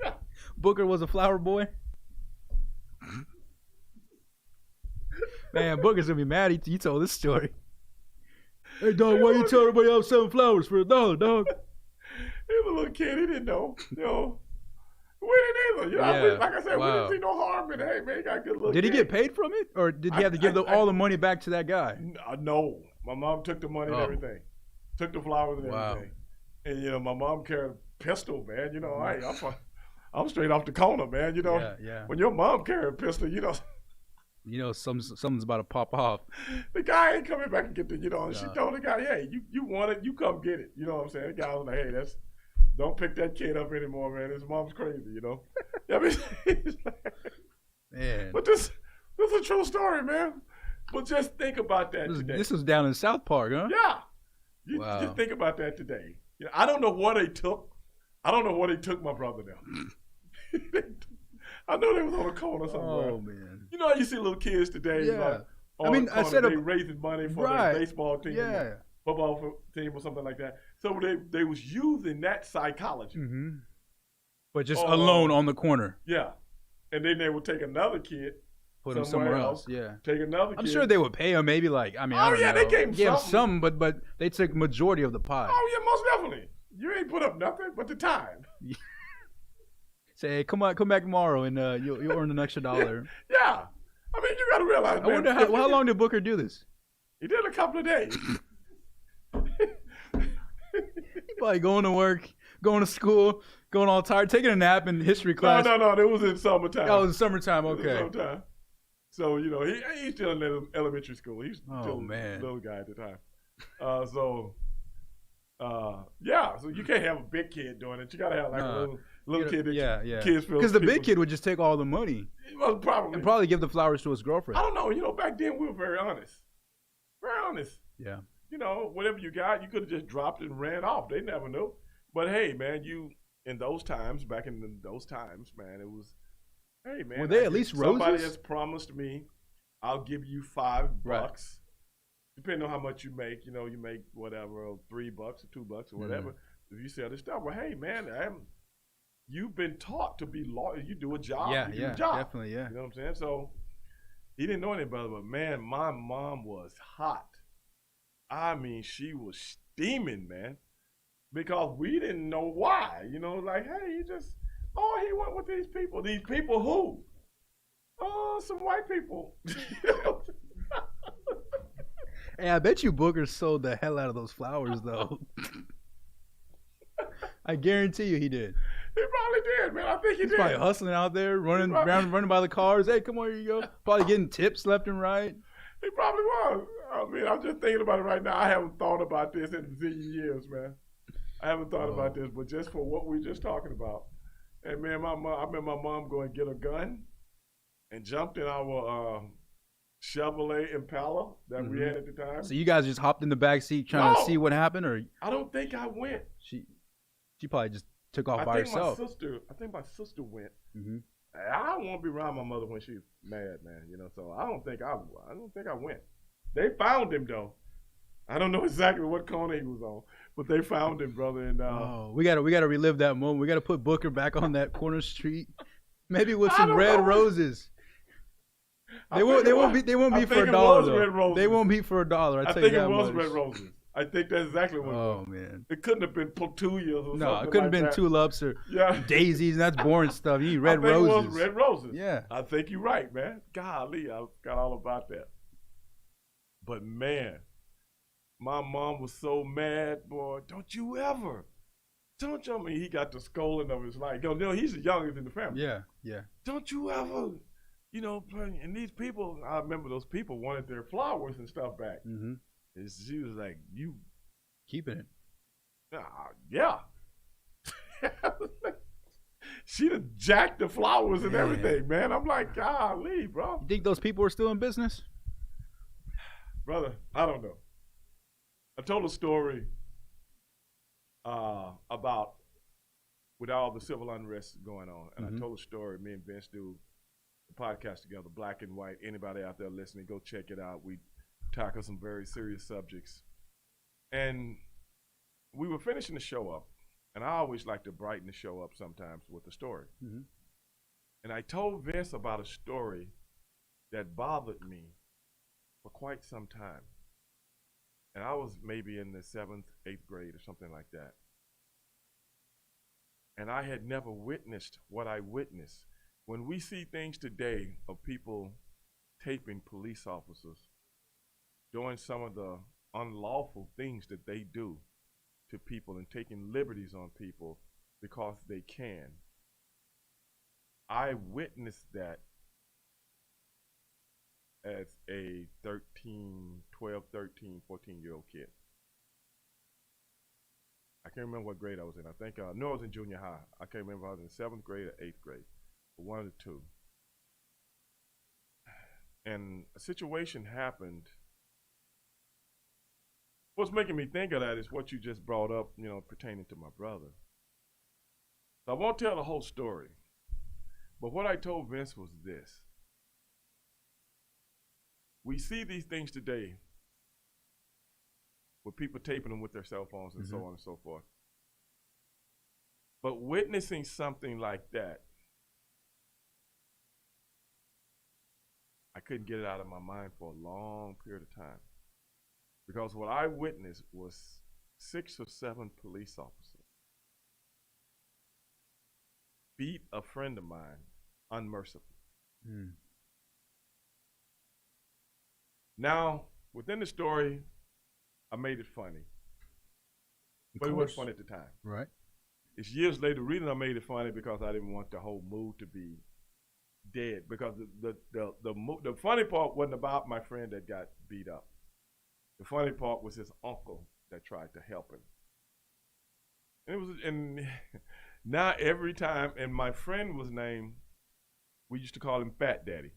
Speaker 4: Yeah. Booker was a flower boy? Man, Booker's going to be mad he told this story. Hey, dog, why you telling everybody I was selling flowers for $1, dog?
Speaker 1: He was a little kid. He didn't know. We didn't either. Like I said, we didn't see no harm in it. Hey, man, he got a good little
Speaker 4: Did he
Speaker 1: kid.
Speaker 4: get paid from it? Or did he have to give all the money back to that guy?
Speaker 1: No. My mom took the money and everything. Took the flowers and everything. And, my mom carried a pistol, man. Hey, I'm straight off the corner, man.
Speaker 4: Yeah.
Speaker 1: When your mom carried a pistol,
Speaker 4: something's about to pop off.
Speaker 1: The guy ain't coming back and get and she told the guy, hey, you want it, you come get it. You know what I'm saying? The guy was like, hey, don't pick that kid up anymore, man. His mom's crazy, I mean,
Speaker 4: man.
Speaker 1: But this is a true story, man. But just think about that today.
Speaker 4: This was down in South Park, huh?
Speaker 1: Yeah. Just think about that today. I don't know what they took. I don't know what they took my brother now. I know they was on a corner somewhere.
Speaker 4: Oh, man.
Speaker 1: How you see little kids today.
Speaker 4: Yeah.
Speaker 1: They raising money for their baseball team.
Speaker 4: Yeah.
Speaker 1: Football team or something like that. So they was using that psychology.
Speaker 4: Mm-hmm. But just alone on the corner.
Speaker 1: Yeah. And then they would take another kid.
Speaker 4: Put him somewhere else. Yeah.
Speaker 1: Take another kid.
Speaker 4: I'm sure they would pay him maybe I don't know.
Speaker 1: They gave him
Speaker 4: some, but they took majority of the pie.
Speaker 1: Oh, yeah, most definitely. You ain't put up nothing but the time.
Speaker 4: Say, hey, come back tomorrow and you'll earn an extra $1.
Speaker 1: Yeah. I mean, you got to realize, man.
Speaker 4: I wonder how long did Booker do this?
Speaker 1: He did a couple of days.
Speaker 4: He probably going to work, going to school, going all tired, taking a nap in history class.
Speaker 1: No. It was in summertime.
Speaker 4: Oh, it was in summertime. Okay.
Speaker 1: Summertime. So, he's still in elementary school. He's still a little guy at the time. So you can't have a big kid doing it. You gotta have like a little kid that kids feel.
Speaker 4: Because the big kid would just take all the money.
Speaker 1: Well, probably.
Speaker 4: And probably give the flowers to his girlfriend.
Speaker 1: I don't know. Back then we were very honest. Very honest.
Speaker 4: Yeah.
Speaker 1: Whatever you got, you could have just dropped it and ran off. They never knew. But hey, man, in those times, back in those times, man, it was, hey, man.
Speaker 4: Were they at least roses?
Speaker 1: Somebody has promised me, I'll give you $5, depending on how much you make. You make whatever, $3 or $2 or whatever. If you sell this stuff, well, hey, man, you've been taught to be loyal. You do a job. You do a job.
Speaker 4: Definitely, yeah.
Speaker 1: You know what I'm saying? So he didn't know any better, but man, my mom was hot. I mean, she was steaming, man. Because we didn't know why. Like, hey, he went with these people. These people who? Oh, some white people.
Speaker 4: Hey, I bet you Booker sold the hell out of those flowers, though. I guarantee you he did.
Speaker 1: He probably did, man. I think he did.
Speaker 4: Probably hustling out there, running by the cars. Hey, come on, here you go. Probably getting tips left and right.
Speaker 1: He probably was. I mean, I'm just thinking about it right now. I haven't thought about this in a zillion years, man. I haven't thought about this, but just for what we were just talking about. And man, I remember my mom going to get a gun and jumped in our Chevrolet Impala that we had at the time.
Speaker 4: So you guys just hopped in the back seat trying to see what happened, or
Speaker 1: I don't think I went.
Speaker 4: She probably just took off by herself.
Speaker 1: I think my sister went. I don't want to be around my mother when she's mad, man. So I don't think I went. They found him though. I don't know exactly what corner he was on, but they found him, brother. And
Speaker 4: we gotta relive that moment. We gotta put Booker back on that corner street, maybe with some red roses. They won't be for $1 though. They won't be for $1. I think it was
Speaker 1: red roses. I think that's exactly what it was.
Speaker 4: Oh man,
Speaker 1: it couldn't have been petunias or something.
Speaker 4: No, it couldn't have been tulips or daisies. That's boring stuff. You need red roses.
Speaker 1: It was red roses.
Speaker 4: Yeah,
Speaker 1: I think you're right, man. Golly, I got all about that. But man, my mom was so mad, boy. Don't you? I mean, he got the scolding of his life. He's the youngest in the family.
Speaker 4: Yeah.
Speaker 1: Don't you ever, and these people, I remember those people wanted their flowers and stuff back. And she was like, you
Speaker 4: keeping it?
Speaker 1: Yeah. She done jacked the flowers and everything, man. I'm like, golly, bro.
Speaker 4: You think those people are still in business?
Speaker 1: Brother, I don't know. I told a story about with all the civil unrest going on, and I told a story. Me and Vince do a podcast together, Black and White. Anybody out there listening, go check it out. We tackle some very serious subjects, and we were finishing the show up, and I always like to brighten the show up sometimes with a story. And I told Vince about a story that bothered me for quite some time. And I was maybe in the 7th, 8th grade or something like that. And I had never witnessed what I witnessed. When we see things today of people taping police officers doing some of the unlawful things that they do to people and taking liberties on people because they can, I witnessed that as a 12, 13, 14-year-old kid. I can't remember what grade I was in. I think, no, I was in junior high. I can't remember if I was in 7th grade or 8th grade, but one of the two. And a situation happened. What's making me think of that is what you just brought up, pertaining to my brother. So I won't tell the whole story, but what I told Vince was this. We see these things today with people taping them with their cell phones and so on and so forth. But witnessing something like that, I couldn't get it out of my mind for a long period of time. Because what I witnessed was 6 or 7 police officers beat a friend of mine unmercifully. Now, within the story, I made it funny. But it wasn't funny at the time.
Speaker 4: Right.
Speaker 1: It's years later. The reason I made it funny because I didn't want the whole mood to be dead. Because the funny part wasn't about my friend that got beat up. The funny part was his uncle that tried to help him. And now every time, and my friend was named, we used to call him Fat Daddy.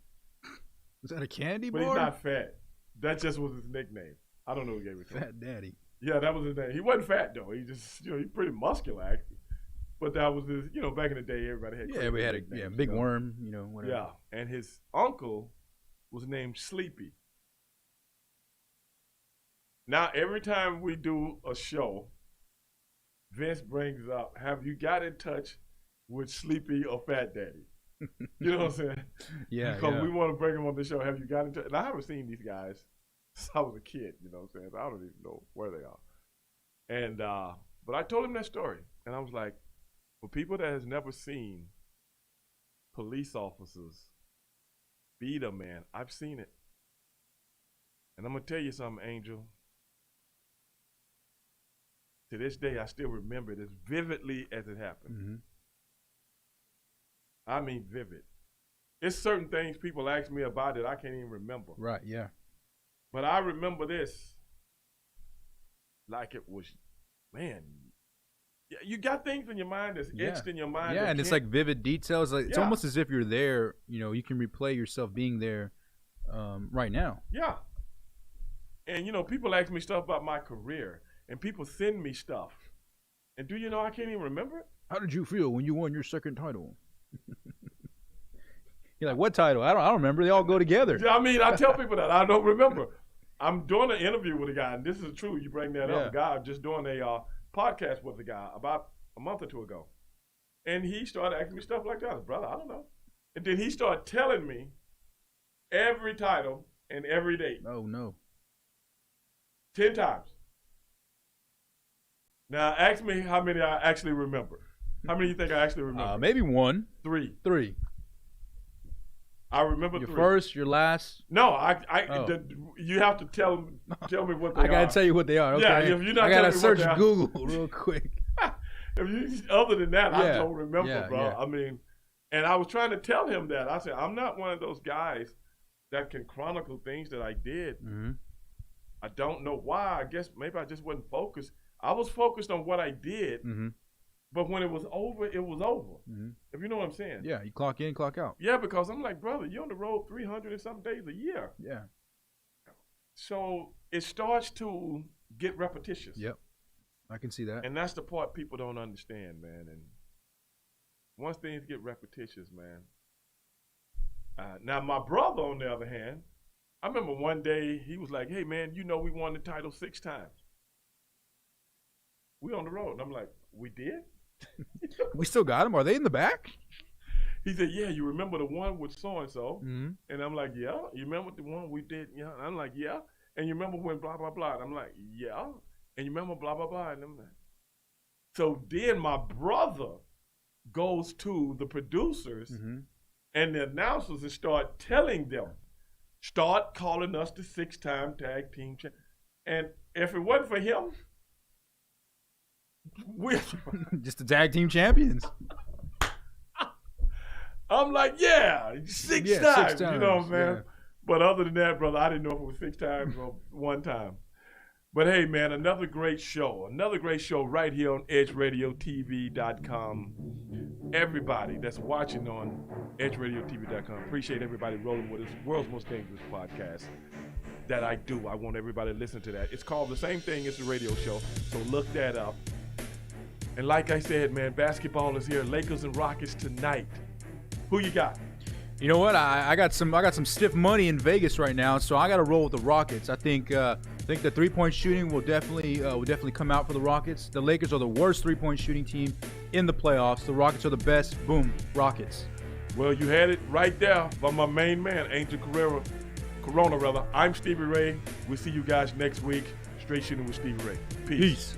Speaker 4: Was that a candy
Speaker 1: bar? But he's not fat. That just was his nickname. I don't know who gave it to him.
Speaker 4: Fat Daddy.
Speaker 1: Yeah, that was his name. He wasn't fat though. He just, he's pretty muscular actually. But that was his, back in the day, everybody had.
Speaker 4: Yeah, we had a big worm, whatever.
Speaker 1: Yeah, and his uncle was named Sleepy. Now every time we do a show, Vince brings up, have you got in touch with Sleepy or Fat Daddy? You know what I'm saying?
Speaker 4: Yeah.
Speaker 1: Because we want to bring them on the show. Have you got in touch? And I haven't seen these guys since I was a kid, you know what I'm saying? I don't even know where they are. And, but I told him that story. And I was like, for people that has never seen police officers beat a man, I've seen it. And I'm going to tell you something, Angel. To this day, I still remember it as vividly as it happened.
Speaker 4: Mm-hmm.
Speaker 1: I mean vivid. It's certain things people ask me about it I can't even remember.
Speaker 4: Right, yeah.
Speaker 1: But I remember this like it was, man, you got things in your mind that's etched in your mind.
Speaker 4: Yeah, and it's like vivid details. Like it's almost as if you're there, you can replay yourself being there right now.
Speaker 1: Yeah. And, people ask me stuff about my career. And people send me stuff. And do you know I can't even remember it?
Speaker 4: How did you feel when you won your second title? You're like, what title? I don't remember. They all go together.
Speaker 1: I mean, I tell people that. I don't remember. I'm doing an interview with a guy, and this is true. You bring that up. A guy, just doing a podcast with a guy about a month or two ago. And he started asking me stuff like that. I said, brother, I don't know. And then he started telling me every title and every date.
Speaker 4: Oh, no.
Speaker 1: 10 times. Now, ask me how many I actually remember. How many do you think I actually remember?
Speaker 4: Maybe one.
Speaker 1: Three. I remember
Speaker 4: your
Speaker 1: three.
Speaker 4: First, your last.
Speaker 1: No, you have to tell me what they are.
Speaker 4: I gotta tell you what they are. Okay.
Speaker 1: Yeah, if you're not
Speaker 4: I gotta search
Speaker 1: what
Speaker 4: Google real quick.
Speaker 1: Other than that, I don't remember, bro.
Speaker 4: Yeah.
Speaker 1: I mean, and I was trying to tell him that. I said, I'm not one of those guys that can chronicle things that I did.
Speaker 4: Mm-hmm.
Speaker 1: I don't know why. I guess maybe I just wasn't focused. I was focused on what I did, but when it was over, it was over.
Speaker 4: Mm-hmm.
Speaker 1: If you know what I'm saying.
Speaker 4: Yeah, you clock in, clock out.
Speaker 1: Yeah, because I'm like, brother, you're on the road 300 and some days a year.
Speaker 4: Yeah.
Speaker 1: So it starts to get repetitious.
Speaker 4: Yep, I can see that.
Speaker 1: And that's the part people don't understand, man. And once things get repetitious, man. Now, my brother, on the other hand, I remember one day he was like, hey, man, we won the title 6 times. We on the road. And I'm like, we did?
Speaker 4: We still got them? Are they in the back?
Speaker 1: He said, yeah, you remember the one with so-and-so?
Speaker 4: Mm-hmm.
Speaker 1: And I'm like, yeah. You remember the one we did? Yeah. And I'm like, yeah. And you remember when blah, blah, blah? And I'm like, yeah. And you remember blah, blah, blah? And I'm like, so then my brother goes to the producers and the announcers and start telling them, start calling us the 6-time tag team champ. And if it wasn't for him, we're
Speaker 4: just the tag team champions.
Speaker 1: I'm like, yeah, 6 times, you know, man. Yeah. But other than that, brother, I didn't know if it was 6 times or 1 time. But hey, man, another great show right here on EdgeRadioTV.com. Everybody that's watching on EdgeRadioTV.com, appreciate everybody rolling with us. World's Most Dangerous Podcast that I do. I want everybody to listen to that. It's called the same thing as the radio show, so look that up. And like I said, man, basketball is here. Lakers and Rockets tonight. Who you got?
Speaker 4: You know what? I got some stiff money in Vegas right now, so I got to roll with the Rockets. I think the 3-point shooting will definitely come out for the Rockets. The Lakers are the worst 3-point shooting team in the playoffs. The Rockets are the best. Boom, Rockets.
Speaker 1: Well, you had it right there from my main man, Angel Corona. I'm Stevie Ray. We'll see you guys next week. Straight Shooting with Stevie Ray. Peace.